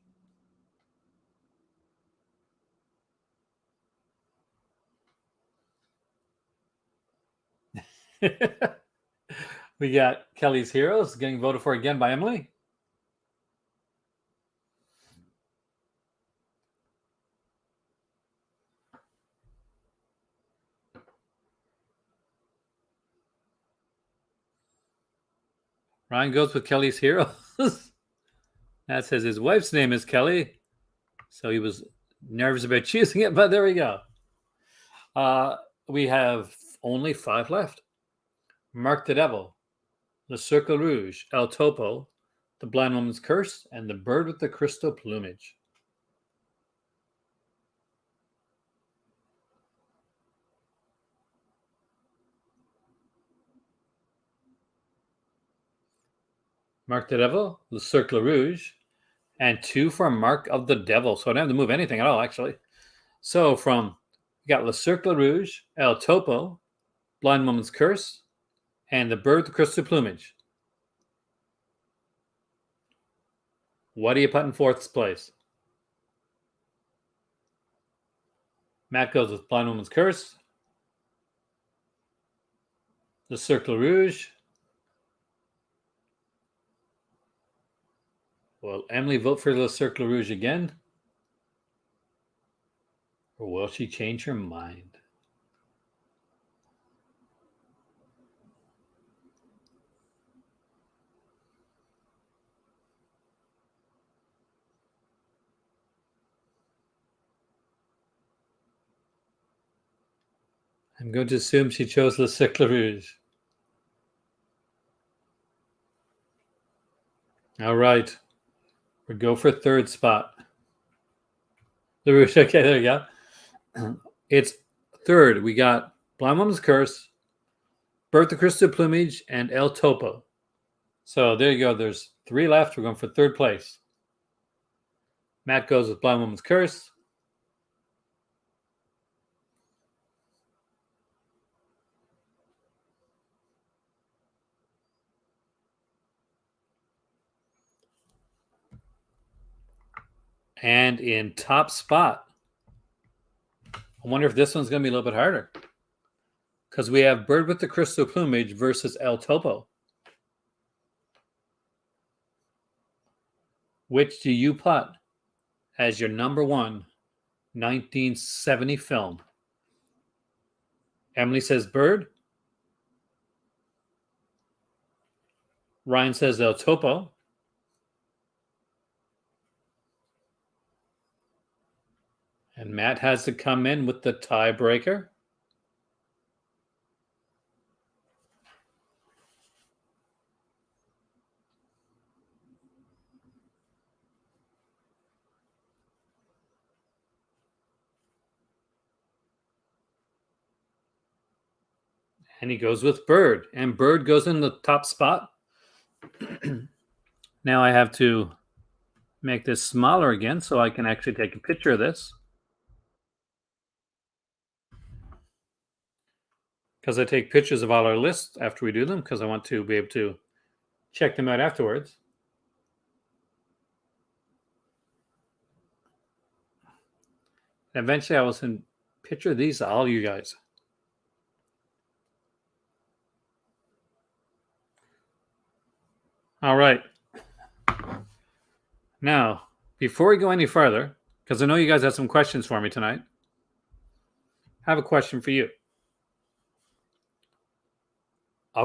We got Kelly's Heroes getting voted for again by Emily. Ryan goes with Kelly's Heroes. That says his wife's name is Kelly. So he was nervous about choosing it, but there we go. We have only 5 left. Mark the Devil, Le Cercle Rouge, El Topo, The Blind Woman's Curse, and The Bird with the Crystal Plumage. Mark the Devil, Le Cercle Rouge, and 2 for Mark of the Devil. So I don't have to move anything at all, actually. So we got Le Cercle Rouge, El Topo, Blind Woman's Curse, and The Bird with the Crystal Plumage. What do you put in 4th place? Matt goes with Blind Woman's Curse, Le Cercle Rouge. Will Emily vote for Le Cercle Rouge again? Or will she change her mind? I'm going to assume she chose Le Cercle Rouge. All right. We'll go for 3rd spot. The Rouge. Okay, there you go. It's 3rd. We got Blind Woman's Curse, Bird the Crystal Plumage, and El Topo. So there you go. There's 3 left. We're going for 3rd place. Matt goes with Blind Woman's Curse. And in top spot, I wonder if this one's going to be a little bit harder. Because we have Bird with the Crystal Plumage versus El Topo. Which do you put as your number 1 1970 film? Emily says Bird. Ryan says El Topo. And Matt has to come in with the tiebreaker. And he goes with Bird. And Bird goes in the top spot. Now I have to make this smaller again so I can actually take a picture of this. Because I take pictures of all our lists after we do them because I want to be able to check them out afterwards. And eventually I will send a picture of these to all you guys. All right. Now, before we go any further, because I know you guys have some questions for me tonight, I have a question for you.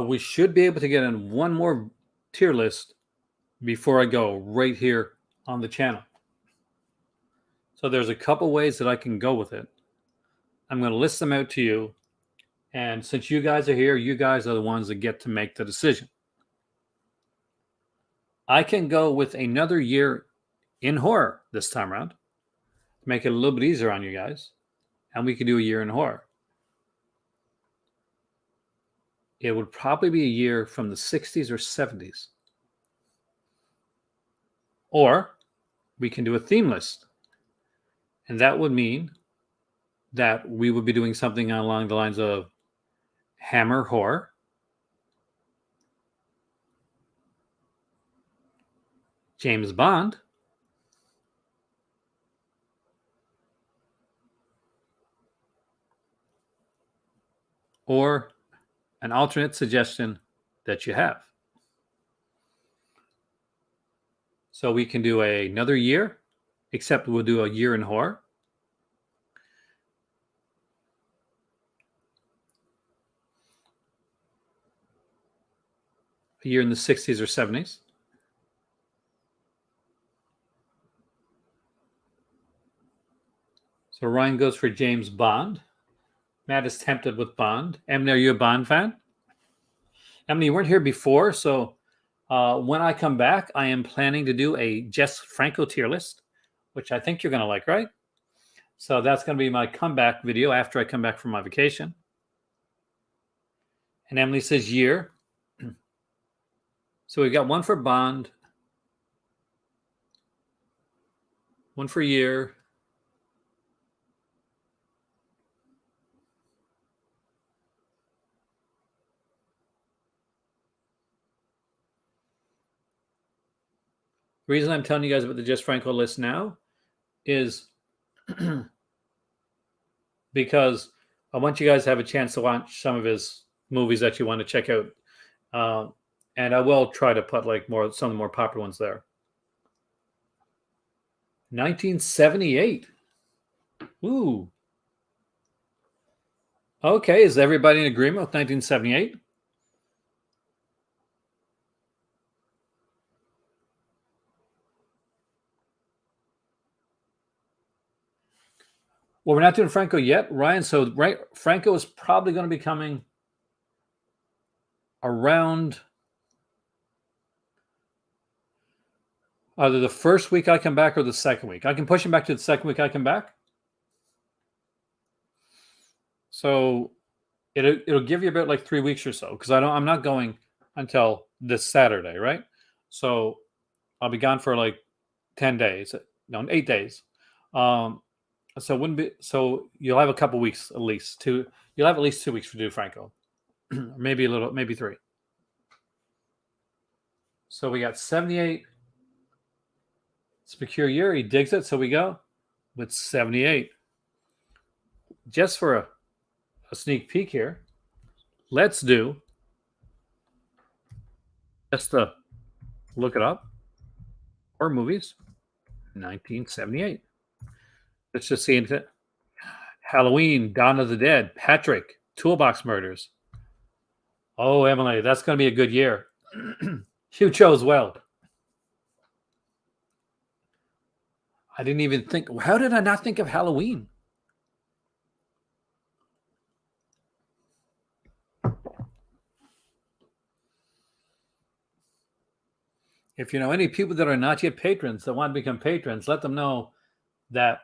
We should be able to get in one more tier list before I go right here on the channel. So there's a couple ways that I can go with it. I'm going to list them out to you. And since you guys are here, you guys are the ones that get to make the decision. I can go with another year in horror this time around to make it a little bit easier on you guys. And we can do a year in horror. It would probably be a year from the 60s or 70s. Or we can do a theme list. And that would mean that we would be doing something along the lines of Hammer horror, James Bond, or an alternate suggestion that you have. So we can do another year, except we'll do a year in horror. a year in the 60s or 70s. So Ryan goes for James Bond. Matt is tempted with Bond. Emily, are you a Bond fan? Emily, you weren't here before, so when I come back, I am planning to do a Jess Franco tier list, which I think you're going to like, right? So that's going to be my comeback video after I come back from my vacation. And Emily says year. So we've got one for Bond, one for year. The reason I'm telling you guys about the Jess Franco list now is because I want you guys to have a chance to watch some of his movies that you want to check out. And I will try to put like some of the more popular ones there. 1978. Ooh. Okay, is everybody in agreement with 1978? Well, we're not doing Franco yet, Ryan. So Franco is probably going to be coming around either the first week I come back or the second week. I can push him back to the second week I come back. So it'll give you about like 3 weeks or so, because I'm not going until this Saturday, right? So I'll be gone for like 10 days, no, 8 days. So it wouldn't be, so you'll have a couple weeks at least. You'll have at least 2 weeks to do Franco, maybe 3. So we got 78. It's a peculiar year. He digs it. So we go with 78. Just for a sneak peek here, let's do, just to look it up, horror movies, 1978. Let's just see into Halloween, Dawn of the Dead, Patrick, Toolbox Murders. Oh, Emily, that's going to be a good year. You chose well. I didn't even think. How did I not think of Halloween? If you know any people that are not yet patrons that want to become patrons, let them know that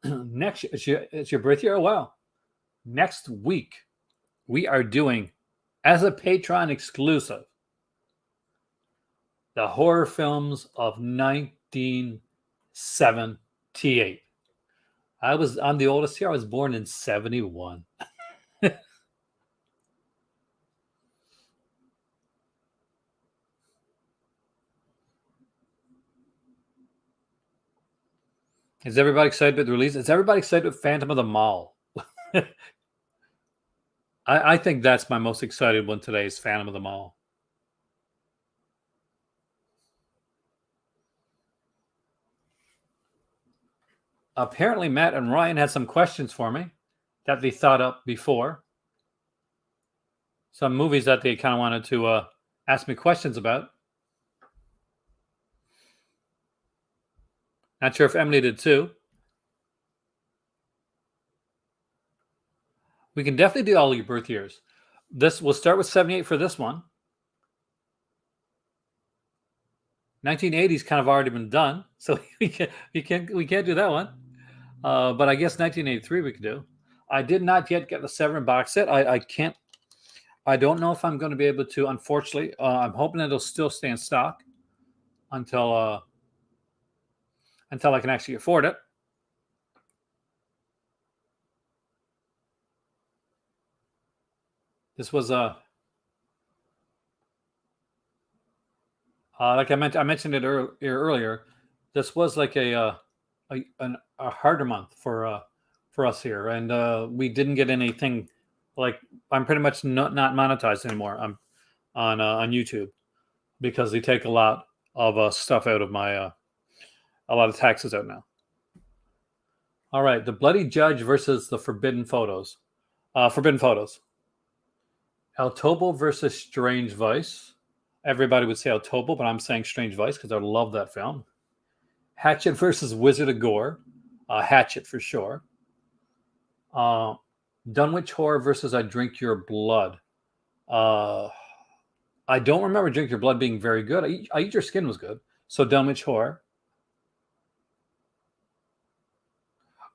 next it's your birth year. Oh, wow. Next week, we are doing, as a Patreon exclusive, the horror films of 1978. I'm the oldest here. I was born in 71. Is everybody excited about the release? Is everybody excited about Phantom of the Mall? I think that's my most excited one today is Phantom of the Mall. Apparently, Matt and Ryan had some questions for me that they thought up before. Some movies that they kind of wanted to ask me questions about. Not sure if Emily did too. We can definitely do all your birth years. We'll start with 78 for this one. 1980's kind of already been done, so we can't do that one. But I guess 1983 we could do. I did not yet get the Severin box set. I can't. I don't know if I'm going to be able to. Unfortunately, I'm hoping it'll still stay in stock until I can actually afford it. This was like I mentioned it earlier. This was like a harder month for us here, and we didn't get anything. Like I'm pretty much not monetized anymore. I'm on YouTube because they take a lot of stuff out of my a lot of taxes out now. All right, The Bloody Judge versus the Forbidden Photos. Forbidden Photos. El Topo versus Strange Vice. Everybody would say Otobo, but I'm saying Strange Vice because I love that film. Hatchet versus Wizard of Gore. Hatchet for sure. Dunwich Horror versus I Drink Your Blood. I don't remember Drink Your Blood being very good. I Eat Your Skin was good. So Dunwich Horror.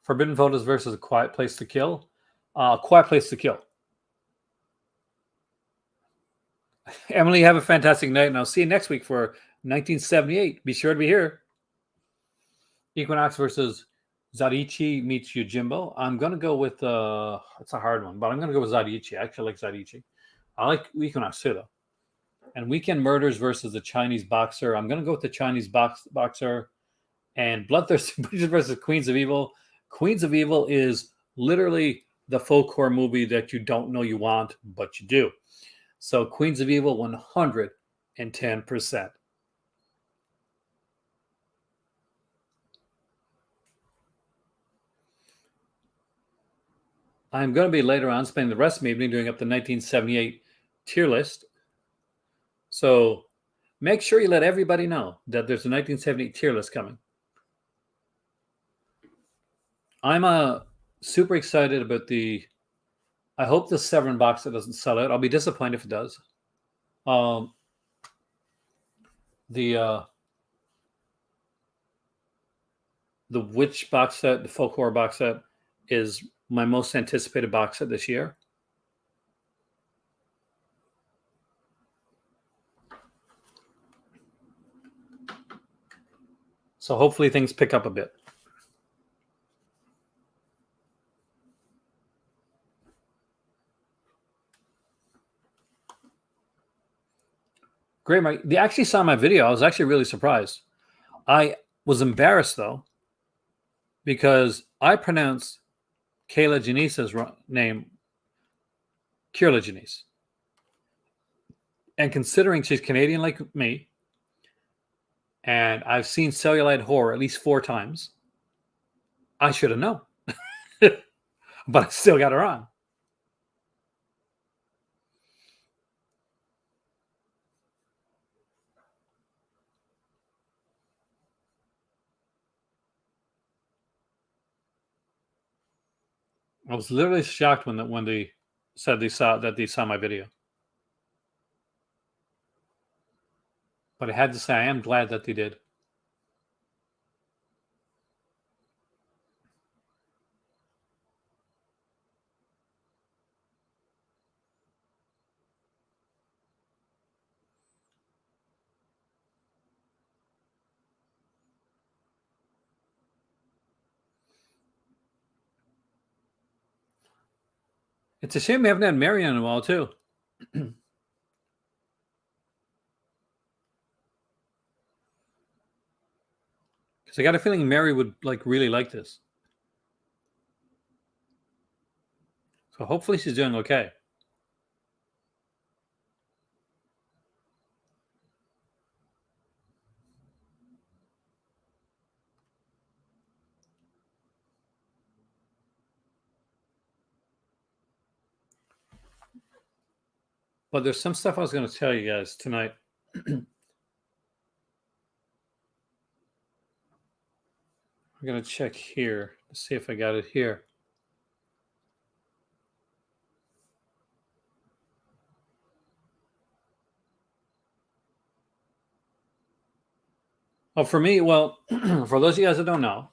Forbidden Photos versus A Quiet Place to Kill. Quiet Place to Kill. Emily, have a fantastic night, and I'll see you next week for 1978. Be sure to be here. Equinox versus Zadichi meets Yojimbo. I'm going to go with, it's a hard one, but I'm going to go with Zadichi. I actually like Zadichi. I like Equinox too, though. And Weekend Murders versus the Chinese Boxer. I'm going to go with the Chinese Boxer. And Bloodthirsty Bitches versus Queens of Evil. Queens of Evil is literally the folk horror movie that you don't know you want, but you do. So Queens of Evil, 110%. I'm going to be later on spending the rest of the evening doing up the 1978 tier list. So make sure you let everybody know that there's a 1978 tier list coming. I'm super excited about I hope the Severin box set doesn't sell out. I'll be disappointed if it does. The Witch box set, the folk horror box set, is my most anticipated box set this year. So hopefully things pick up a bit. Great, Mike. They actually saw my video. I was actually really surprised. I was embarrassed, though, because I pronounced Kayla Janice's name Kierla Janice. And considering she's Canadian like me, and I've seen Celluloid Horror at least 4 times, I should have known. But I still got her on. I was literally shocked when they said they saw my video. But I had to say I am glad that they did. It's a shame we haven't had Mary in a while, too. Because I got a feeling Mary would really like this. So hopefully she's doing okay. But there's some stuff I was going to tell you guys tonight. I'm going to check here to see if I got it here. Oh, for me, well, for those of you guys that don't know,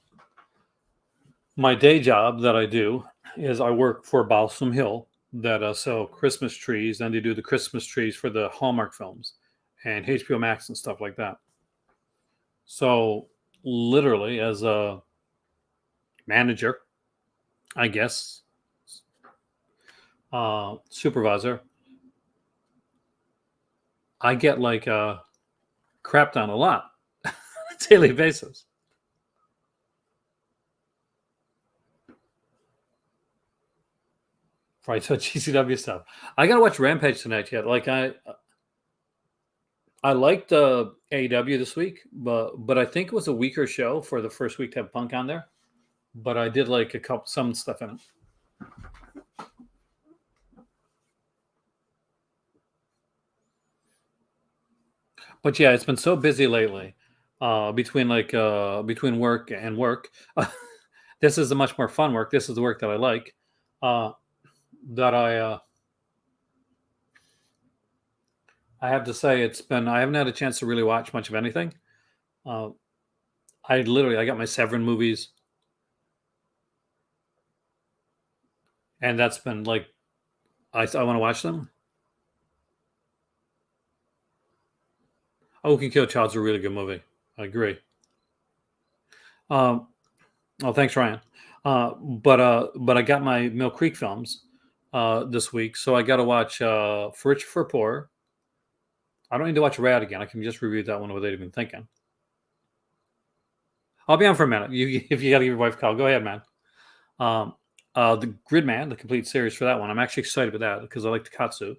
my day job that I do is I work for Balsam Hill that sell Christmas trees, and they do the Christmas trees for the Hallmark films and HBO Max and stuff like that. So literally as a manager, I guess, supervisor, I get crapped on a lot on a daily basis. Right, so GCW stuff. I gotta watch Rampage tonight yet. I liked AEW this week, but I think it was a weaker show for the first week to have Punk on there. But I did like some stuff in it. But yeah, it's been so busy lately, between work and work. This is a much more fun work. This is the work that I like. Uh, that I have to say, I haven't had a chance to really watch much of anything. Uh, I got my Severin movies, and that's been like I want to watch them. Oh, Can Kill a Child's a really good movie. I agree. Um, oh, thanks, Ryan. But I got my Mill Creek films this week, so I got to watch For Rich for Poor. I don't need to watch Rad again. I can just review that one without even thinking. I'll be on for a minute. If you got to give your wife a call, go ahead, man. Um, the Gridman, the complete series for that one. I'm actually excited about that because I like the Katsu.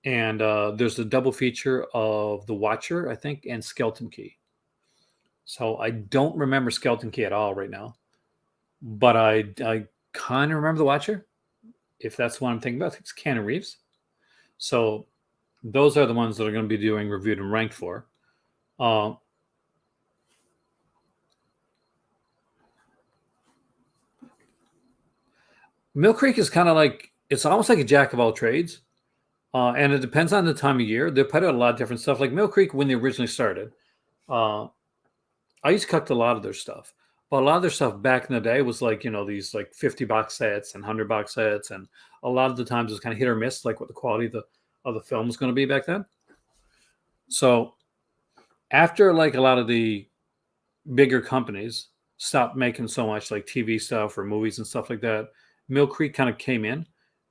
And there's the double feature of The Watcher, I think, and Skeleton Key. So I don't remember Skeleton Key at all right now, but I kind of remember The Watcher. If that's what I'm thinking about, I think it's Keanu Reeves. So those are the ones that are going to be doing reviewed and ranked for. Mill Creek is kind of like, it's almost like a jack of all trades. And it depends on the time of year. They put out a lot of different stuff. Like Mill Creek, when they originally started, uh, I used to collect a lot of their stuff. But a lot of their stuff back in the day was like, these like 50 box sets and 100 box sets. And a lot of the times it was kind of hit or miss, like what the quality of the film was going to be back then. So after like a lot of the bigger companies stopped making so much like TV stuff or movies and stuff like that, Mill Creek kind of came in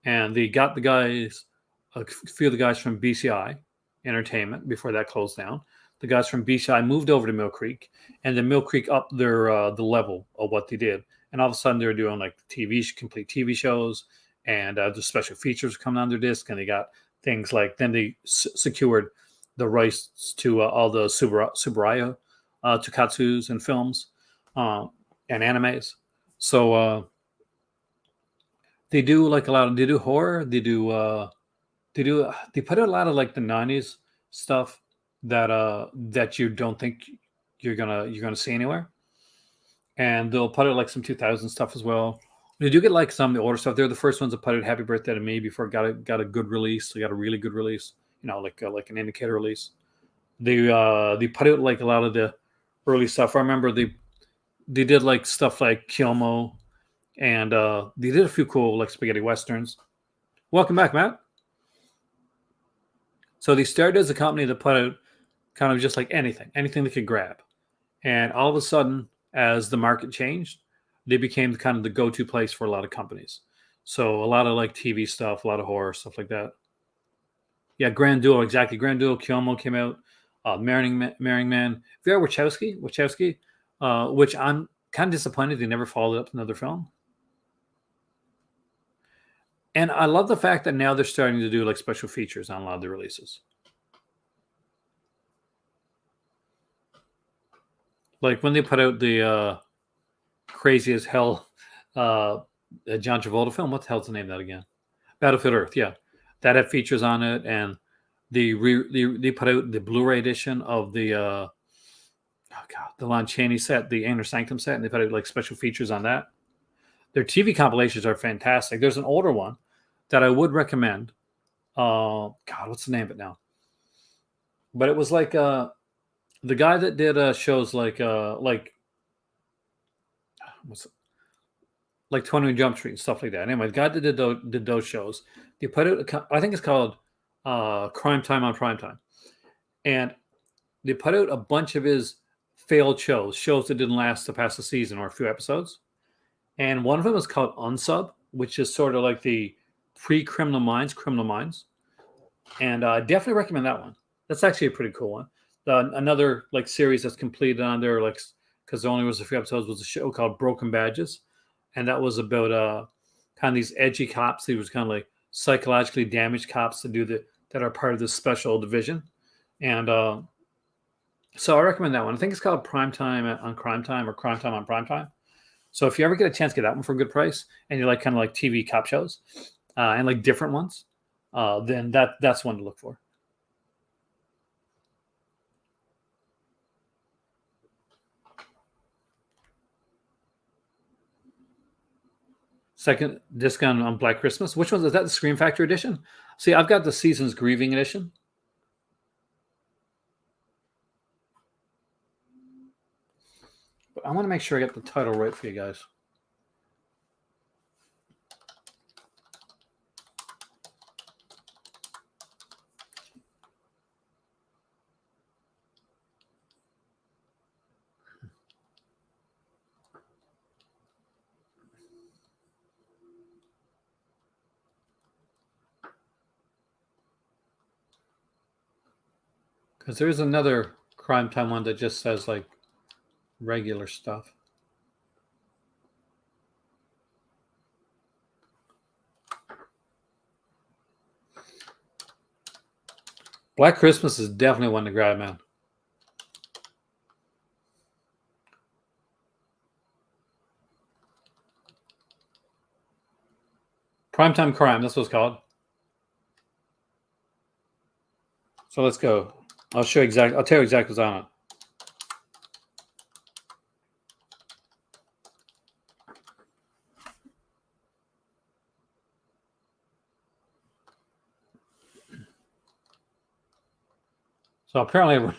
and they got a few of the guys from BCI Entertainment before that closed down. The guys from BCI moved over to Mill Creek, and then Mill Creek upped the level of what they did. And all of a sudden, they were doing like complete TV shows, and the special features coming on their disc. And they got things like then they secured the rights to all the Subaraya tokusatsus and films and animes. So they do like a lot of they do horror. They put out a lot of like the '90s stuff that you don't think you're gonna see anywhere, and they'll put out like some 2000 stuff as well. They do get like some of the older stuff. They're the first ones to put out "Happy Birthday to Me" before it got a good release. They got a really good release, like an indicator release. They put out like a lot of the early stuff. I remember they did like stuff like Kilmo, and they did a few cool like spaghetti westerns. Welcome back, Matt. So they started as a company that put out kind of just like anything they could grab. And all of a sudden, as the market changed, they became kind of the go-to place for a lot of companies. So a lot of like TV stuff, a lot of horror stuff like that. Yeah, Grand Duo, exactly. Grand Duo, Kyomo came out. Marrying Man, Vera Wachowski, which I'm kind of disappointed they never followed up another film. And I love the fact that now they're starting to do like special features on a lot of the releases. Like when they put out the crazy as hell John Travolta film. What the hell's the name of that again? Battlefield Earth. Yeah, that had features on it, and they put out the Blu-ray edition of the Lon Chaney set, the Inner Sanctum set, and they put out like special features on that. Their TV compilations are fantastic. There's an older one that I would recommend. What's the name of it now? But it was like the guy that did shows like what's like 21 Jump Street and stuff like that. Anyway, the guy that did those shows, they put out, I think it's called Crime Time on Prime Time. And they put out a bunch of his failed shows that didn't last to past the season or a few episodes. And one of them is called Unsub, which is sort of like the pre-Criminal Minds. And I definitely recommend that one. That's actually a pretty cool one. Another like series that's completed on there, like because there only was a few episodes, was a show called Broken Badges, and that was about kind of these edgy cops. These was kind of like psychologically damaged cops that are part of this special division, and so I recommend that one. I think it's called Prime Time on Crime Time or Crime Time on Prime Time. So if you ever get a chance to get that one for a good price, and you like kind of like TV cop shows and like different ones, then that's one to look for. Second disc on Black Christmas. Which one is that? The Scream Factory edition? See, I've got the Seasons Grieving edition. But I want to make sure I get the title right for you guys. Because there's another Crime Time one that just says like regular stuff. Black Christmas is definitely one to grab, man. Primetime Crime, that's what it's called. So let's go. I'll tell you exactly what's on it. So apparently it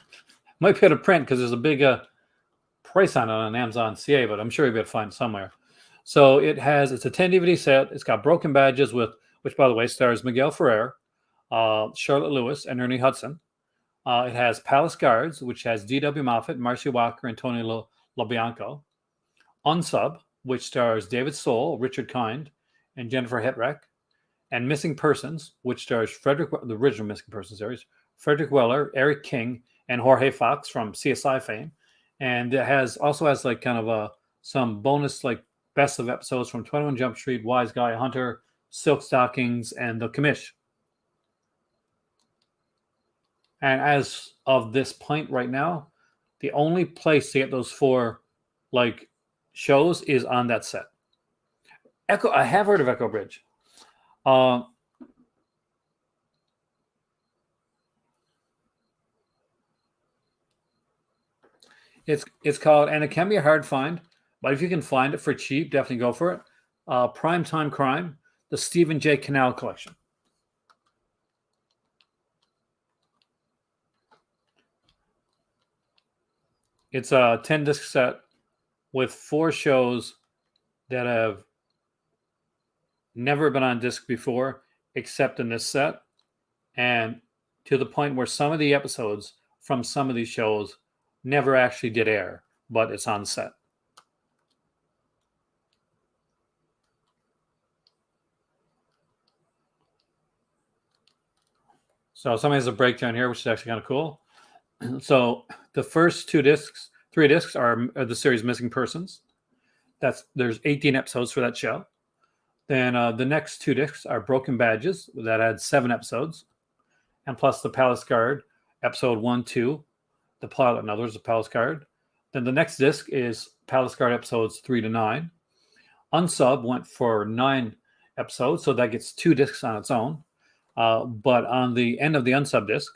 might be able to print because there's a big price on it on Amazon CA, but I'm sure you'll be able to find it somewhere. So it's a 10 DVD set. It's got Broken Badges which by the way stars Miguel Ferrer, Charlotte Lewis, and Ernie Hudson. It has Palace Guards, which has D.W. Moffat, Marcy Walker, and Tony LoBianco. Unsub, which stars David Soul, Richard Kind, and Jennifer Hetrick. And Missing Persons, which stars the original Missing Persons series, Frederick Weller, Eric King, and Jorge Fox from CSI fame. And it also has like kind of some bonus like best of episodes from 21 Jump Street, Wise Guy, Hunter, Silk Stockings, and The Commish. And as of this point right now, the only place to get those 4 like shows is on that set. I have heard of Echo Bridge. It's called, and it can be a hard find, but if you can find it for cheap, definitely go for it. Primetime Crime, the Stephen J. Cannell collection. It's a 10 disc set with 4 shows that have never been on disc before, except in this set. And to the point where some of the episodes from some of these shows never actually did air, but it's on set. So somebody has a breakdown here, which is actually kind of cool. So the first 3 discs are the series Missing Persons. There's 18 episodes for that show. Then the next 2 discs are Broken Badges that had 7 episodes, and plus the Palace Guard episode 1, 2, the pilot. Now there's the Palace Guard. Then the next disc is Palace Guard episodes 3 to 9. Unsub went for 9 episodes, so that gets 2 discs on its own. But on the end of the Unsub disc,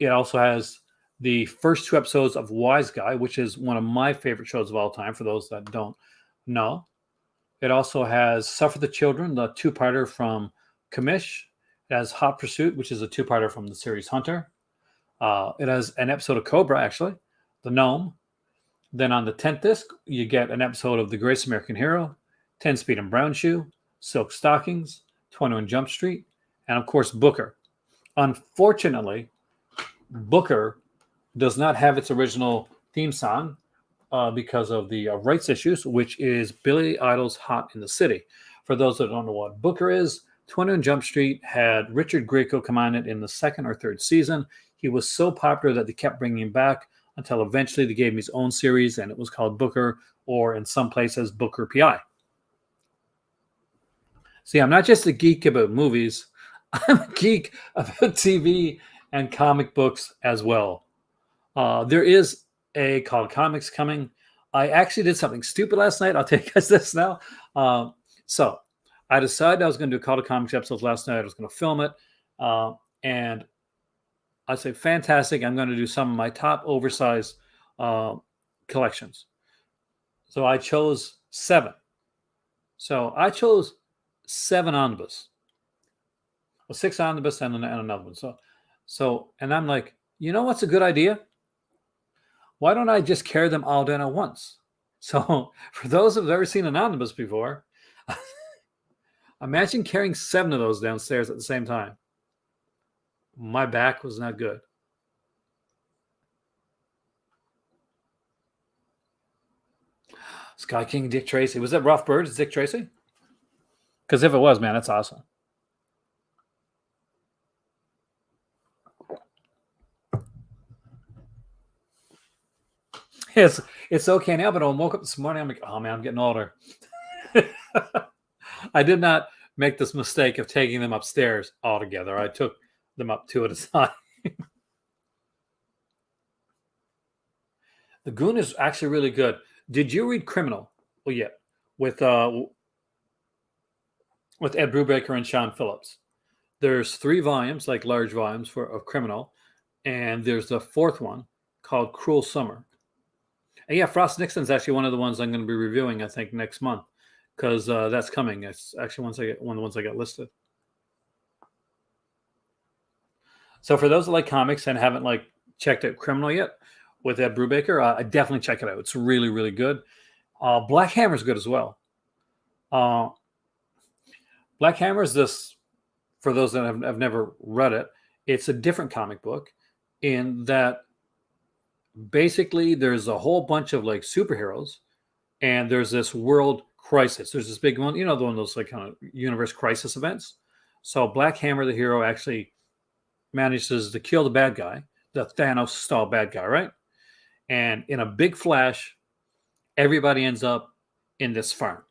it also has the first 2 episodes of Wise Guy, which is one of my favorite shows of all time, for those that don't know. It also has Suffer the Children, the 2-parter from Commish. It has Hot Pursuit, which is a 2-parter from the series Hunter. It has an episode of Cobra, actually, The Gnome. Then on the 10th disc, you get an episode of The Greatest American Hero, 10 Speed and Brown Shoe, Silk Stockings, 21 Jump Street, and of course, Booker. Unfortunately, Booker does not have its original theme song because of the rights issues, which is Billy Idol's Hot in the City. For those that don't know what Booker is, 21 Jump Street had Richard Grieco come on it in the 2nd or 3rd season. He was so popular that they kept bringing him back until eventually they gave him his own series, and it was called Booker, or in some places, Booker PI. See, I'm not just a geek about movies. I'm a geek about TV and comic books as well. There is a called Comics coming. I actually did something stupid last night. I'll tell you guys this now. So I decided I was going to do Call to Comics episodes last night. I was going to film it. And I say, fantastic. I'm going to do some of my top oversized collections. So I chose 7. So I chose 7 omnibus, well, 6 omnibus and another one. And I'm like, you know what's a good idea? Why don't I just carry them all down at once? So for those who've ever seen an omnibus before, imagine carrying 7 of those downstairs at the same time. My back was not good. Sky King Dick Tracy. Was that Rough Birds, Dick Tracy? Because if it was, man, that's awesome. It's okay now, but I woke up this morning. I'm like, oh man, I'm getting older. I did not make this mistake of taking them upstairs altogether. I took them up 2 at a time. The Goon is actually really good. Did you read Criminal? Well, yeah, with Ed Brubaker and Sean Phillips. There's 3 volumes, like large volumes of Criminal, and there's the 4th one called Cruel Summer. And yeah, Frost Nixon's actually one of the ones I'm going to be reviewing, I think, next month, because that's coming. It's actually one of the ones I got listed. So for those that like comics and haven't checked out Criminal yet with Ed Brubaker, I definitely check it out. It's really, really good. Black Hammer is good as well. Black Hammer is this, for those that have never read it, it's a different comic book in that basically there's a whole bunch of superheroes, and there's this world crisis. There's this big one, the one of those kind of universe crisis events. So Black Hammer, the hero, actually manages to kill the bad guy, the Thanos style bad guy, right? And in a big flash, everybody ends up in this farm.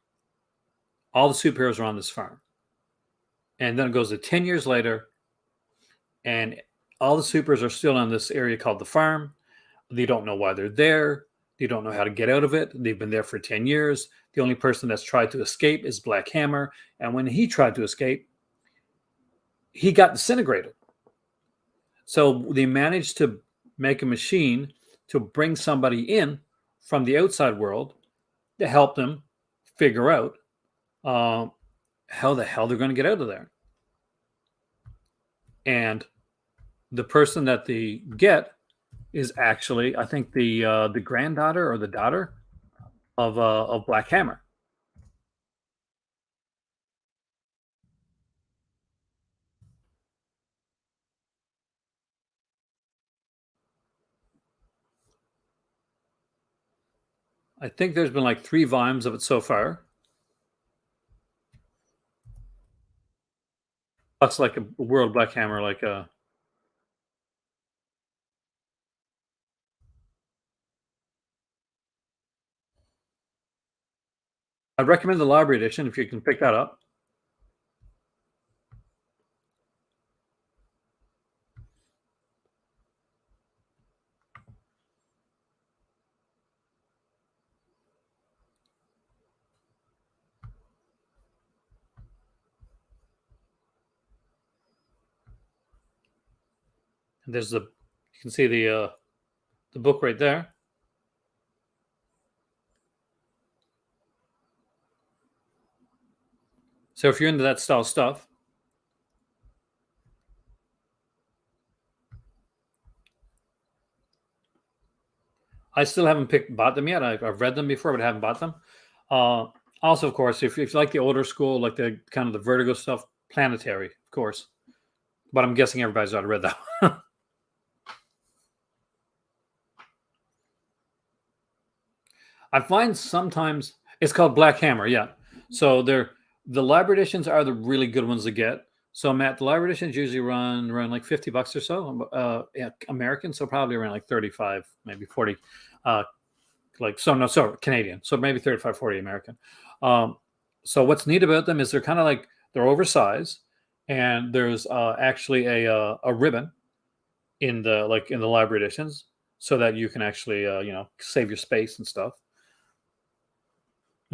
All the superheroes are on this farm. And then it goes to 10 years later, and all the supers are still on this area called the farm. They don't know why they're there. They don't know how to get out of it. They've been there for 10 years. The only person that's tried to escape is Black Hammer. And when he tried to escape, he got disintegrated. So they managed to make a machine to bring somebody in from the outside world to help them figure out how the hell they're going to get out of there. And the person that they get is actually, I think, the granddaughter or the daughter of Black Hammer. I think there's been 3 volumes of it so far. That's like a World Black Hammer, I'd recommend the library edition if you can pick that up. And there's you can see the book right there. So if you're into that style stuff, I still haven't bought them yet. I've read them before, but I haven't bought them. Also, of course, if you like the older school, like the kind of the Vertigo stuff, Planetary, of course. But I'm guessing everybody's already read that. I find sometimes it's called Black Hammer, yeah. So the library editions are the really good ones to get. So Matt, the library editions usually run around $50 or so, American, so probably around 35, maybe 40, Canadian, so maybe 35, 40 American. So what's neat about them is they're kind of they're oversized, and there's actually a ribbon in the library editions, so that you can actually save your space and stuff.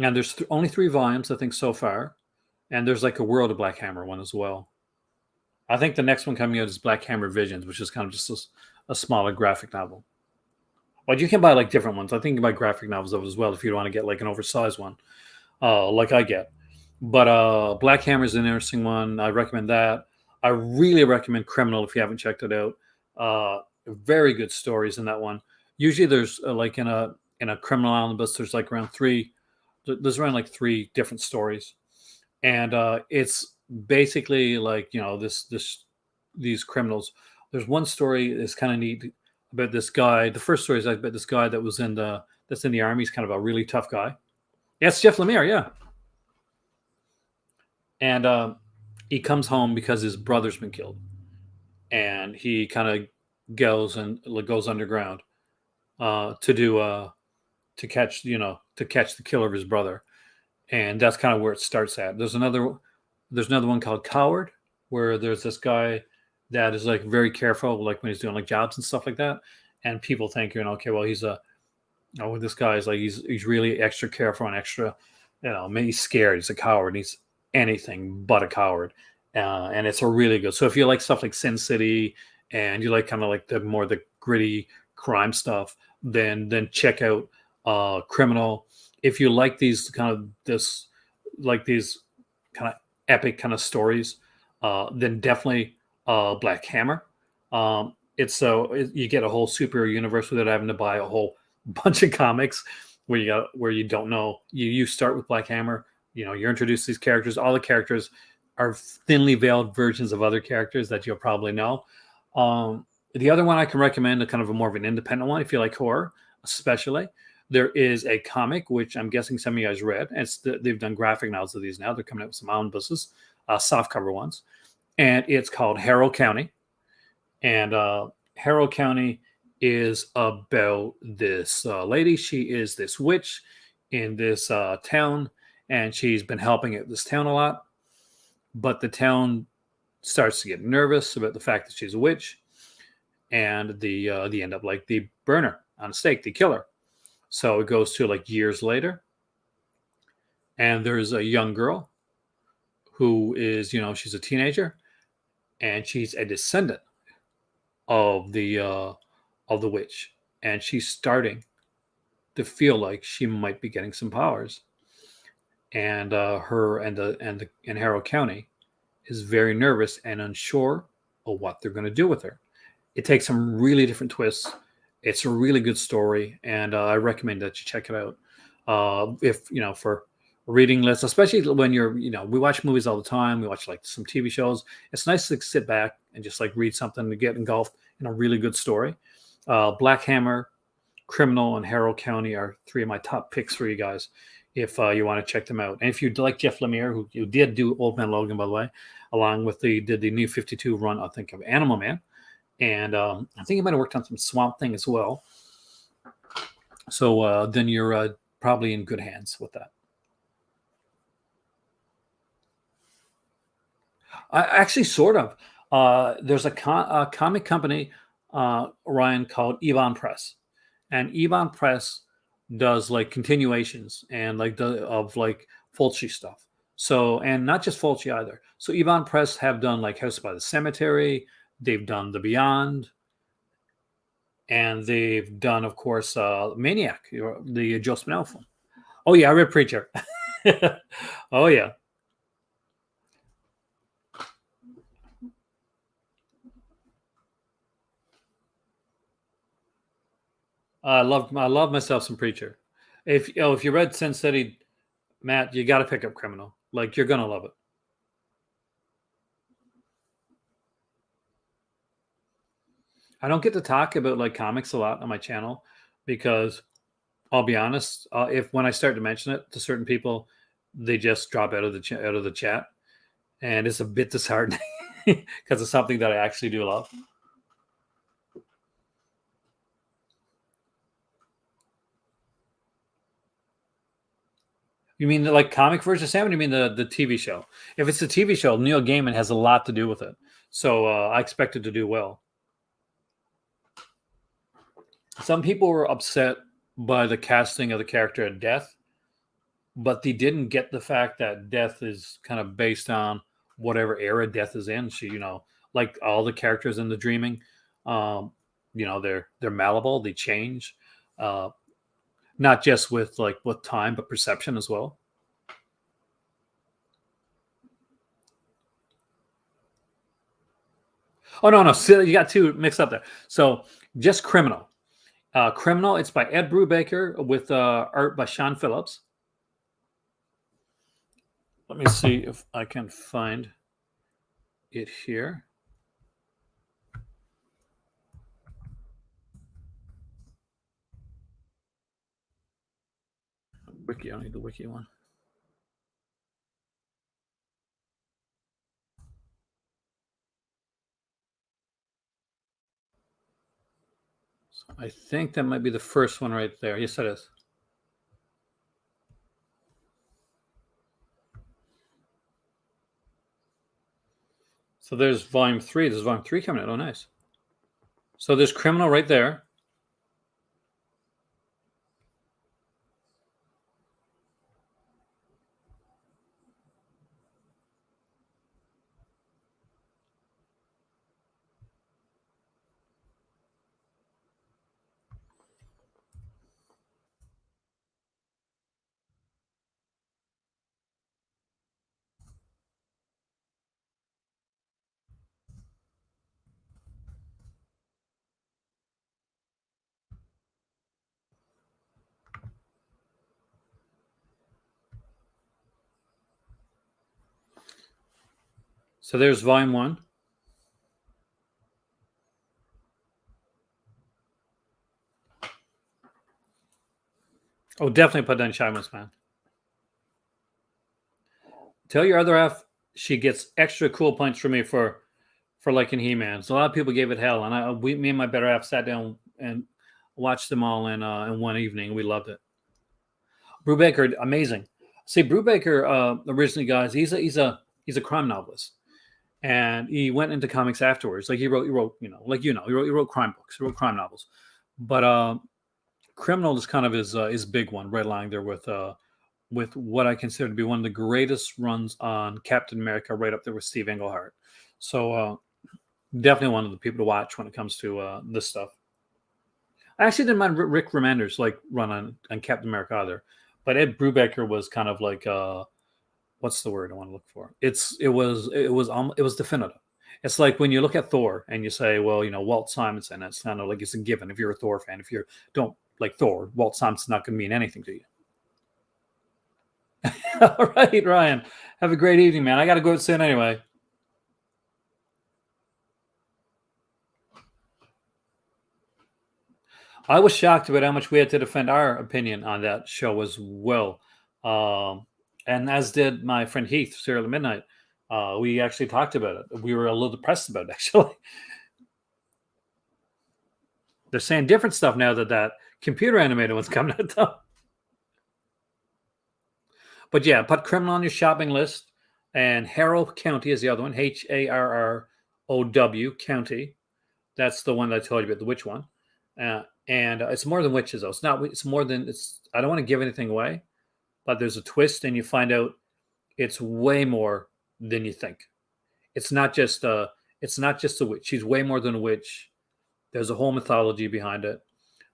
And there's only 3 volumes, I think, so far. And there's a World of Black Hammer one as well. I think the next one coming out is Black Hammer Visions, which is kind of just a smaller graphic novel. But you can buy different ones. I think you can buy graphic novels of it as well if you want to get an oversized one, like I get. But Black Hammer is an interesting one. I recommend that. I really recommend Criminal if you haven't checked it out. Very good stories in that one. Usually, there's like in a criminal omnibus, there's like around three. There's around like three different stories, and it's basically like this these criminals. There's one story that's kind of neat about this guy. The first story is about this guy that was in the that's in the army. He's kind of a really tough guy. Yeah, it's Jeff Lemire. Yeah, and he comes home because his brother's been killed, and he kind of goes underground to do to catch the killer of his brother, and that's kind of where it starts at. There's another one called Coward, where there's this guy that is like very careful, like when he's doing like jobs and stuff like that, and people think okay, well he's a this guy is like he's really extra careful and extra, maybe he's scared. He's a coward. He's anything but a coward, and it's a really good. So if you like stuff like Sin City and you like kind of like the gritty crime stuff, then check out Criminal. If you like these kind of epic kind of stories, then definitely Black Hammer. You get a whole superhero universe without having to buy a whole bunch of comics where you don't know. You start with Black Hammer. You're introduced to these characters. All the characters are thinly veiled versions of other characters that you'll probably know. The other one I can recommend, a kind of a more of an independent one, if you like horror, especially. There is a comic which I'm guessing some of you guys read. They've done graphic novels of these now. They're coming out with some omnibuses, soft cover ones, and it's called Harrow County. And Harrow County is about this lady. She is this witch in this town, and she's been helping out this town a lot. But the town starts to get nervous about the fact that she's a witch, and they end up like they burn her on a stake. They kill her. So it goes to like years later, and there's a young girl who is, she's a teenager, and she's a descendant of the witch, and she's starting to feel like she might be getting some powers. And her and Harrow County is very nervous and unsure of what they're going to do with her. It takes some really different twists. It's a really good story, and I recommend that you check it out. If for reading lists, especially when we watch movies all the time. We watch like some TV shows. It's nice to sit back and just like read something to get engulfed in a really good story. Black Hammer, Criminal, and Harrow County are three of my top picks for you guys if you want to check them out. And if you like Jeff Lemire, who did do Old Man Logan, by the way, along with did the New 52 run, I think, of Animal Man. And I think he might have worked on some Swamp Thing as well. So then you're probably in good hands with that. Actually, sort of. There's a comic company, Ryan, called Ebon Press, and Ebon Press does like continuations and like of like Fulci stuff. So, and not just Fulci either. So Ebon Press have done like House by the Cemetery. They've done The Beyond, and they've done, of course, Maniac, the Joe Spinell film. Oh yeah, I read Preacher. Oh yeah. I love myself some Preacher. If you read Sin City, Matt, you got to pick up Criminal. Like you're gonna love it. I don't get to talk about like comics a lot on my channel because I'll be honest, if when I start to mention it to certain people, they just drop out of the chat, and it's a bit disheartening because it's something that I actually do love. You mean like comic version of Sam? Or you mean the TV show? If it's the TV show, Neil Gaiman has a lot to do with it, so I expect it to do well. Some people were upset by the casting of the character of Death, but they didn't get the fact that Death is kind of based on whatever era Death is in. She, like all the characters in The Dreaming, they're malleable, they change, not just with time, but perception as well. Oh no, so you got two mixed up there. So just Criminal. Criminal. It's by Ed Brubaker with art by Sean Phillips. Let me see if I can find it here. Wiki. I need the wiki one. So I think that might be the first one right there. Yes, it is. So there's volume 3. There's volume 3 coming out. Oh, nice. So there's Criminal right there. So there's volume 1. Oh, definitely put down Shyamalan's Man. Tell your other half she gets extra cool points from me for liking He-Man. So a lot of people gave it hell, and me and my better half sat down and watched them all in one evening. We loved it. Brubaker, amazing. See, Brubaker originally, guys, he's a crime novelist, and he went into comics afterwards. Like he wrote, he wrote crime books, he wrote crime novels, but Criminal is kind of his big one, right along there with what I consider to be one of the greatest runs on Captain America, right up there with Steve Englehart. So definitely one of the people to watch when it comes to this stuff. I actually didn't mind Rick Remender's run on Captain America either, but Ed Brubaker was kind of like what's the word I want to look for? It was definitive. It's like when you look at Thor and you say, well, Walt Simonson. It's kind of like it's a given if you're a Thor fan. If you don't like Thor, Walt Simonson's not going to mean anything to you. All right, Ryan. Have a great evening, man. I got to go soon anyway. I was shocked about how much we had to defend our opinion on that show as well. And as did my friend Heath, Serial at Midnight. We actually talked about it. We were a little depressed about it, actually. They're saying different stuff now that computer animated one's coming out, though. But yeah, put Criminal on your shopping list. And Harrow County is the other one. Harrow County. That's the one that I told you about, the witch one. And it's more than witches, though. It's more than it's. I don't want to give anything away, but there's a twist, and you find out it's way more than you think. It's not just a witch. She's way more than a witch. There's a whole mythology behind it.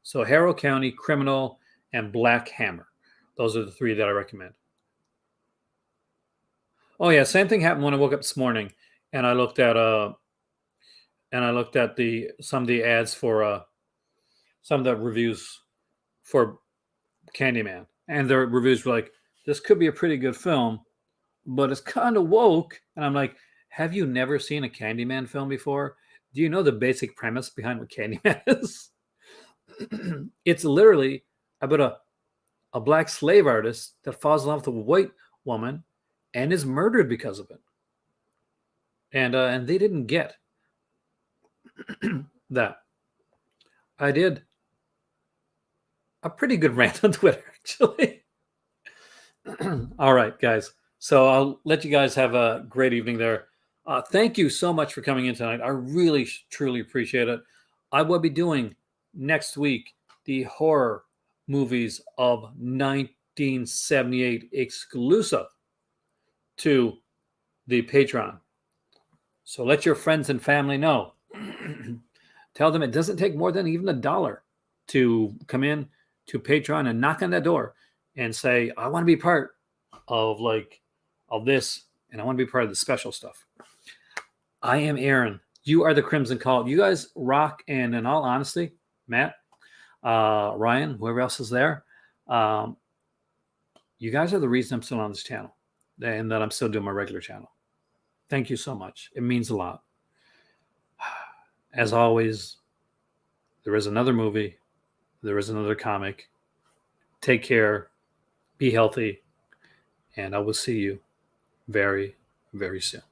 So Harrow County, Criminal, and Black Hammer. Those are the 3 that I recommend. Oh yeah, same thing happened when I woke up this morning, and I looked at some of the ads for some of the reviews for Candyman, and their reviews were like, "This could be a pretty good film, but it's kind of woke." And I'm like, "Have you never seen a Candyman film before? Do you know the basic premise behind what Candyman is? It's literally about a black slave artist that falls in love with a white woman and is murdered because of it. And they didn't get that. I did a pretty good rant on Twitter, actually. All right, guys. So I'll let you guys have a great evening there. Thank you so much for coming in tonight. I really, truly appreciate it. I will be doing next week the horror movies of 1978 exclusive to the Patreon. So let your friends and family know. Tell them it doesn't take more than even $1 to come in to Patreon and knock on that door and say, I want to be part of this, and I want to be part of the special stuff. I am Aaron. You are the Crimson Cult. You guys rock. And in all honesty, Matt, Ryan, whoever else is there, you guys are the reason I'm still on this channel and that I'm still doing my regular channel. Thank you so much. It means a lot. As always, there is another movie. There is another comic. Take care. Be healthy. And I will see you very, very soon.